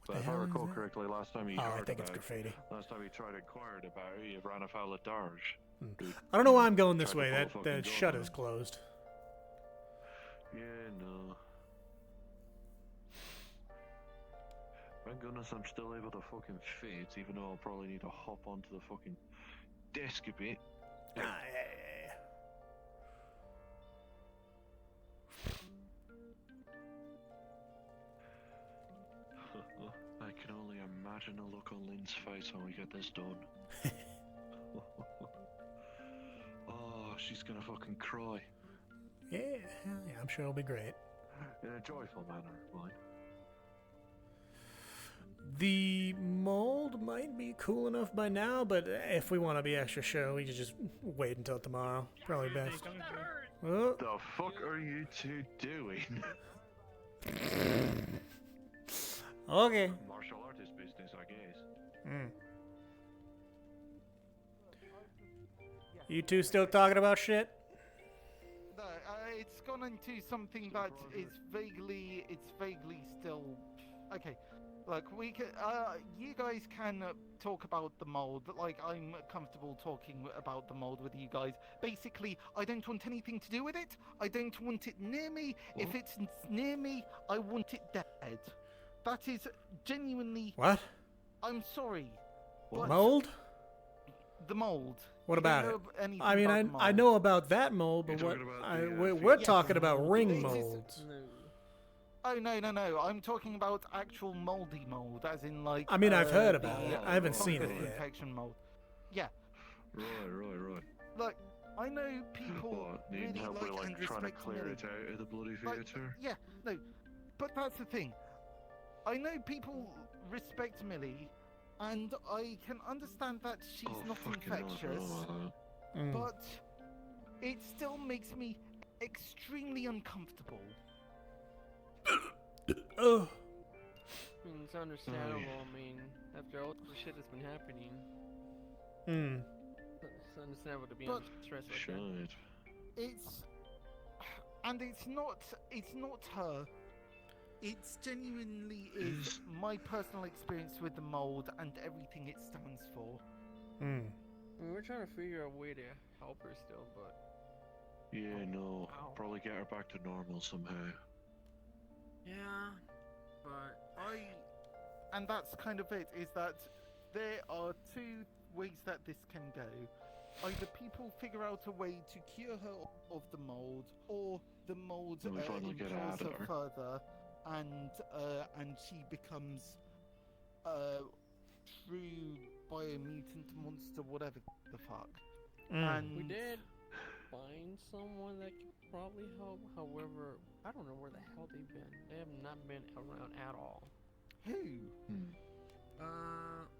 What But the if I hell is recall that? correctly, last time he Oh, I heard think it's about graffiti. Last time he tried inquired about it, he ran afoul of Darge. I don't know why I'm going this Tried to way. pull a That fucking gun shutter's on him. closed. Yeah, no. Thank goodness I'm still able to fucking fit, even though I'll probably need to hop onto the fucking desk a bit. I can only imagine the look on Lynn's face when we get this done. Oh, she's gonna fucking cry. Yeah, I'm sure it'll be great. In a joyful manner, mind. The mold might be cool enough by now, but if we want to be extra show, we could just wait until tomorrow. Probably best. Oh. The fuck are you two doing? Okay. Martial artist business, I guess. You two still talking about shit? No, it's gone into something that is vaguely, it's vaguely still, okay. Look, we can, you guys can talk about the mold. Like, I'm comfortable talking about the mold with you guys. Basically, I don't want anything to do with it. I don't want it near me. If it's near me, I want it dead. That is genuinely. What? I'm sorry. What? Mold? The mold. What You about don't it? know anything I mean, about the I mold. know about that mold, but You're what talking about we're Yes. talking about ring It is- molds. Oh no! I'm talking about actual moldy mold, as in like. I mean, I've heard the about it. I haven't seen it fungus yet. infection mold. Yeah. Right. Look, I know people What, needing really help like with, and trying to respect clear Millie. it out of the bloody Like, theatre? yeah, no, but that's the thing. I know people respect Millie, and I can understand that she's not infectious, but it still makes me extremely uncomfortable. Oh. I mean, it's understandable. I mean, after all the shit that's been happening, it's understandable to be But- under stress like that. It's not her. It's genuinely is my personal experience with the mold and everything it stands for. I mean, we're trying to figure out a way to help her still, but Yeah, no. Probably get her back to normal somehow. yeah, but And that's kind of it, is that there are two ways that this can go. Either people figure out a way to cure her of the mold, or the mold Then we finally get impels out of her her. further, and she becomes true biomutant monster, whatever the fuck. And we did find someone that could probably help. However, I don't know where the hell they've been. They have not been around at all. Who?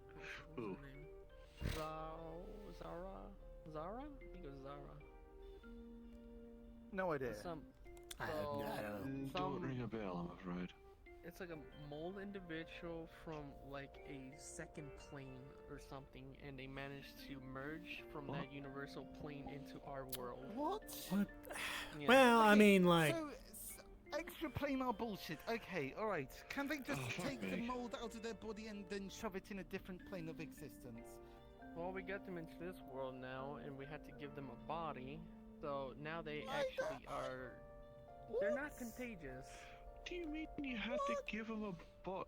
What's her name? Zara? Zara? I think it was Zara. No idea. I don't know. Don't ring a bell, I'm afraid. It's like a mold individual from like a second plane or something, and they managed to merge from that universal plane into our world. What? Yeah. Well, I mean, like, So, extra planar bullshit. Okay, alright. Can they just take the me. mold out of their body and then shove it in a different plane of existence? Well, we got them into this world now, and we had to give them a body. So now they actually are. They're not contagious. Do you mean you had to give them a butt?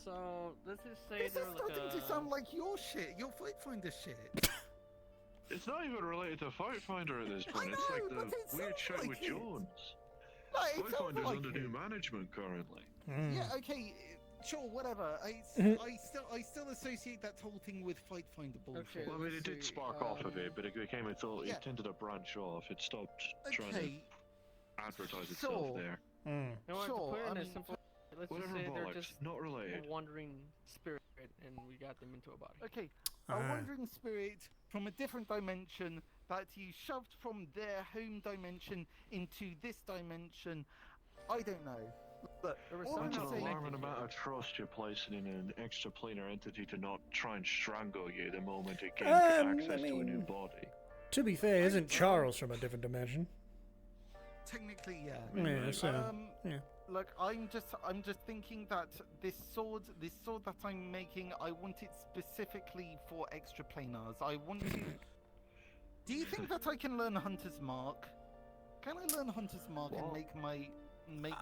So let's just say This they're is like starting to sound like your shit, your Fight Finder shit. It's not even related to Fight Finder at this point. It's like but the it weird sounds shit like with it. Jones. Like, it Fight sounds Finder's like under it. new management currently. Yeah, okay, sure, whatever. I still associate that whole thing with Fight Finder bullshit. Okay, Well, I mean, it did spark off of it, but it became it tended to branch off. It stopped trying to advertise itself there. No, to Sure, put it I in a mean, simple. Let's whatever just say they're bollocks, just not related. a wandering spirit, and we got them into a body. Okay, a wandering spirit from a different dimension that you shoved from their home dimension into this dimension. I don't know. Look, all I'm That's an saying. alarming amount of trust you're placing in an extraplanar entity to not try and strangle you the moment it gains access to a new body. To be fair, isn't Charles from a different dimension? Technically, yeah. Yeah, so, yeah. Look, I'm just thinking that this sword that I'm making, I want it specifically for extraplanars. I want to. Do you think that I can learn Hunter's Mark? Can I learn Hunter's Mark and make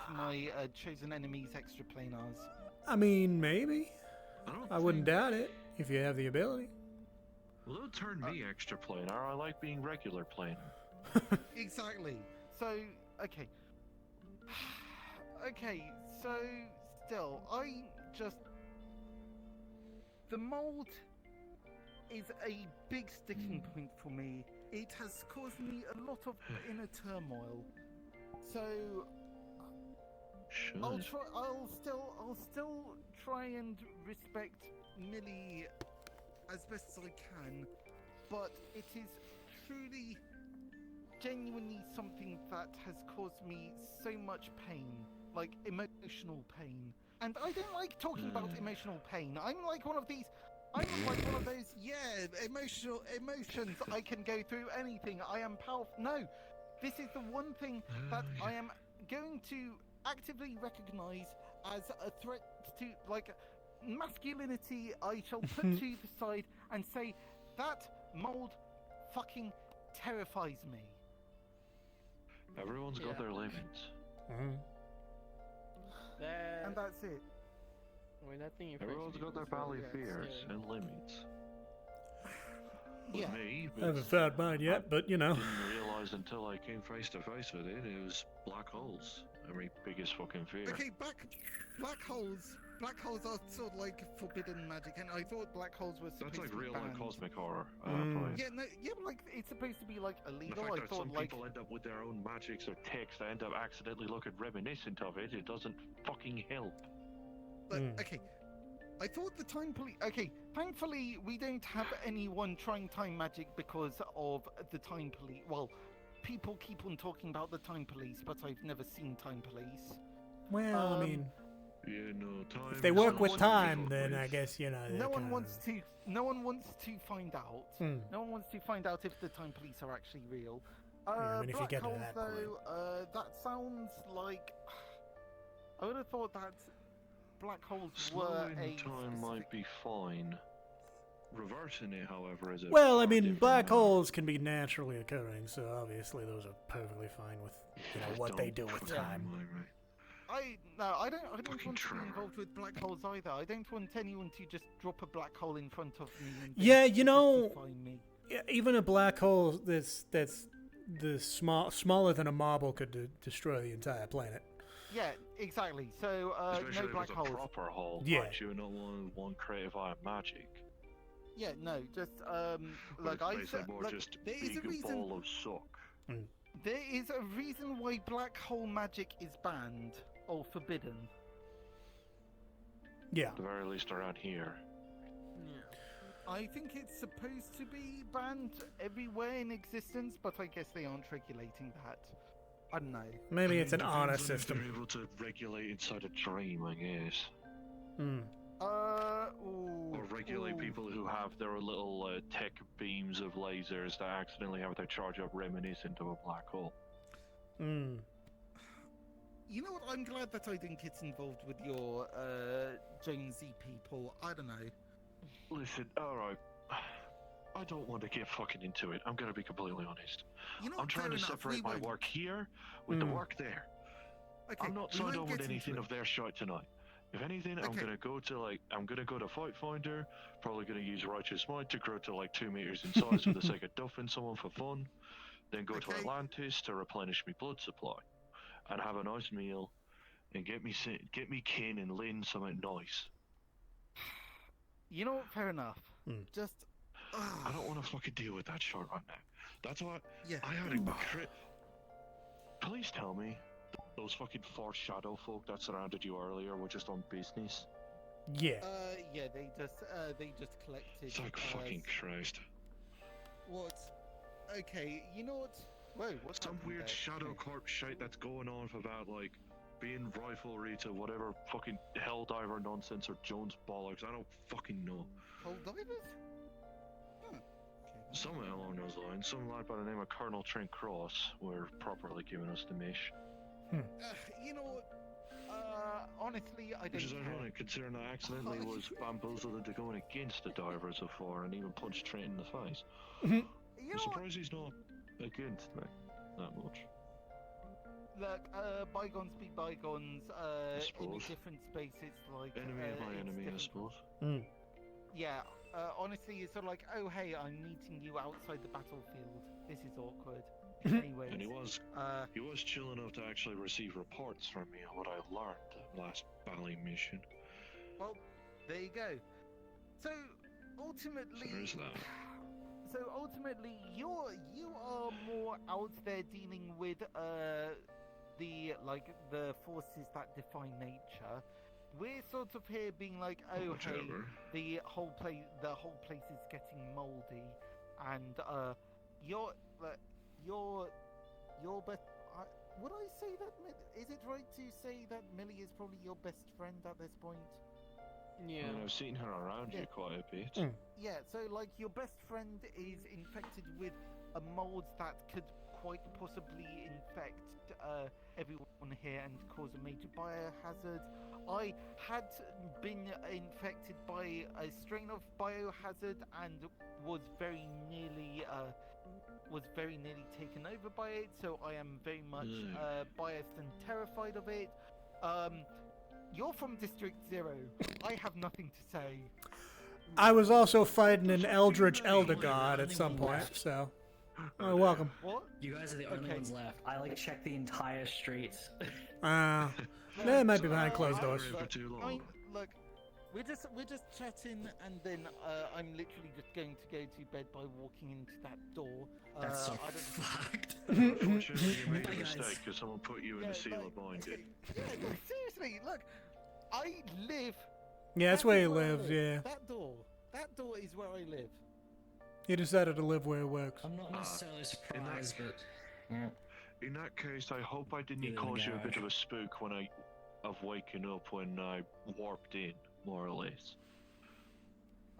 my chosen enemies extraplanars? I mean, maybe. I wouldn't doubt it if you have the ability. Well, don't turn me extraplanar. I like being regular planar. Exactly. So, okay. Okay, so still, the mold is a big sticking point for me. It has caused me a lot of inner turmoil. So I'll still try and respect Millie as best as I can, but it is truly, genuinely something that has caused me so much pain, like emotional pain. And I don't like talking about emotional pain. I'm like one of those, emotions. I can go through anything. I am powerful. No, this is the one thing that I am going to actively recognize as a threat to, like, masculinity. I shall put to the side and say that mold fucking terrifies me. Everyone's got their limits. And that's it. I mean, that thing Everyone's got their valley fears and limits. With me, I haven't found mine yet, but you know. Didn't realize until I came face to face with it, it was black holes. My biggest fucking fear. Okay, black holes. Black holes are sort of like forbidden magic, and I thought black holes were supposed That's like to be real banned. life cosmic horror at that point. Yeah, no, yeah, but like it's supposed to be like The illegal. fact I that thought some like people end up with their own magics or ticks that end up accidentally looking reminiscent of it, it doesn't fucking help. But, okay, I thought the time police. Okay, thankfully we don't have anyone trying time magic because of the time police. Well, people keep on talking about the time police, but I've never seen time police. Well, I mean, yeah, no, time. if they work with time, then I guess you know. No one wants to. No one wants to find out. Hmm. No one wants to find out if the time police are actually real. Yeah, I mean, if you Black get to holes, that though, that sounds like. I would have thought that black holes were Slowing a. time might be fine. Reversing it, however, is a Well, I far mean, different black matter. holes can be naturally occurring, so obviously those are perfectly fine with what they do with time. I don't want to be involved with black holes either. I don't want anyone to just drop a black hole in front of me. And Yeah, you know, find me. even a black hole that's smaller than a marble could destroy the entire planet. Yeah, exactly. So Especially no black if it's holes. a proper hole, Yeah. aren't you? Not one creative eye of magic. Yeah, no, just But like it's I basically said, more like, just there is a big reason. ball of suck. There is a reason why black hole magic is banned or forbidden. Yeah. At the very least around here. I think it's supposed to be banned everywhere in existence, but I guess they aren't regulating that. I don't know. Maybe it's an Depends honor on if system. They're able to regulate inside a dream, I guess. Or regulate people who have their little tech beams of lasers that accidentally have their charge up reminiscent of a black hole. You know what? I'm glad that I didn't get involved with your Jonesy people. I don't know. Listen, alright. I don't want to get fucking into it. I'm gonna be completely honest. You know, I'm trying fair to enough, separate we my won't. work here with the work there. Okay, I'm not we signed won't on with get into anything it. of their shite tonight. If anything, I'm Okay. gonna go to Fight Finder. Probably gonna use Righteous Might to grow to like 2 meters in size for the sake of duffing someone for fun. Then go to Okay. Atlantis to replenish my blood supply, and have a nice meal, and get me kin and Lynn something nice. You know what? Fair enough. Just. I don't want to fucking deal with that shit right now. That's why Yeah. I had a crit. Please tell me those fucking 4 shadow folk that surrounded you earlier were just on business. Yeah. Yeah, they just collected. It's like fucking Christ. What? Okay, you know what? Whoa, what's Some happened weird there? shadow corp shit that's going on about like being rivalry to whatever fucking Helldiver nonsense or Jones bollocks. I don't fucking know. Helldivers? Huh. Something along those lines. Some lad by the name of Colonel Trent Cross were properly giving us the mish. You know what? Honestly, I don't Which is care. ironic considering I accidentally was bamboozled into going against the divers before and even punched Trent in the face. You I'm know what? surprised he's not against me that much. Look, bygones be bygones. In a suppose. different space, it's like Enemy of my it's enemy, I different. suppose. Yeah. Honestly, it's sort of like, oh hey, I'm meeting you outside the battlefield. This is awkward. Anyways, And he was chill enough to actually receive reports from me on what I learned last Bali mission. well, there you go. So ultimately, So there's that. So ultimately, you are more out there dealing with the forces that define nature. We're sort of here being like, oh Whichever. hey, the whole place is getting moldy, and your best. Would I say that? Is it right to say that Millie is probably your best friend at this point? Yeah. I mean, I've seen her around you quite a bit. Yeah, so like your best friend is infected with a mold that could quite possibly infect everyone here and cause a major biohazard. I had been infected by a strain of biohazard and was very nearly taken over by it, so I am very much biased and terrified of it. You're from District 0. I have nothing to say. I was also fighting an Eldritch Elder God at some point, so. Oh, welcome. What? You guys are the only ones left. I like checked the entire streets. They might be behind closed doors. I mean, look, we're just chatting, and then I'm literally just going to go to bed by walking into that door. That's so I don't fucked. Unfortunately, you made a mistake because someone put you in a seal of binding. Yeah, no, seriously, look, I live. Yeah, that's where he lives, yeah. That door is where I live. He decided to live where it works. I'm not necessarily surprised, but yeah. In that case, I hope I didn't You live in cause the you a bit garage. of a spook of waking up when I warped in, more or less.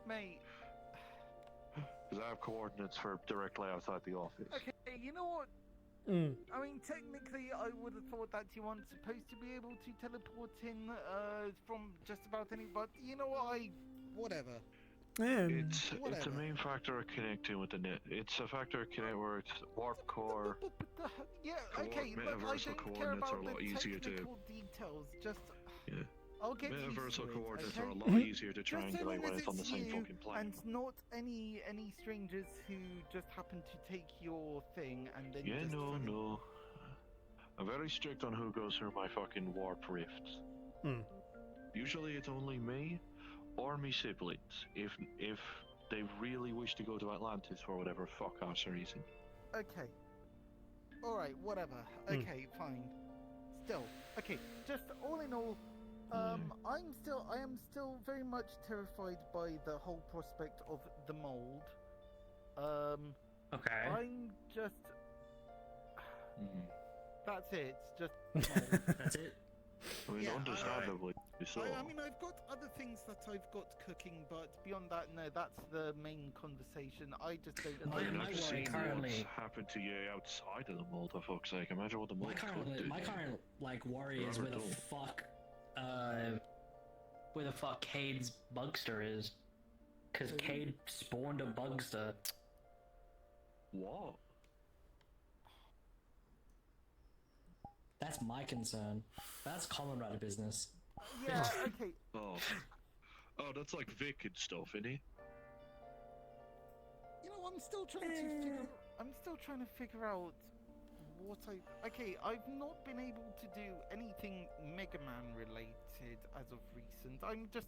Mate. Because I have coordinates for directly outside the office. Okay, you know what? I mean, technically, I would have thought that you aren't supposed to be able to teleport in from just about any. But you know what? Whatever. It's a main factor of connecting with the net. It's a factor of connect where it's warp core. Yeah, okay, look, I Metaversal don't care coordinates are about a lot the easier to. technical details. Just Yeah. I'll get used to Metaversal it, coordinates okay? are a lot easier to Just so triangulate long when as it's on the same you fucking plane. and not any strangers who just happen to take your thing and then Yeah, just no. I'm very strict on who goes through my fucking warp rifts. Usually it's only me or me siblings. If they really wish to go to Atlantis for whatever fuck-ass reason. Okay. Alright, whatever. Okay, fine. Still. Okay, just all in all, I am still very much terrified by the whole prospect of the mold. Okay. I'm just that's it. Just That's it. I mean, understandably so. I mean, I've got other things that I've got cooking, but beyond that, no, that's the main conversation. I just don't. I mean, I've seen currently- what's happened to you outside of the mold, for fuck's sake. Imagine what the mold could do. My current like worry is where the fuck Cade's Bugster is. Because Cade spawned a bugster. What? That's my concern. That's Common Rider business. Yeah, okay. Oh, that's like Vic and stuff, isn't he? You know, I'm still trying to figure out what Okay, I've not been able to do anything Mega Man related as of recent. I'm just.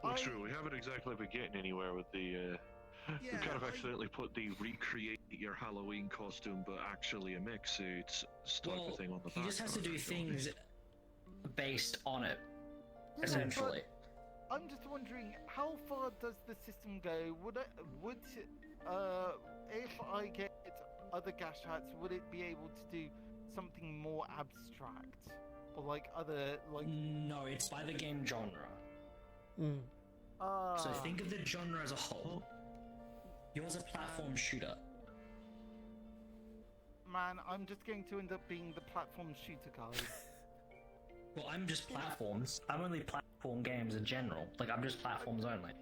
Well, true. We haven't exactly been getting anywhere with the. We kind of I- accidentally put the recreate your Halloween costume, but actually a mech suit type of thing on the back. He just has to do things based on it, Yeah, essentially. but I'm just wondering, how far does the system go? If I get other gash hats, would it be able to do something more abstract, or like other like? No, it's by the game genre. So think of the genre as a whole. Yours a platform shooter. Man, I'm just going to end up being the platform shooter guy. Well, I'm just platforms. I'm only platform games in general. Like, I'm just platforms only.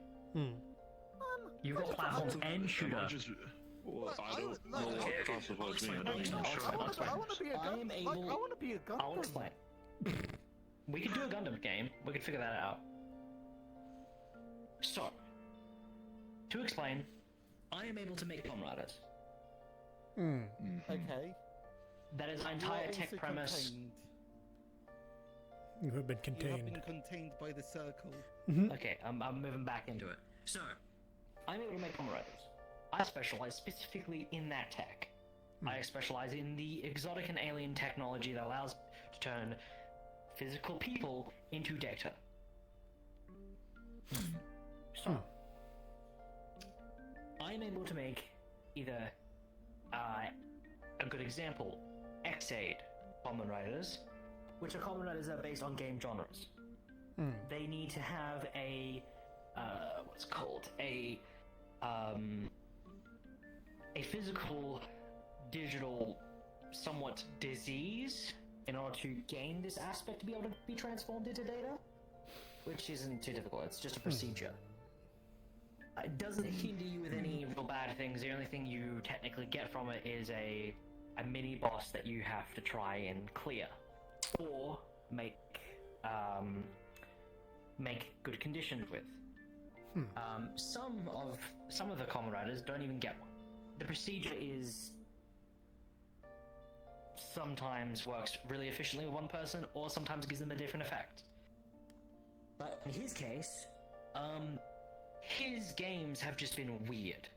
You've got platforms and shooter. Well, I don't know what classifies me. I'm not even sure. I want to be a gun. I want to be a gun. I'll explain. We could do a Gundam game. We could figure that out. So, to explain, I am able to make Kamen Riders. Okay. That is my You are entire also tech premise. contained. You have been You contained. have been contained by the circle. Okay, I'm moving back into it. So, I'm able to make Kamen Riders. I specialize specifically in that tech. I specialize in the exotic and alien technology that allows to turn physical people into data. So, I'm able to make either a good example, X-Aid Kamen Riders, which are Kamen Riders that are based on game genres. They need to have a what's it called a physical digital somewhat disease in order to gain this aspect to be able to be transformed into data, which isn't too difficult. It's just a procedure. It doesn't hinder you with any real bad things. The only thing you technically get from it is a mini boss that you have to try and clear, or make good conditions with. Some of the Kamen Riders don't even get one. The procedure is sometimes works really efficiently with one person, or sometimes gives them a different effect. But in his case, his games have just been weird.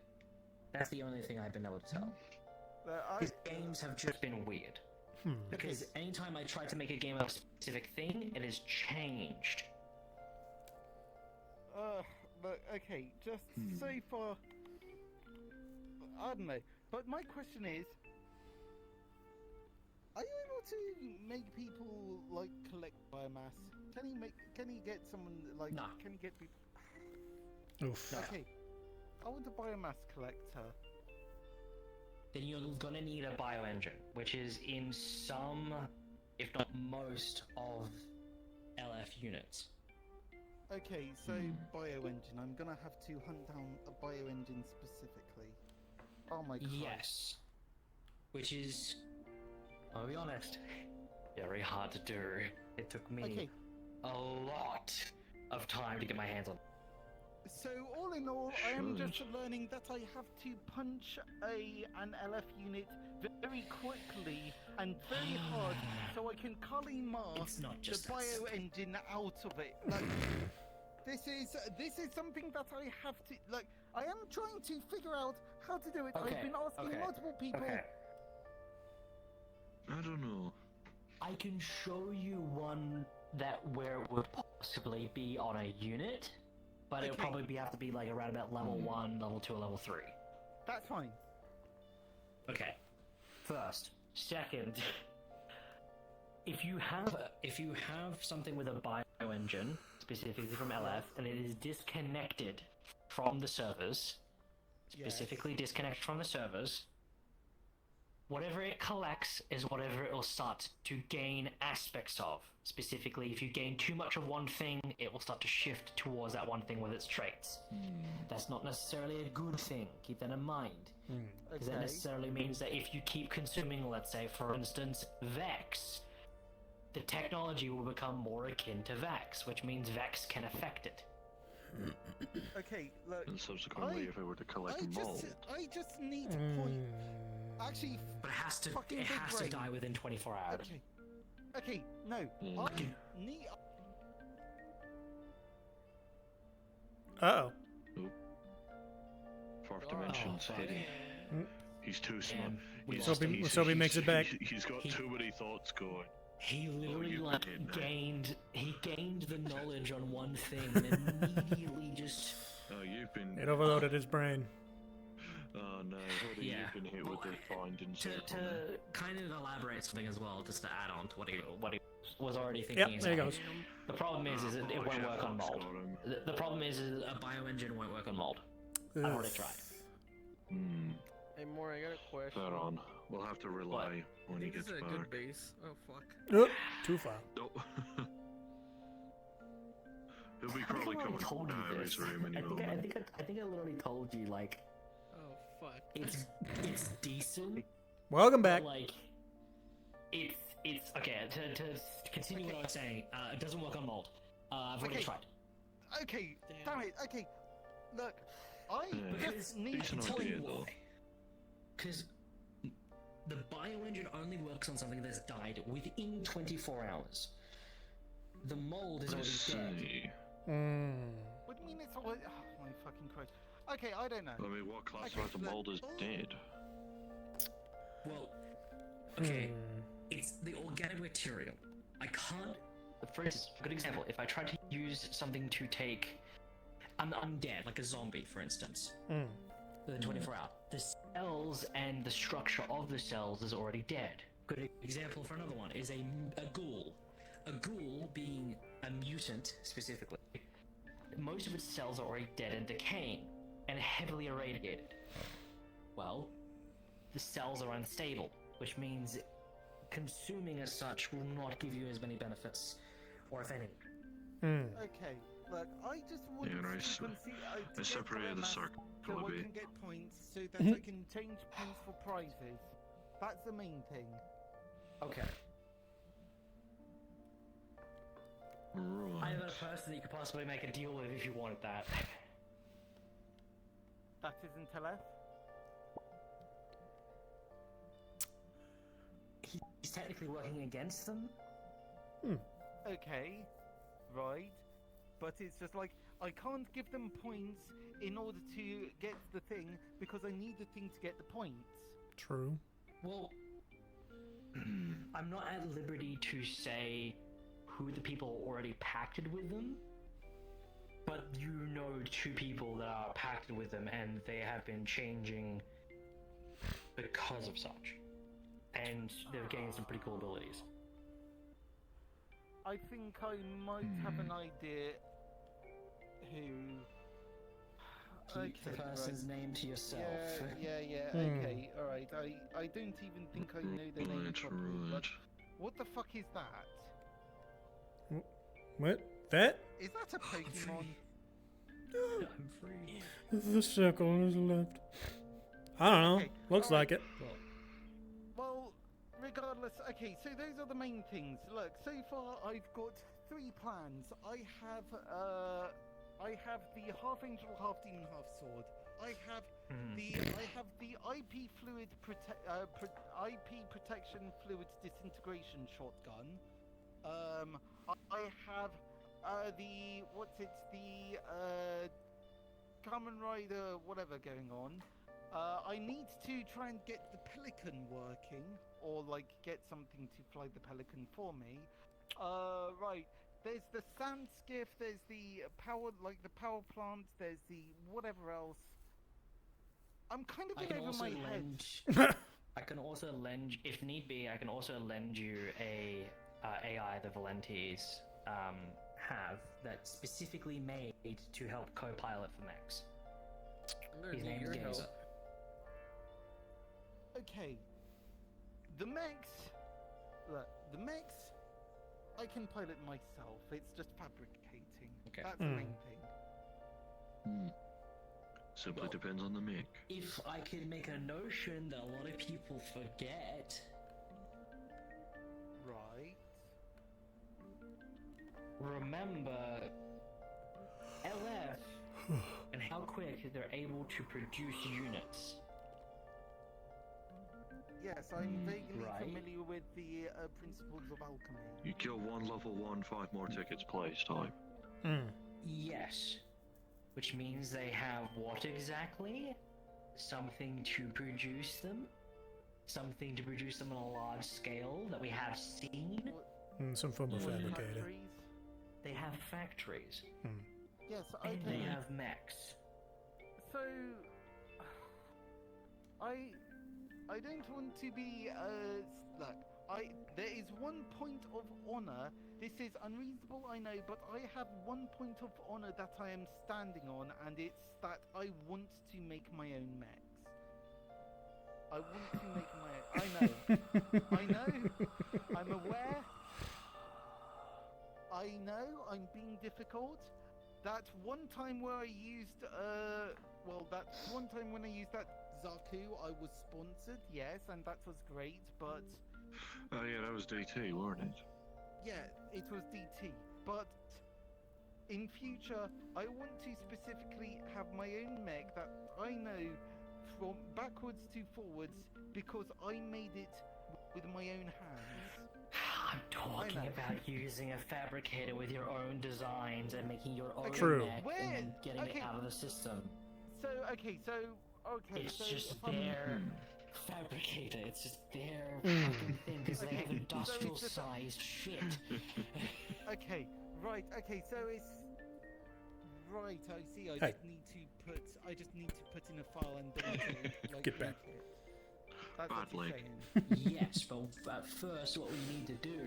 That's the only thing I've been able to tell. His games have just been weird. Because anytime I try to make a game of a specific thing, it has changed. But okay, just so far, I don't know. But my question is, are you able to make people like collect biomass? Can he get someone like? No. Can he get people? Oof. Okay, I want a biomass collector. Then you're gonna need a bioengine, which is in some, if not most, of LF units. Okay, so bioengine. I'm gonna have to hunt down a bioengine specifically. Oh my god. Yes. Which is, I'll be honest, very hard to do. It took me a lot of time to get my hands on. So all in all, I am just learning that I have to punch an LF unit very quickly and very hard, so I can Kali mask the bioengine out of it. Like, this is something that I have to like. I am trying to figure out how to do it. I've been asking multiple people. I don't know. I can show you one where it would possibly be on a unit, but it'll probably have to be like around about level 1, level 2, or level 3. That's fine. Okay. First. Second. If you have something with a bioengine, specifically from LF, and it is disconnected from the servers, specifically disconnected from the servers, whatever it collects is whatever it will start to gain aspects of. Specifically, if you gain too much of one thing, it will start to shift towards that one thing with its traits. That's not necessarily a good thing. Keep that in mind. Because that necessarily means that if you keep consuming, let's say, for instance, Vex, the technology will become more akin to Vex, which means Vex can affect it. Okay, look. And subsequently, if it were to collect mold. I just need to point. Actually, but it has to. fucking It big has brain. to die within 24 hours. Okay, no. I need. Uh-oh. Fourth dimension's hitting. He's too smart. Let's hope he makes it back. He's got too many thoughts going. He literally gained the knowledge on one thing and immediately just. Oh, you've been. It overloaded his brain. Oh no, Hoodie, you've been hit with the findings. To kind of elaborate something as well, just to add on to what he was already thinking. Yep, there he goes. The problem is it won't work on mold. The problem is a bioengine won't work on mold. I've already tried. Hey, Maury, I got a question. Fair on. We'll have to rely when he gets This is a back. good base. Oh, fuck. Too far. Nope. He'll be probably coming from his room any moment. I think I literally told you, like. Oh, fuck. It's decent. Welcome back. Like, it's okay. To continue what I was saying, it doesn't work on mold. I've already tried. Okay, damn it. Okay, look, I just need to tell you why. Because the bioengine only works on something that's died within 24 hours. The mold is already dead. What do you mean it's already? Oh my fucking Christ. Okay, I don't know. I mean, what classifies the mold as dead? Well, okay, it's the organic material. I can't. For instance, a good example. If I try to use something to take an undead, like a zombie, for instance, within 24 hours, the cells and the structure of the cells is already dead. Good example for another one is a ghoul. A ghoul being a mutant specifically, most of its cells are already dead and decaying and heavily irradiated. Well, the cells are unstable, which means consuming as such will not give you as many benefits, or if any. Okay, look, I just want Yeah, to nice. I separated the circle so a I bit. can get points so that I can change points for prizes. That's the main thing. Okay. I have a person that you could possibly make a deal with if you wanted that. That isn't Teleth? He's technically working against them. Okay, right. But it's just like, I can't give them points in order to get the thing because I need the thing to get the points. True. Well, I'm not at liberty to say who the people already pacted with them, but you know two people that are pacted with them and they have been changing because of such. And they've gained some pretty cool abilities. I think I might have an idea who... Keep the person's name to yourself. Yeah, okay, alright. I don't even think I know their name properly, but what the fuck is that? What? That? Is that a Pokemon? I'm free. The circle on his left. I don't know. Looks like it. Well, regardless, okay, so those are the main things. Look, so far I've got 3 plans. I have the half angel, half demon, half sword. I have the IP fluid IP protection fluid disintegration shotgun. I have the Kamen Rider whatever going on. I need to try and get the pelican working, or like get something to fly the pelican for me. Right. There's the sand skiff. There's the power plant. There's the whatever else. I'm kind of in over my head. I can also lend, if need be, I can also lend you a AI the Valentes have that's specifically made to help co-pilot for mechs. His name is Gazer. Okay, the mechs, look, the mechs, I can pilot myself. It's just fabricating. Okay. That's the main thing. Simply depends on the make. If I could make a notion that a lot of people forget. Right. Remember LF and how quick they're able to produce units. Yes, I'm vaguely right. familiar with the principles of alchemy. You kill one level 1, 5 more tickets place type. Yes. Which means they have what exactly? Something to produce them? Something to produce them on a large scale that we have seen? Some form of fabricator. Factories? They have factories. Yes, okay. And they have mechs. So, I don't want to be look. There is one point of honor. This is unreasonable, I know, but I have one point of honor that I am standing on, and it's that I want to make my own mechs. I want to make my. I know. I'm aware. I know. I'm being difficult. That one time where I used that one time when I used that Zaku, I was sponsored, yes, and that was great, but... Oh yeah, that was DT, wasn't it? Yeah, it was DT, but in future, I want to specifically have my own mech that I know from backwards to forwards because I made it with my own hands. I'm talking about using a fabricator with your own designs and making your own True. mech and then getting it out of the system. So, It's so just if I'm- their fabricator. It's just their fucking thing because they have Okay, industrial so it's just- sized shit. Okay, right. Okay, so it's right. I see. I just need to put in a file and then like Get back. link it. That's Bad what you're link. saying. Yes, but at first, what we need to do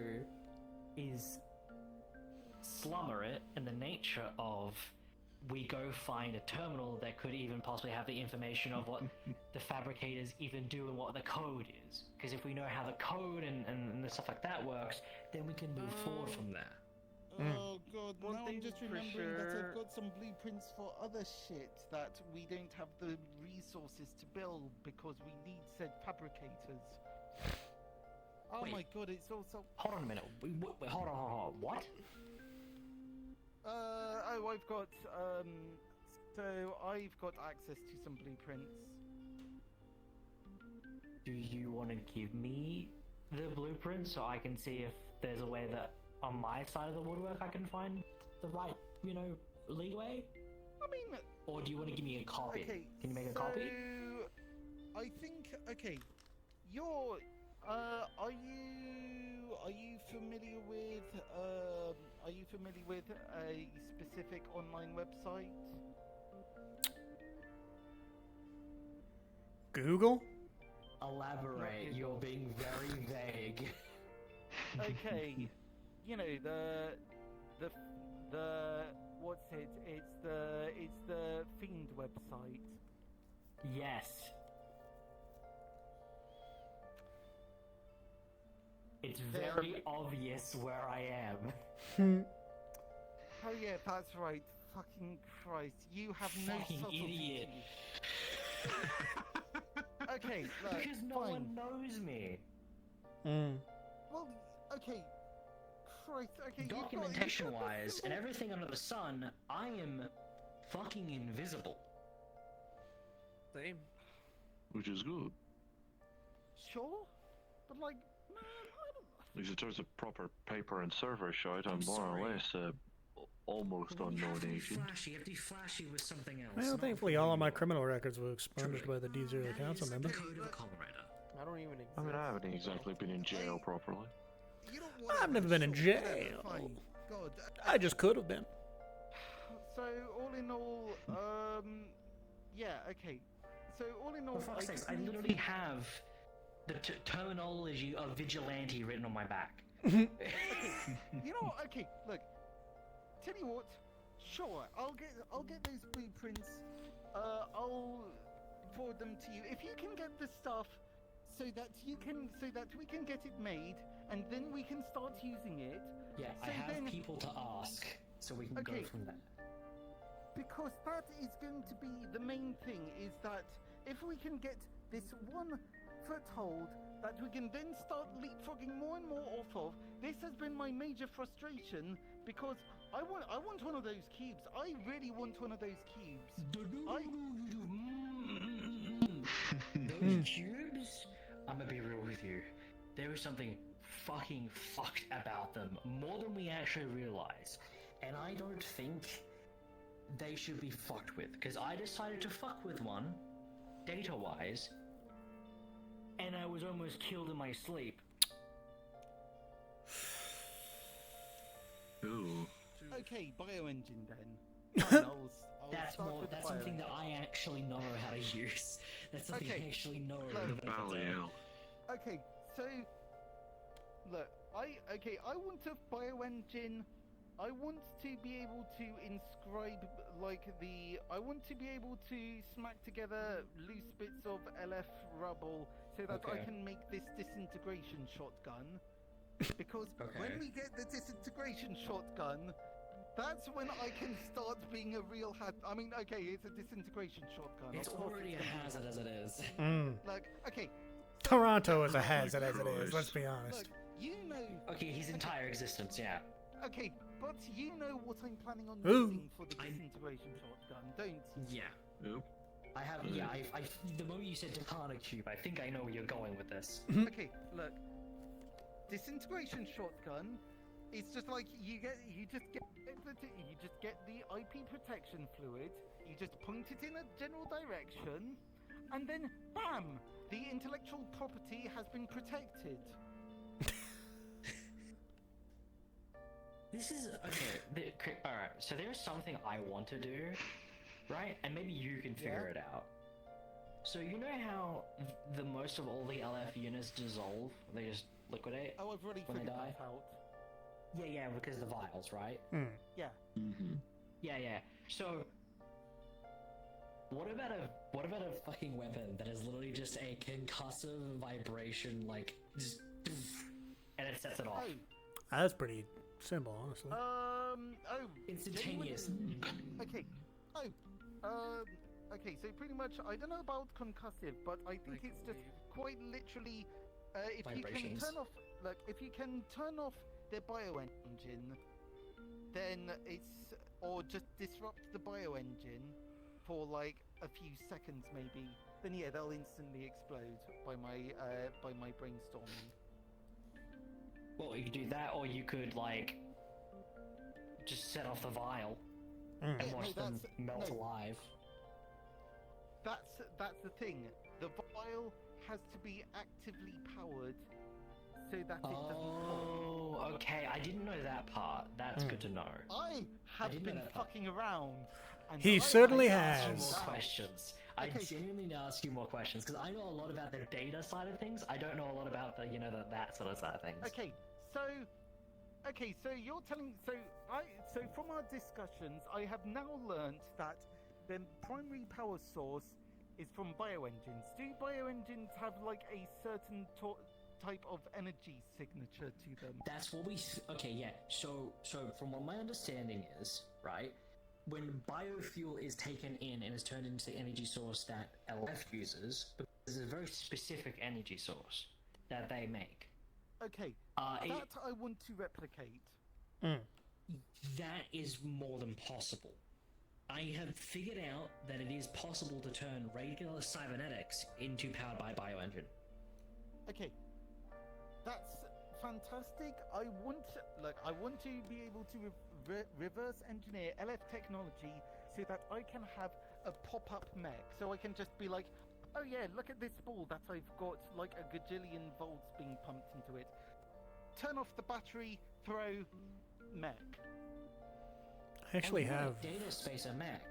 is slumber it in the nature of we go find a terminal that could even possibly have the information of what the fabricators even do and what the code is. Because if we know how the code and the stuff like that works, then we can move forward from there. Oh god, One now I'm thing just for remembering that sure- I've got some blueprints for other shit that we don't have the resources to build because we need said fabricators. Oh Wait. my god, it's also... Hold on a minute. Wait, hold on. What? I've got, so I've got access to some blueprints. Do you want to give me the blueprint so I can see if there's a way that on my side of the woodwork I can find the right, leeway? I mean... Or do you want to give me a copy? Okay, Can you make a copy? I think, okay, you're, are you familiar with a specific online website? Google? Elaborate. You're being very vague. Okay, you know, the what's it? It's the Fiend website. Yes. It's very obvious where I am. Oh yeah, that's right. Fucking Christ, you have no Fucking subtlety. idiot. Okay, look, Because no fine. one knows me. Well, okay. Christ, okay. Documentation-wise, and everything under the sun, I am fucking invisible. Same. Which is good. Sure, but like, man, I don't. At least in terms of proper paper and server shite, I'm more sorry. or less almost unknown agent. Flashy. You have to be flashy with something else. Well, not thankfully, all of my criminal records were expunged by the D0 council member. The code of a Colorado. I don't even exist. I mean, I haven't exactly been in jail properly. You know what? I've never been in Sure, jail. Fine. God. I just could have been. So all in all, yeah, okay. So all in all, For fuck's sakes, just I need literally to- have the terminology of vigilante written on my back. Okay, you know what? Okay, look. Tell you what. Sure, I'll get those blueprints. I'll forward them to you. If you can get the stuff so that we can get it made, and then we can start using it. Yeah, So I have then- people to ask, so we can Okay. go from there. Because that is going to be the main thing, is that if we can get this one foothold that we can then start leapfrogging more and more off of, this has been my major frustration, because I want one of those cubes. I really want one of those cubes. Those cubes? I'm gonna be real with you. There is something fucking fucked about them, more than we actually realize. And I don't think they should be fucked with, because I decided to fuck with one, data-wise, and I was almost killed in my sleep. Ooh. Okay, bioengine then. Fine, I'll That's start more. with That's bioengine. something that I actually know how to use. That's something Okay. I actually know. Look. the benefits of. Okay, so look, I want a bioengine. I want to be able to inscribe I want to be able to smack together loose bits of LF rubble so that I Okay. can make this disintegration shotgun. Because when we get the disintegration shotgun, that's when I can start being a real I mean, okay, it's a disintegration shotgun. It's of course already a gonna be- hazard as it is. Like, okay, Toronto is a hazard as it is. Let's be honest. look, you know. Okay, his entire existence, yeah. Okay, but you know what I'm planning on Ooh. using for the disintegration shotgun, don't you? Yeah. Nope. I have. Yeah. The moment you said Takana Cube, I think I know where you're going with this. Okay, look. Disintegration shotgun. It's just like you just get the IP protection fluid. You just point it in a general direction, and then bam, the intellectual property has been protected. This is okay. All right. So there is something I want to do, right? And maybe you can figure it out. So you know how the most of all the LF units dissolve? They just liquidate. Oh, I've already when they figured die. that out. Yeah, because of the vials, right? Yeah. Mm-hmm. Yeah. So what about a fucking weapon that is literally just a concussive vibration, like just, and it sets it off? That's pretty simple, honestly. Instantaneous. Okay. Okay. So pretty much, I don't know about concussive, but I think it's just quite literally, if you can Vibrations. if you can turn off their bioengine, then or just disrupt the bioengine for like a few seconds maybe, then yeah, they'll instantly explode by my brainstorming. Well, you could do that, or you could like just set off the vial and Yeah, watch no, them melt no. alive. That's the thing. The vial has to be actively powered so that it doesn't pop. Oh, okay. I didn't know that part. That's good to know. I have didn't know been that part. fucking around. And He I certainly have Ask you has. more found out. questions. I Okay. genuinely ask you more questions because I know a lot about the data side of things. I don't know a lot about the that sort of side of things. Okay, so you're telling so from our discussions, I have now learnt that the primary power source is from bioengines. Do bioengines have like a certain type of energy signature to them? That's what we. Okay, yeah. So from what my understanding is, right, when biofuel is taken in and is turned into the energy source that LF uses, there's a very specific energy source that they make. Okay, it- that I want to replicate. That is more than possible. I have figured out that it is possible to turn regular cybernetics into powered by bioengine. Okay, that's fantastic. I want to be able to reverse engineer LF technology so that I can have a pop-up mech. So I can just be like, oh yeah, look at this ball that I've got like a gajillion volts being pumped into it. Turn off the battery, throw mech. I actually Oh, yeah, have. data space a Mac.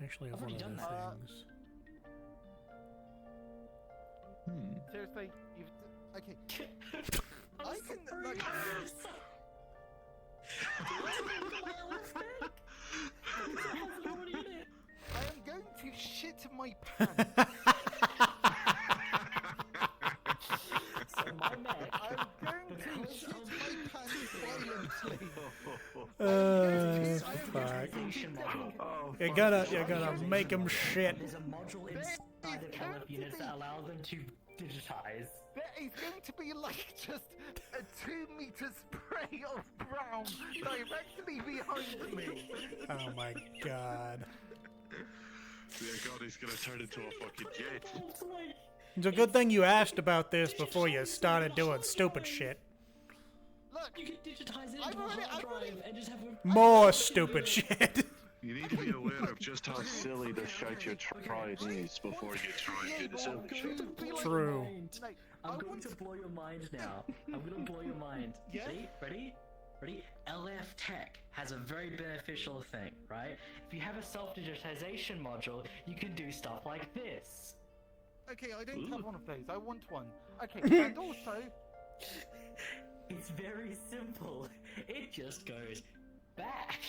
I actually have I've one of already the done that. things. Seriously, okay. I can like. I am going to shit my pants. You're gonna make them shit. There's a module inside of LF units that allows them to digitize. There is going to be like just a 2-meter spray of brown directly behind me. Oh my god. Dear God, he's gonna turn into a fucking jet. It's a good thing you asked about this before you started doing stupid shit. Look, you can digitize it into a hard drive and just have a... More stupid shit. You need to be aware of just how silly the shite you're trying is before you try and do the silly shit. True. I'm going to blow your mind now. I'm going to blow your mind. Yeah? Ready? LF Tech has a very beneficial thing, right? If you have a self-digitization module, you can do stuff like this. Okay, I don't have one of those. I want one. Okay, and also... It's very simple. It just goes back.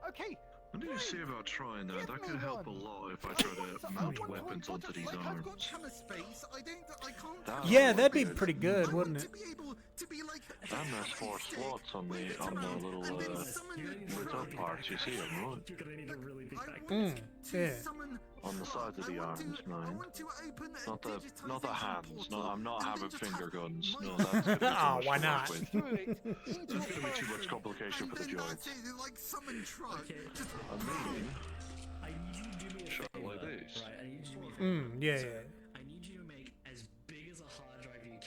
Okay. What do you say about trying that? That could help a lot if I try to mount weapons onto these I've got arms. ton of space. I can't. Yeah, that'd be pretty good, wouldn't it? And there's 4 slots on the little top parts. You see them, right? You're gonna need a really big backpack. Yeah. On the sides of the arms, man. Not the hands. No, I'm not having finger guns. No, that's gonna be too Oh, much why to not? work with. That's gonna be too much complication for the joints. Like summon truck. I mean, I need you to do me a shot favor, like this. right? I need you to do me a favor. Yeah. I need you to make as big as a hard drive you can.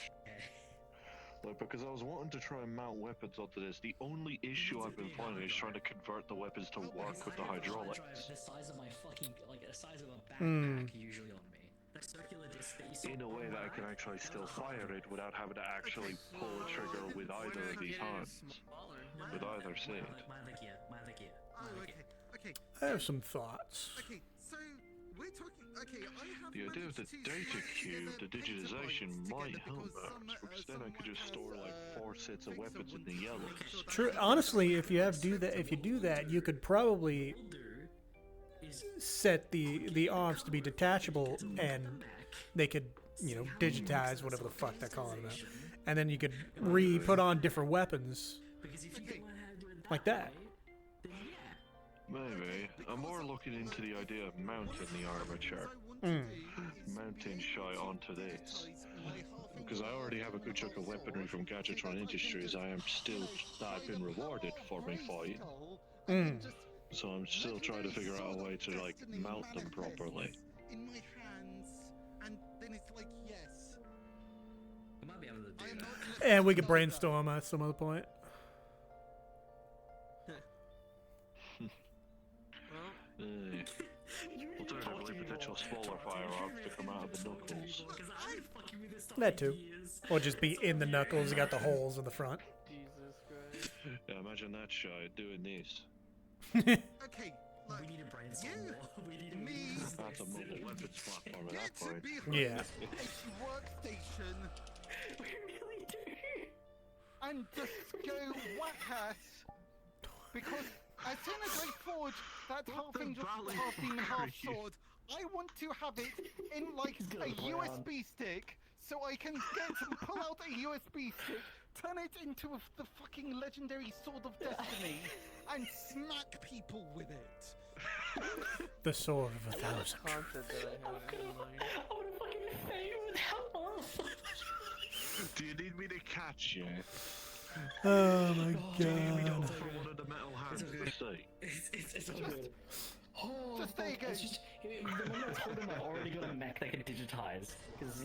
Like, because I was wanting to try and mount weapons onto this. The only issue I've been finding is trying to convert the weapons to work with the hydraulics. The size of my fucking, like the size of a backpack usually on me. That circular disc that you saw. In a way that I can actually still fire it without having to actually pull a trigger with either of these hands. With either side. Mind the gear. Oh, okay. I have some thoughts. Okay, so we're talking. Okay, I have. The idea of the data cube, the digitization might help us, because then I could just store like 4 sets of weapons in the yellows. True. Honestly, if you do that, you could probably set the arms to be detachable, and they could, digitize whatever the fuck they're calling them, and then you could put on different weapons like that. Maybe. I'm more looking into the idea of mounting the armature. Mounting shy onto this. Because I already have a good chunk of weaponry from Gadgetron Industries I've been rewarded for my fight. So I'm still trying to figure out a way to like mount them properly. In my hands, and then it's like yes. I might be able to do that. And we could brainstorm at some other point. Alternatively, potential smaller firearms to come out of the knuckles. That too. Or just be in the knuckles, you got the holes in the front. Jesus Christ. Yeah, imagine that shy doing this. Okay, look, We need a brainstorm more. We need That's a mobile weapons platform at that point. Yeah. workstation. We really do. And just go whack ass. Because as soon as I forge that half demon, half sword, I want to have it in like a USB stick, so I can pull out a USB stick, turn it into the fucking legendary sword of destiny, and smack people with it. The sword of 1,000. Concept that I have in mind. I want to fucking fail with help. Do you need me to catch you? Oh my Do you need me to god. offer one of the metal hands to see? It's all good. Oh, Just there you go. It's just, the moment I told him I already got a mech that can digitize, because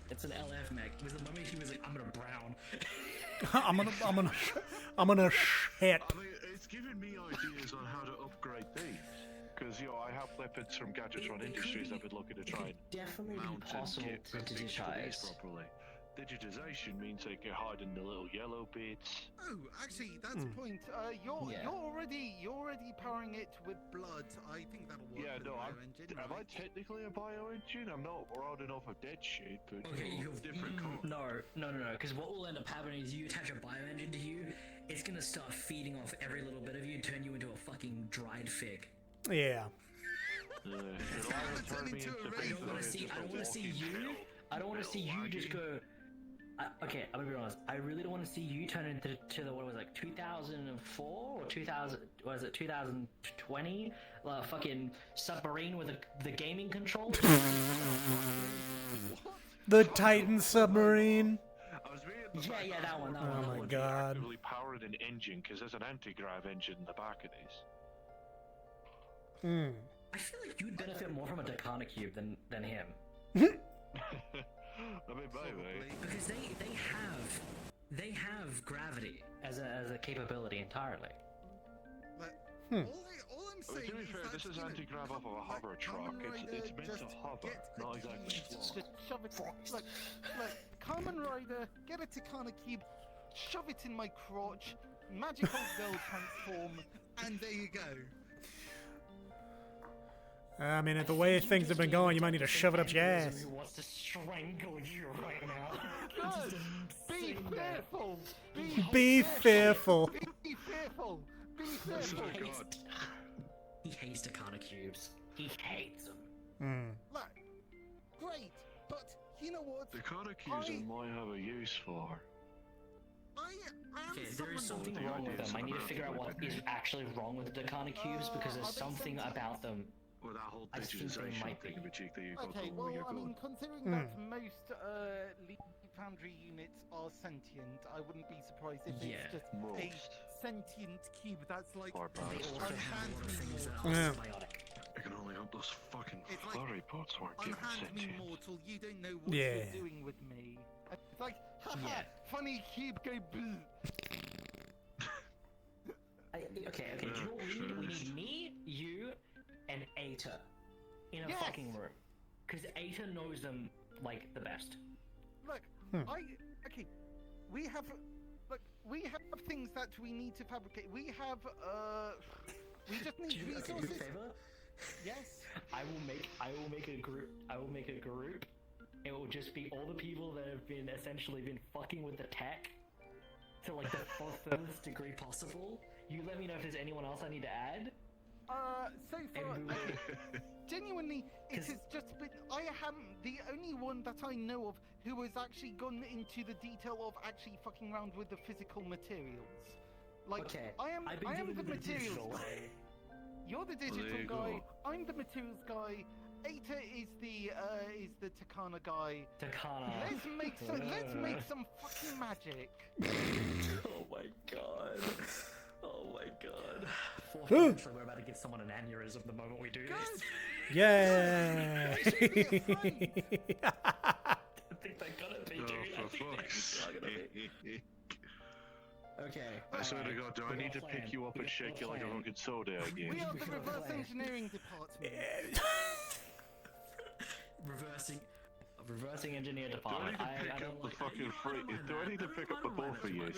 it's an LF mech. It was the moment he was like, I'm gonna brown. I'm gonna shit. I mean, it's giving me ideas on how to upgrade these. Because, I have weapons from Gadgetron Industries I've been looking to try and Definitely mount be possible and to get things digitize. properly. Digitization means they can hide in the little yellow bits. Oh, actually, that's a point. You're already powering it with blood. I think that'll work. Yeah, with no, bioengine, am I right? technically a bioengine? I'm not rounding off of dead shit, but different code. No, because what will end up happening is you attach a bioengine to you, it's gonna start feeding off every little bit of you and turn you into a fucking dried fig. Yeah. It'll either turn me into I don't want to see you. I don't want to see you just go. Okay, I'm gonna be honest. I really don't want to see you turn into the what was it, like 2004 or 2000? Was it 2020? Fucking submarine with the gaming controls. The Titan submarine. Yeah, that one. Oh my god. Actively powered an engine because there's an anti-grav engine in the back of these. I feel like you'd benefit more from a Dakana cube than him. I mean, maybe. Because they have gravity as a capability entirely. All I'm saying To be fair, this is anti-grav off of a hover truck. It's meant to hover, not exactly Just float. shove it. Look, Kamen Rider, get a Takana cube, shove it in my crotch, magical girl transform, and there you go. I mean, the way things have been going, you might need to shove it up your ass. Who wants to strangle you right now? Good. Be fearful. Be fearful. Be fearful. Be fearful. He hates Dakana cubes. He hates them. Look, great, but you know what? The Dakana cubes I might have a use for. Okay, there is something wrong with them. I need to figure out what is actually wrong with the Dakana cubes because there's something about them. Well, that whole I think they digitization might be. thing of a cheek that you got Okay, going well, where you're I mean, going. considering that most Leap Foundry units are sentient, I wouldn't be surprised if it's just a sentient cube that's like unhand me mortal. I can only hope those fucking It's like, flurry pots weren't given unhand me sentient. mortal, you don't know what Yeah. you're doing with me. It's like, haha, funny cube, go boo. Okay. Do you know what we need? We need me, you, and Aita in a fucking room. Because Aita knows them, like, the best. Look, we have things that we need to fabricate. We have, we just need resources. Okay, favor? Yes. I will make a group. It will just be all the people that have been essentially fucking with the tech to like the furthest degree possible. You let me know if there's anyone else I need to add. So far, genuinely, it has just been. I am the only one that I know of who has actually gone into the detail of actually fucking around with the physical materials. Like, Okay, I am the materials guy. You're the digital you guy. go. I'm the materials guy. Aita is the Takana guy. Takana. Let's make some fucking magic. Oh my god. Oh my god. Fortunately, we're about to give someone an aneurysm the moment we do this. Yeah. I think they're gonna be, dude. Oh, for fuck's sake. Okay. I swear to God, do I need to pick you up and shake you like a fucking soda again? We are the reverse engineering department. Reversing engineer Do I department. need to pick up the fucking do I need to pick up the both of you? Like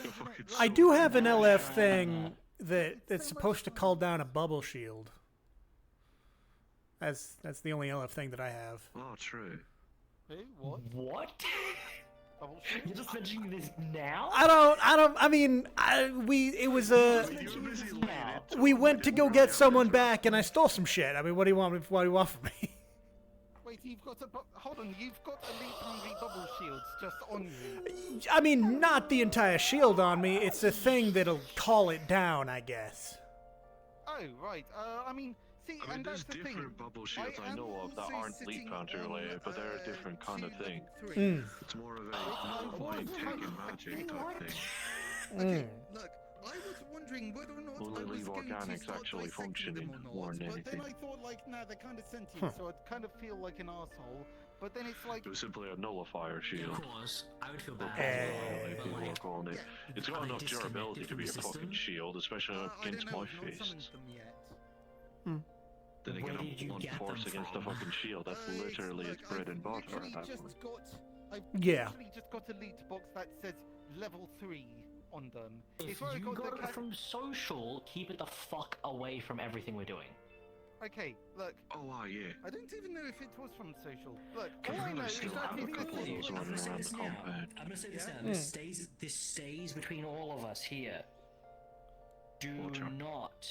a fucking I do have an LF thing that's supposed to call down a bubble shield. That's the only LF thing that I have. Oh, true. Hey, what? What? You're just mentioning this now? I mean, we went to go get someone back and I stole some shit. I mean, what do you want from me? Wait, hold on, you've got Elite Hungry bubble shields just on you. I mean, not the entire shield on me. It's a thing that'll call it down, I guess. Oh, right. I mean, see, I mean, and there's that's the thing. different bubble shields I know of that aren't Leap Foundry related, but they're a different kind of thing. It's more of a mind taking magic type thing. Okay, look, I was wondering whether or not Only I was leave going to organics start actually dissecting functioning them or more not, than but anything. then I thought, like, nah, they're kind of sentient, so I'd kind of feel like an asshole. But then it's like... It was simply a nullifier shield. Of course, I would feel bad. People are calling it. It's got enough durability to be a fucking shield, especially against my fists. Then again, I'm blunt force against a fucking shield. That's literally its bread and butter at that point. I've Yeah. literally just got a loot box that says level 3 on them. If It's where I you got the it from social, keep it the fuck away from everything we're doing. Okay, look. Oh, yeah. I don't even know if it was from social. Look, all I've I know is still that have a it's couple of those running around the compound. I'm gonna say this Yeah? now. This stays between all of us here. Do not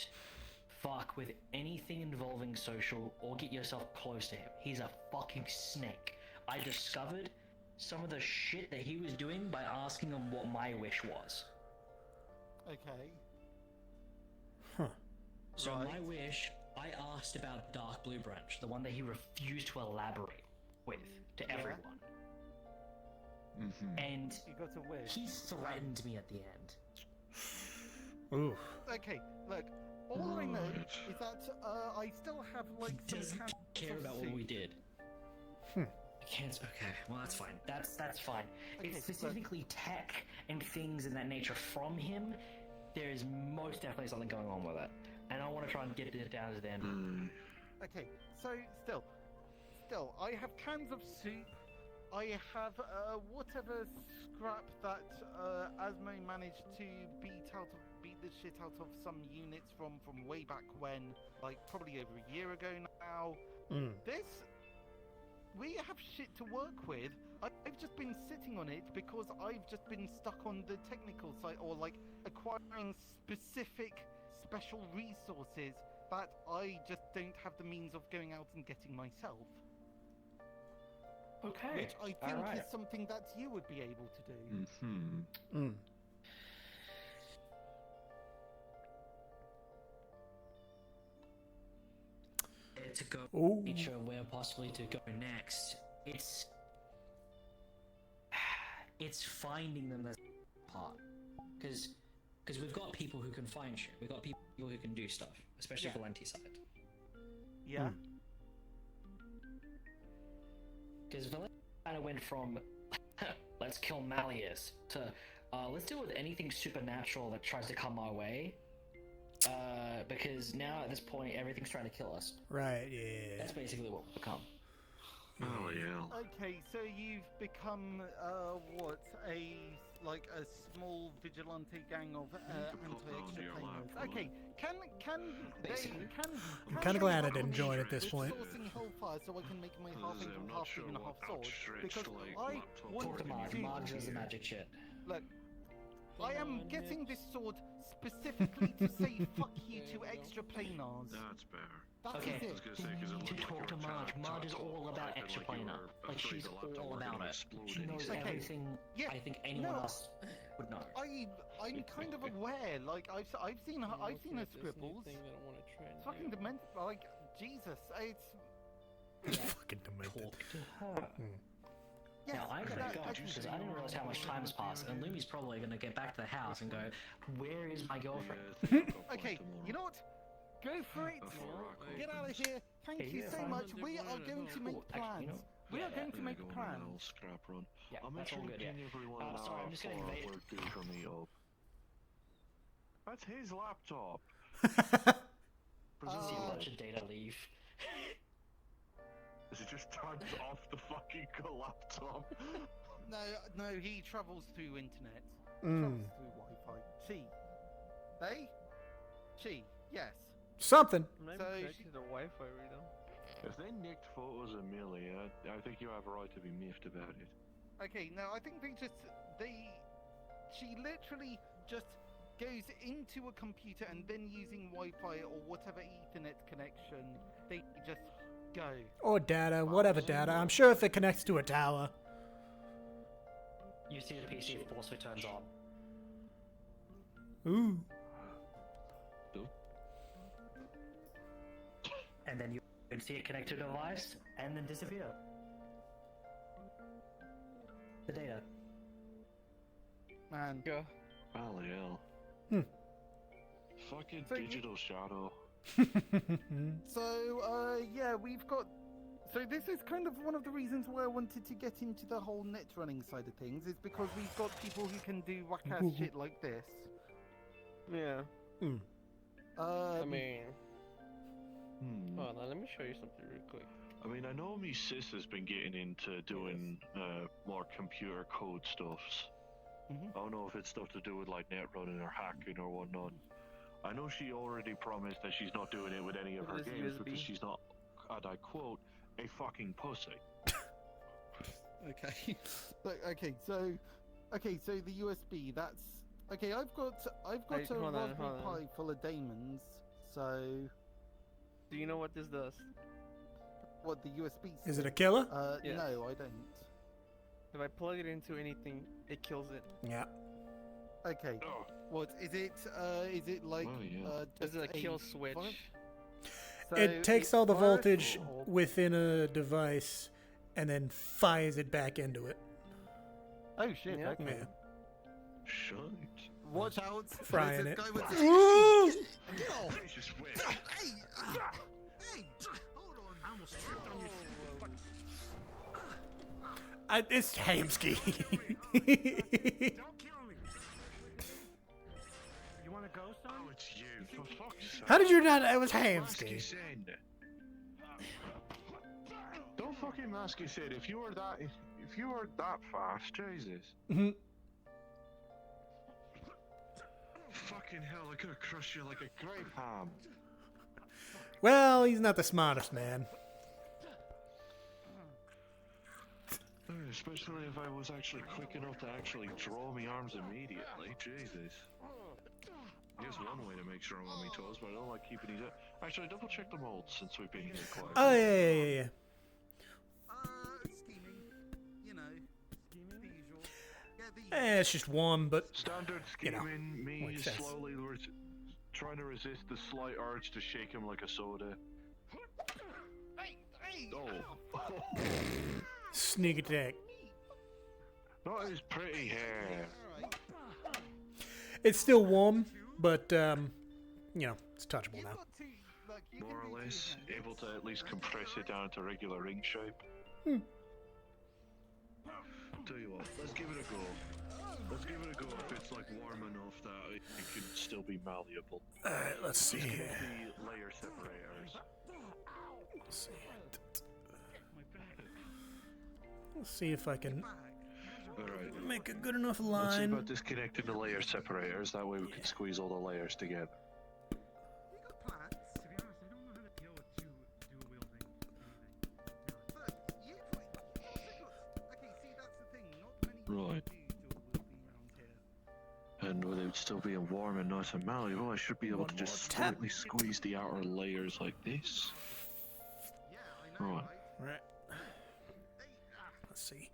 fuck with anything involving social or get yourself close to him. He's a fucking snake. I discovered some of the shit that he was doing by asking him what my wish was. Okay. So Right. my wish, I asked about Dark Blue Branch, the one that he refused to elaborate with to everyone. And You got a wish. he threatened me at the end. Ooh. Okay, look. All I know is that I still have like He some doesn't cans care of about soup. what we did. Can't. Okay, well that's fine. That's fine. Okay, It's specifically tech and things in that nature from him. There is most definitely something going on with it, and I want to try and get it down to the end. Okay, so still, I have cans of soup. I have whatever scrap that Asmo managed to beat the shit out of some units from way back when, like probably over a year ago now. We have shit to work with. I've just been sitting on it because I've just been stuck on the technical side, or like acquiring specific special resources that I just don't have the means of going out and getting myself. Okay. Which I think alright. is something that you would be able to do. To go Ooh. nature where possibly to go next. It's finding them that's part. Because we've got people who can find shit. We've got people who can do stuff, especially Valenti's side. Yeah. Because Valenti kind of went from let's kill Malleus to let's deal with anything supernatural that tries to come our way. Because now at this point everything's trying to kill us. Right, yeah. That's basically what we've become. Oh yeah. Okay, so you've become what, a small vigilante gang of anti-extraplanes. Okay, can I'm kind of glad I didn't join at this point. sourcing hellfire so I can make my half angel, half human, half sword? Because I want Talk to Marge. to Marge does the magic shit. Look, I am getting this sword specifically to say fuck you to extraplanars. That's fair. That Okay, is it. you need to talk to Marge. Marge is all about extraplanar. Like, she's all about it. She knows everything I think anyone else would know. I'm kind of aware. Like I've seen her scribbles. It's fucking demented. Like Jesus, it's fucking demented. Talk to her. Yes, Now I gotta go because I didn't realize how much time's passed, and Lumi's probably gonna get back to the house and go, "Where is my girlfriend?" Okay, you know what? Go for it. Get out of here. Thank you so much. We are going to make plans. We are going to make plans. Scrap run. Yeah, I'm that's all actually good. Yeah. ping everyone an Sorry, hour I'm just getting before invaded. we're due for meet up. That's his laptop. See a bunch of data leave. Is it just turned off the fucking laptop? No, he travels through internet. Mm. Travels through Wi-Fi. She. They? She. Yes. Something. Maybe So connected to the Wi-Fi reader. If they nicked photos of Millie, I think you have a right to be miffed about it. Okay, no, I think she literally just goes into a computer and then using Wi-Fi or whatever Ethernet connection, they just go. Or data, whatever data. I'm sure if it connects to a tower. You see the PC force turns on. Ooh. And then you can see it connect to a device and then disappear. The data. Man. Go. Holy hell. Fucking So digital shadow. So, yeah, we've got... So this is kind of one of the reasons why I wanted to get into the whole net running side of things, is because we've got people who can do whack-ass shit like this. Yeah. I mean... Hold on, let me show you something real quick. I mean, I know me sis has been getting into doing more computer code stuffs. I don't know if it's stuff to do with like net running or hacking or whatnot. I know she already promised that she's not doing it with any of her This games USB. because she's not, and I quote, a fucking pussy. Okay. So the USB, that's... Okay, I've got Hey, a hold on, Raspberry hold on. Pi full of daemons, so... Do you know what this does? What, the USB Is it a stick? killer? Yes. No, I don't. If I plug it into anything, it kills it. Yeah. Okay. What is it? Is it like? Is it a kill v- switch? So It takes it's all the virus voltage or- within a device and then fires it back into it. Oh shit! Yeah. Okay. Yeah. Shite. Watch out! Frying there's a it. guy with Ooh! Get off! Jesus, wait. Hey! Hey! Hold on! I almost tripped on you. It's Hamsky. Don't kill me. You want to go, son? Oh, it's you. For fuck's sake. How did you not? It was Masky Hamsky. said. Don't fucking Masky said if you were that fast, Jesus. Mhm. Fucking hell, I could have crushed you like a grape ham. Well, he's not the smartest man. Especially if I was actually quick enough to actually draw my arms immediately. Jesus. I guess one way to make sure I'm on my toes, but I don't like keeping these up. Actually, double check the molds since we've been here quite. Oh yeah. Scheming. You know, the usual. Yeah, It's just one, but Standard you know, scheming, me makes sense. slowly trying to resist the slight urge to shake him like a soda. Oh. Sneak attack. Not his pretty hair. It's still warm, but you know, it's touchable now. More or less, able to at least compress it down to regular ring shape. Tell you what, let's give it a go. Let's give it a go if it's like warm enough that it can still be malleable. Alright, let's see Let's get here. the layer separators. Let's see. Let's see if I can Alright. make a good enough Let's see line. about disconnecting the layer separators, that way we can squeeze all the layers together. Right. And with it still being warm and nice and malleable, I should be able to just slightly squeeze the outer layers like this. Right. Right. Let's see.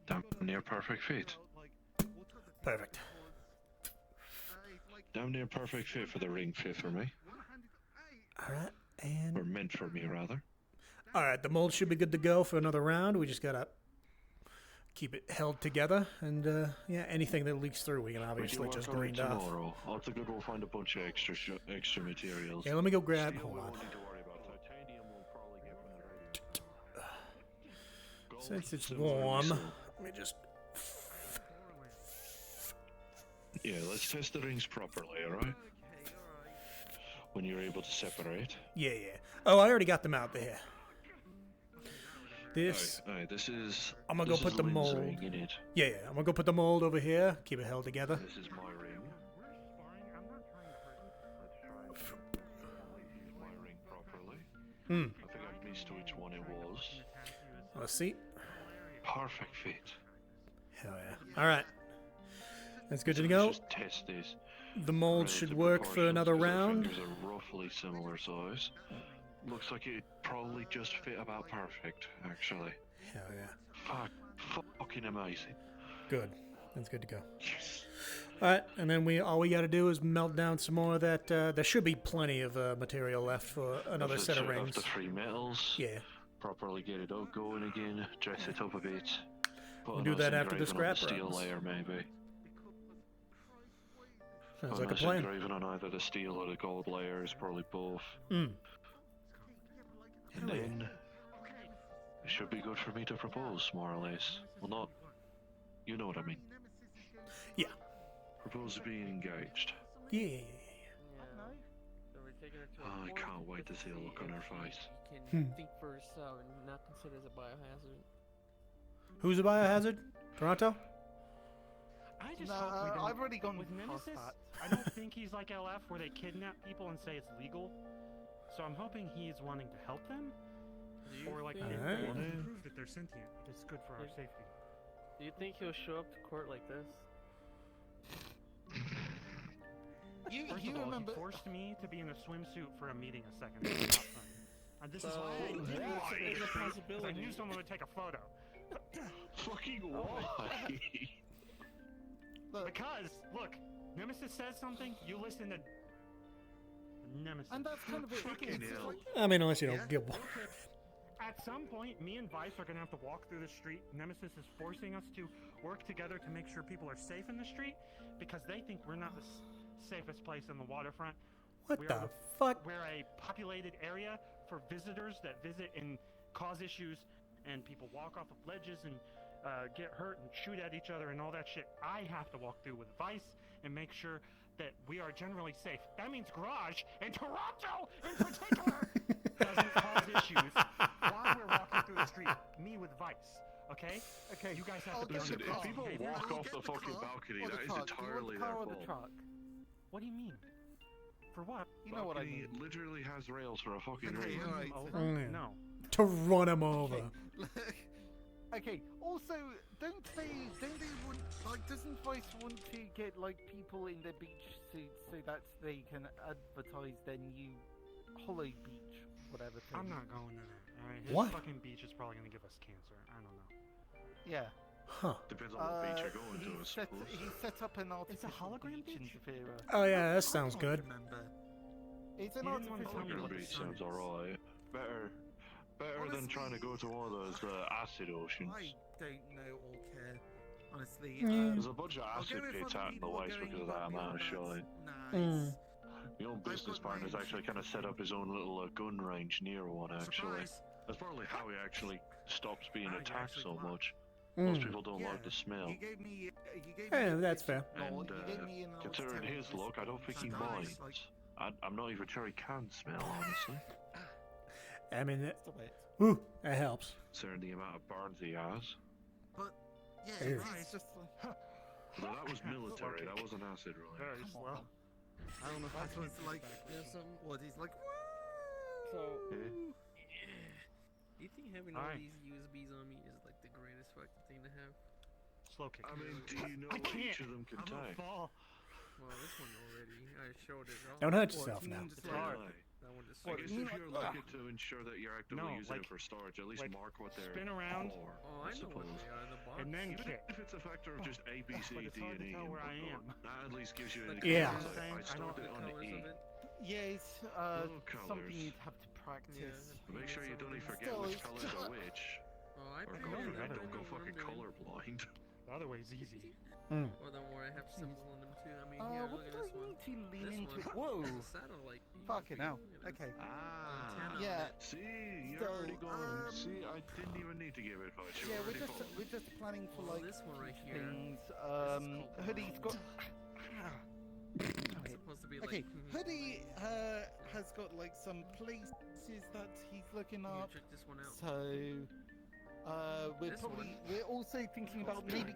Damn near perfect fit. Perfect. Damn near perfect fit for the ring fit for me. Alright, and Or meant for me, rather. alright, the mold should be good to go for another round. We just gotta keep it held together, and yeah, anything that leaks through we can obviously just grind off. Tomorrow. Odds are good we'll find a bunch of extra materials. Yeah, let me go grab. Steel Hold we on. won't need to worry about. Titanium will probably get when ready. Gold, Since it's silver, warm, nickel. let me just. Yeah, let's test the rings properly, alright? When you're able to separate. Yeah. Oh, I already got them out there. This. Alright, this is. I'm gonna go this put is the Lynn's mold. ring in it. Yeah. I'm gonna go put the mold over here. Keep it held together. This is my ring. Let's try and use my ring properly. I think I missed which one it was. Let's see. Perfect fit. Hell yeah. All right. That's good So to let's go. just test this. The mold Relative should work for proportions, another 'cause our round. fingers are roughly similar size. Looks like it probably just fit about perfect, actually. Hell yeah. Fucking amazing. Good. That's good to go. All right, and then all we got to do is melt down some more of that. There should be plenty of material left for another set of rings. The three metals. Yeah. Properly get it out going again. Dress it up a bit. Put We'll a do nice that after the engraving on scrap steel runs. layer, maybe. Sounds Put like a nice plan. engraving on either the steel or the gold layers, probably both. Mm. And then it should be good for me to propose, more or less. Well, not. You know what I mean. Yeah. Propose to being engaged. Yeah. So we're taking her to Oh, I a port can't wait to see the look on her face. She can think for herself and not consider it a biohazard. Who's a biohazard? Toronto? I just Nah, hope we don't. I've already gone with past Nemesis. that. I don't think he's like LF, where they kidnap people and say it's legal. So I'm hoping he's wanting to help them, or like think- they Alright. want to prove that they're sentient. It's good for our safety. Do you think he'll show up to court like this? First You of all, remember? he forced me to be in a swimsuit for a meeting a second ago. Not fun. And this is why I did walk through the street, 'cause I knew someone would take a photo. Fucking why? Because, look, Nemesis says something, you listen to Nemesis. And that's kind of it. Fucking hell. I mean, unless you don't get one. At some point, me and Vice are gonna have to walk through the street. Nemesis is forcing us to work together to make sure people are safe in the street because they think we're not the safest place in the waterfront. What the fuck? We're a populated area for visitors that visit and cause issues, and people walk off of ledges and get hurt and shoot at each other and all that shit. I have to walk through with Vice and make sure that we are generally safe. That means Garage and Toronto in particular doesn't cause issues while we're walking through the street. Me with Vice, okay? Okay. You guys have to be on Listen, the if car. people walk off the fucking balcony, that is entirely their fault. What do you mean? For what? You know what I mean. It literally has rails for a fucking Okay, reason. alright. Mm. No. To run him over. Okay. Also, don't they want, like, doesn't Vice want to get like people in their beach suits so that they can advertise their new Hollow Beach, whatever thing? I'm not going to that. All right? His What? fucking beach is probably going to give us cancer. I don't know. Yeah. Huh. Depends on what beach you're going to, I suppose. He set up an artificial beach in Zafira. Oh yeah, that sounds good. It's an You didn't want to tell me artificial what Beach the sun sounds is. alright. Better than trying to go to one of those acid oceans. I don't know or care, honestly. There's a bunch of I'll acid go with pits other out in the people west going because of that amount of shit. Nice. My own business partner's actually kind of set up his own little gun range near one, actually. That's probably how he actually stops being attacked so much. Most Mm. people don't like the smell. He gave me Yeah, that's fair. And considering his look, I don't think he minds. I'm not even sure he can smell, honestly. I mean, ooh, that helps. Considering the amount of burns he has. But yeah, Ew. it's just like. Well, that was military, that wasn't acid, really. Very slow. I don't know if that's what's like. What he's like. So, Yeah. you think having all Alright. these USBs on me is like the greatest fucking thing to have? Slow kick. I mean, do you know I what can't. each of them can I'm gonna take? fall. Well, this one already. I showed it. Don't hurt yourself now. It's hard. That one just. I guess if you're looking to ensure that you're actively No, using like- it for storage, at least like, mark what they're spin around. for, Oh, I know what suppose. they are. The box. And then Even kick. if it's a factor of just A, B, C, But it's D, hard and to E, tell and where I whatnot, am. that at least gives you an Yeah. indication. I I know started the on colors E. of it. Yeah, it's Little something colours. you'd have to practice. Make sure you don't forget Still, which it's colours just- are which. Oh, I Or know God that. forbid, I don't go know what fucking I'm doing. colorblind. The other way's easy. Mm. Or the more I have symbols on them too. I mean, here, What look at do this I one. need to lean This into? one. Whoa! The satellite. Fucking hell. Okay. Ah. Yeah. See, you're So, already going. See, I didn't even need to give advice. You're Yeah, already following. we're just planning for Well, like this one right here. things. called Hoodie's got. It's supposed to be like. Okay, Hoodie has got like some places that he's looking You up. check this one out. So, we're also thinking about maybe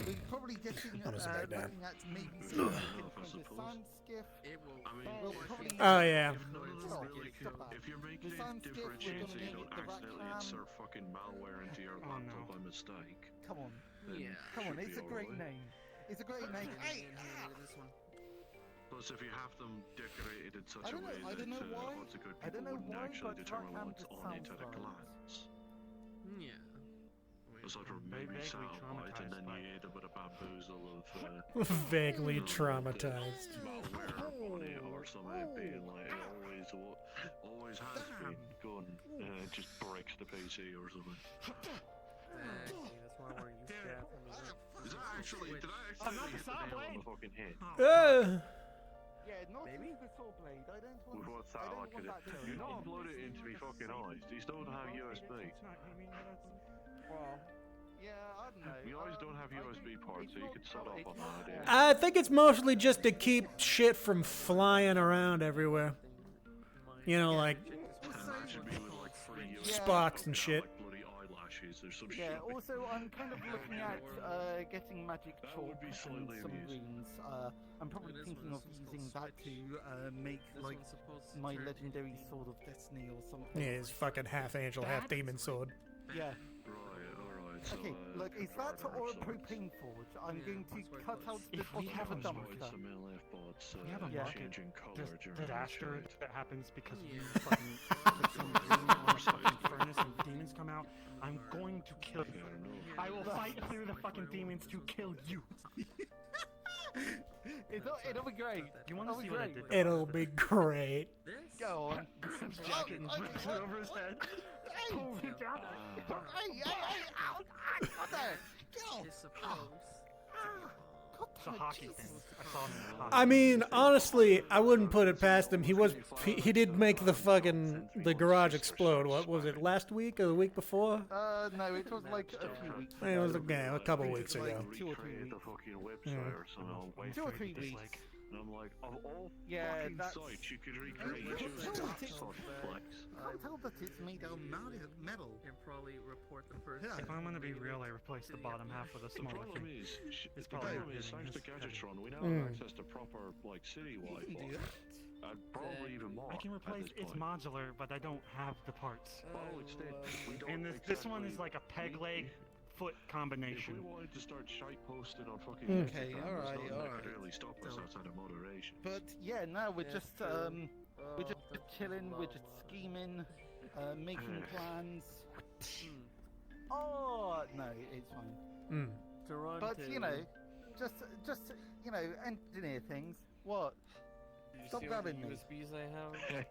we're probably getting I'm gonna back down. looking at maybe something from the sand skiff. It will. I mean, We'll probably Oh yeah. if none of them really stop that. if you're making The it sand skiff, we're differentiate gonna so you make don't the accidentally Rackman. insert fucking malware into your laptop by mistake. Come on, then Yeah. come on, should it's be a great alright. name. It's a great name. Hey, Look at this one. Plus, if you have them decorated in such I a don't way know- I don't know that why- lots of good I don't people know wouldn't why, actually but determine Rackham what's just on it sounds at a right. glance. Yeah. Aside from Very maybe vaguely satellite, and then traumatized you end up with a bamboozle of Vaguely traumatized. malware on it or something being like it always has been gone, and it just breaks the PC or something. Exactly. That's why we're used to that. Is that actually? Did I I'm actually not hit the the nail on saw the fucking head? Yeah, not Maybe? the saw blade. I don't want. With what I don't satellite want could that it? going You're not on. uploading it into me fucking eyes. These don't have USB. Well, yeah, I don't know. The eyes don't have USB ports, so you could set off on that idea. I think it's mostly just to keep shit from flying around everywhere. You know, like And that should be with like free USB sparks and shit. like bloody eyelashes or some Yeah, shit. also I'm kind of looking at getting magic That chalk would be and slightly some amusing. runes. I'm probably This thinking one, of this one's using called that to make This like one's supposed to my turn legendary into- sword of destiny or something. Yeah, his fucking half angel, half demon sword. Yeah. Right, alright. Okay, look, is that or a propane forge? I'm going to cut out the If we bottom have of a a dumpster. we have a Yeah. market disaster that happens because you Yeah. fucking put some demon on a fucking furnace and demons come out, I'm going to kill you. I will fight through the fucking demons to kill you. It'll be great. You want to It'll see be what I great. did? It'll be great. Go on. Grabs his jacket and rips it over his head. Pulls it down. Hey, out, what the? Go. It's supposed. It's a hockey thing. I saw him in hockey. I mean, honestly, I wouldn't put it past him. He did make the garage explode. What was it, last week or the week before? No, it was like a few weeks ago. It was a couple weeks ago. Like 2 or 3 weeks. The fucking website or something. I'll wait 2 or for 3 it to be weeks. like, and I'm like, of all Yeah, fucking that's- sites you could recreate, You choose can't tell that it's- fucking place. You can't tell that it's made out of metal. And probably report the person. If I'm gonna be real, I replaced the bottom half with a The smaller problem thing. is, It's the probably problem is, getting thanks to this Gadgetron, we now Mm. have access to proper, like, city Wi-Fi. And probably even more. I can at replace this it's point. modular, but I don't have the parts. Well, instead, we don't And this one is exactly like a peg need- leg foot If we combination. wanted to start shite posting on fucking Okay, Instagram, alright, there's nothing that alright. could really stop us outside of moderation. But yeah, now we're Yeah, just true. we're just chilling, we're just scheming, making plans. Oh no, it's fine. Mm. Toronto. But you know, just you know, engineer things. What? You Stop see all the grabbing me. USBs I have?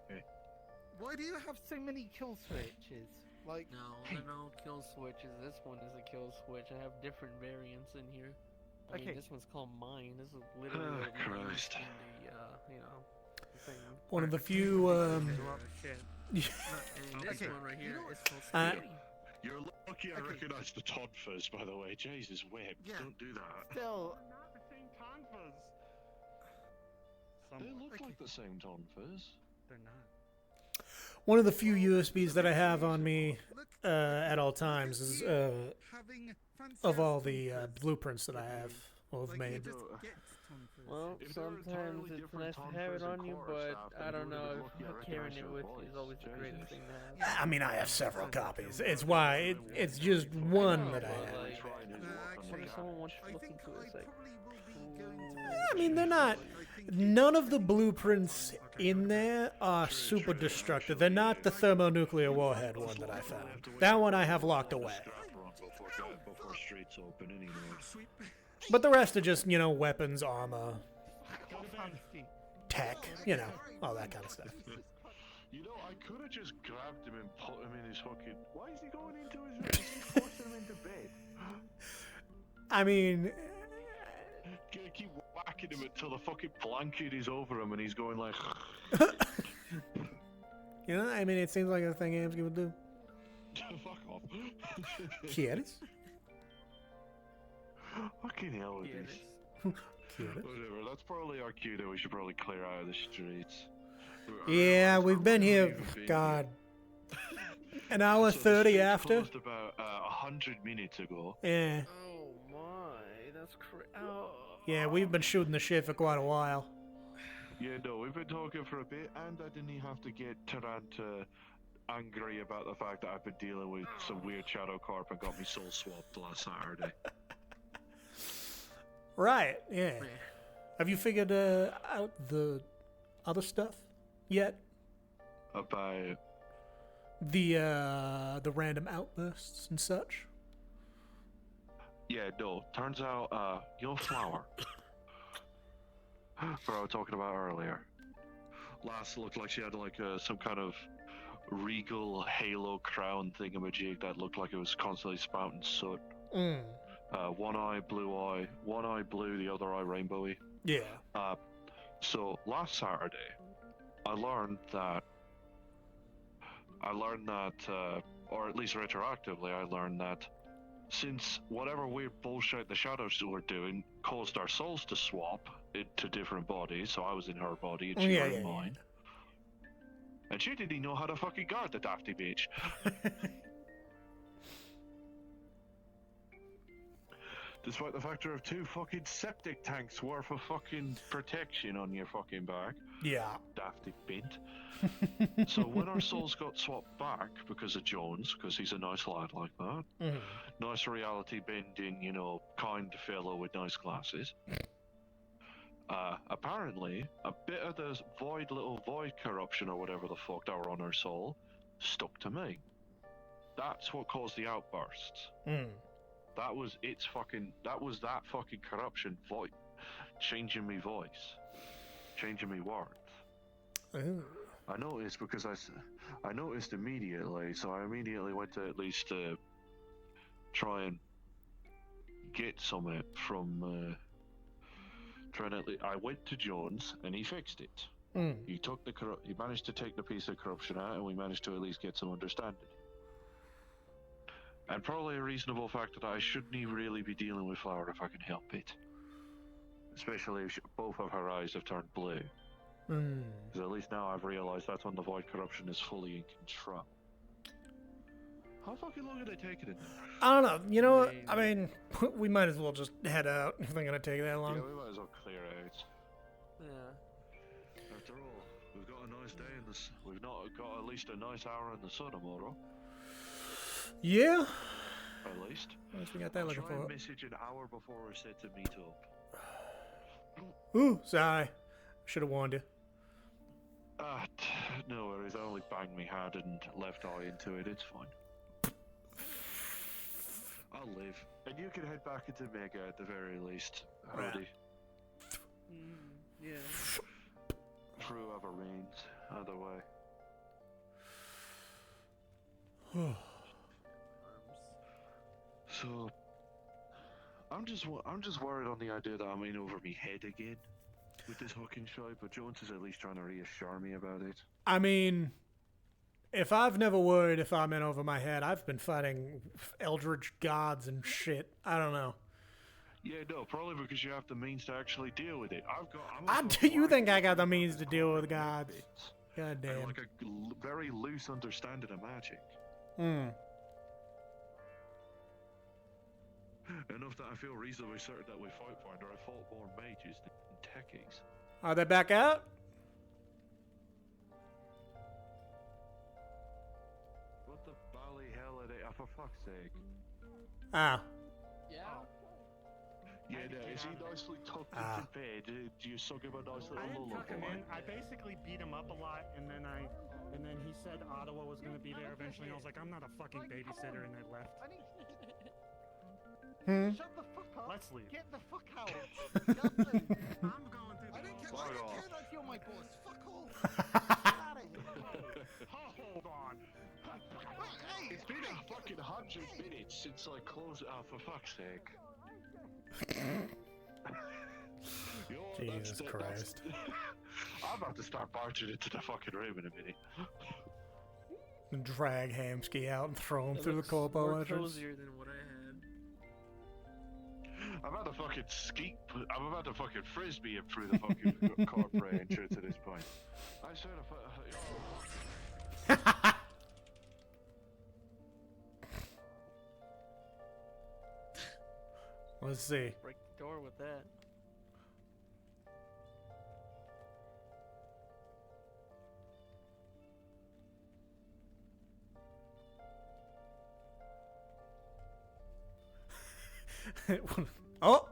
Why do you have so many kill switches? Like, No, they're no kill switches. This one is a kill switch. I have different variants in here. I mean, Okay. this one's called mine. This is literally Oh, what mine is Christ. in the, you know, thing. One of the few. Shit. And this Okay. one right here is called Uh, Spaghetti. You're lucky I recognise the Todd fizz, by the way. Jesus, web. Yeah. Don't do that. still, Not the same tonfas. They look like the same Todd fizz. They're not. One of the few USBs that I have on me at all times is of all the blueprints that I have or have made. Well, If they're sometimes entirely it's different nice to tonfas have it and on you, chorus but stuff, I then don't you know would've if lucky I carrying recognise it your with voice. you is always the greatest Jesus. thing to have. I mean, I have several copies. It's why it's just one that I have. Like, Trying his luck on what the if someone wants you to look into it? It's like, I mean, they're not. None of the blueprints in there are super destructive. They're not the thermonuclear warhead one that I found. That one I have locked away. Before streets open anymore. But the rest are just, weapons, armor, tech, all that kind of stuff. You know, I could have just grabbed him and put him in his fucking. Why is he going into his room? He's forcing him into bed. I mean, Gonna keep whacking him until the fucking blanket is over him and he's going like. it seems like a thing Amsky would do. Fuck off. Kieres? Fucking hell with this. Whatever, that's probably our cue that we should probably clear out of the streets. Yeah, we've been here, God, an hour 30 after. Closed about 100 minutes ago. Yeah. oh my, that's oh. Yeah, we've been shooting the shit for quite a while. Yeah, no, we've been talking for a bit, and I didn't even have to get Taranta angry about the fact that I've been dealing with some weird shadow carp and got me soul swapped last Saturday. Right, yeah. Have you figured out the other stuff yet? About The random outbursts and such? yeah, no. Turns out, your flower. What I was talking about earlier. Last looked like she had like some kind of regal halo crown thingamajig that looked like it was constantly spouting soot. Mm. One eye blue, the other eye rainbowy. Yeah. So last Saturday, I learned that, or at least retroactively, I learned that since whatever weird bullshit the shadows were doing caused our souls to swap into different bodies, so I was in her body and she was in mine. And she didn't know how to fucking guard the dafty bitch. Despite the factor of 2 fucking septic tanks worth of fucking protection on your fucking back. Yeah. Dafty bint. So when our souls got swapped back because of Jones, because he's a nice lad like that, nice reality bending, you know, kind fellow with nice glasses. Apparently, a bit of the little void corruption or whatever the fuck that were on our soul stuck to me. That's what caused the outbursts. That was that fucking corruption changing me voice, changing me words. I noticed because I noticed immediately, so I immediately went to at least try and get some from I went to Jones and he fixed it. He managed to take the piece of corruption out, and we managed to at least get some understanding. And probably a reasonable factor that I shouldn't really be dealing with Flower if I can help it. Especially if both of her eyes have turned blue. Because at least now I've realised that's when the void corruption is fully in control. How fucking long are they taking it? I don't know. You know what? I mean, we might as well just head out if they're gonna take that long. Yeah, we might as well clear out. Yeah. After all, we've got a nice day in this. We've not got at least a nice hour in the sun tomorrow. Yeah. At least. At least we got that looking try and for. message an hour before we're set to meet up. Ooh, sorry. Should have warned you. No worries. I only banged my head and left eye into it. It's fine. I'll live. And you can head back into Mega at the very least. Howdy. Yeah. Through other means. Either way. So, I'm just worried on the idea that I'm in over me head again with this fucking show, but Jones is at least trying to reassure me about it. I mean, if I've never worried if I'm in over my head, I've been fighting eldritch gods and shit. I don't know. Yeah, no, probably because you have the means to actually deal with it. Do you think I got the means to deal with gods? God damn. And like a very loose understanding of magic. Enough that I feel reasonably certain that with Fightfinder I fought more mages than techies. Are they back out? What the bally hell are they? For fuck's sake. Ah. Yeah. Yeah, no, is he nicely tucked into bed? Do you suck him a nice little I didn't tuck him in. lullaby? I basically beat him up a lot, and then he said Ottawa was gonna be there eventually. And I was like, I'm not a fucking babysitter, and I left. Shut the fuck up. Let's leave. Get the fuck out. I'm going through the I didn't Fuck off. care that you're my boss. Fuck off. Get out of here. Hold on. It's been a fucking 100 minutes since I closed it. For fuck's sake. Jesus Christ. I'm about to start barging into the fucking room in a minute. Drag Hamsky out and throw him It through the looks corpo more entrance. cozier than what I had. I'm about to fucking I'm about to fucking frisbee him through the fucking corporate entrance at this point. I swear to Let's see. Break the door with that. Oh!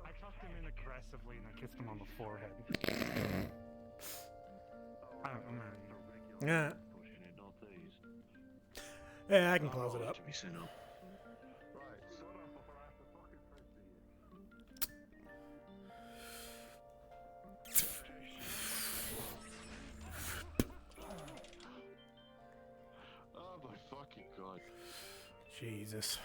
I tucked him in aggressively and I kissed him on the forehead. I'm out of here. Yeah. Yeah, I can close it up. Oh my fucking god. Jesus.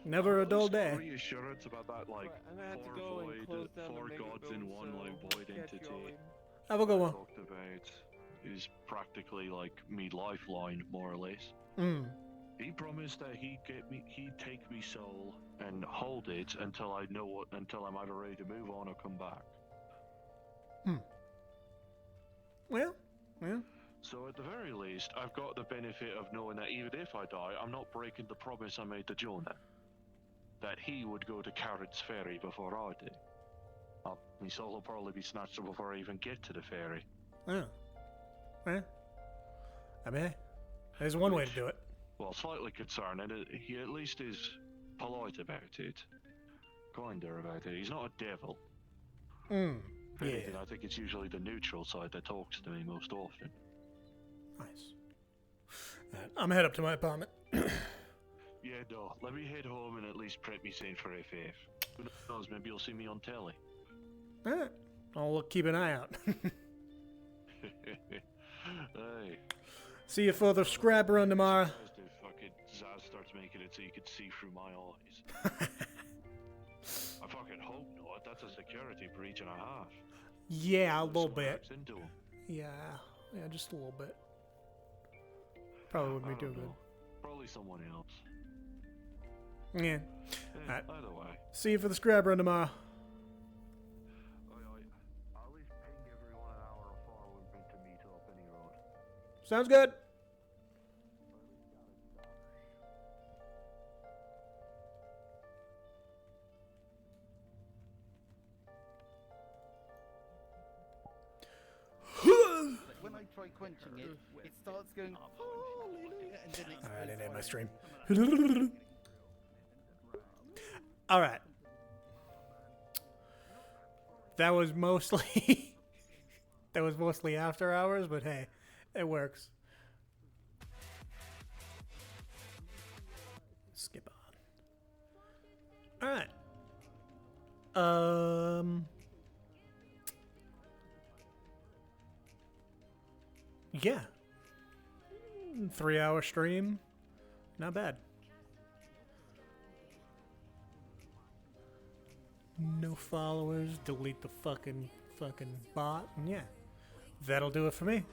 Never a dull day. Reassurance about that, like, I'm gonna have to four go and void, close down the four mega gods in build, one, so like, void catch you entity. all later. Have a good one. Talked about is practically like me lifeline, more or less. He promised that he'd take me soul and hold it until until I'm either ready to move on or come back. Well, yeah. So at the very least, I've got the benefit of knowing that even if I die, I'm not breaking the promise I made to Jonah. That he would go to Carrot's Ferry before I do. My soul will probably be snatched up before I even get to the ferry. Oh. Eh. I mean, hey, there's one way to do it. Well, slightly concerning. He at least is polite about it. Kinder about it. He's not a devil. If anything, I think it's usually the neutral side that talks to me most often. Nice. I'm head up to my apartment. Yeah, no. Let me head home and at least prep me sane for FF. Who knows, maybe you'll see me on telly. Alright. I'll keep an eye out. Hey. See you for the scrap run tomorrow. If fucking Zaz starts making it so you can see through my eyes. I fucking hope not. That's a security breach and a half. Yeah, a little bit. Into him. Yeah, just a little bit. Probably wouldn't be too good. Probably someone else. Yeah. Alright. Either way. See you for the scrap run tomorrow. I'll at least ping everyone an hour before we're meant to meet up any road. Sounds good. When I try quenching it, it starts going, hallelujah, and then it's. Alright, I didn't end my stream. Alright. That was mostly after hours, but hey, it works. Skip on. Alright. Yeah. 3-hour stream. Not bad. No followers. Delete the fucking bot. And yeah. That'll do it for me.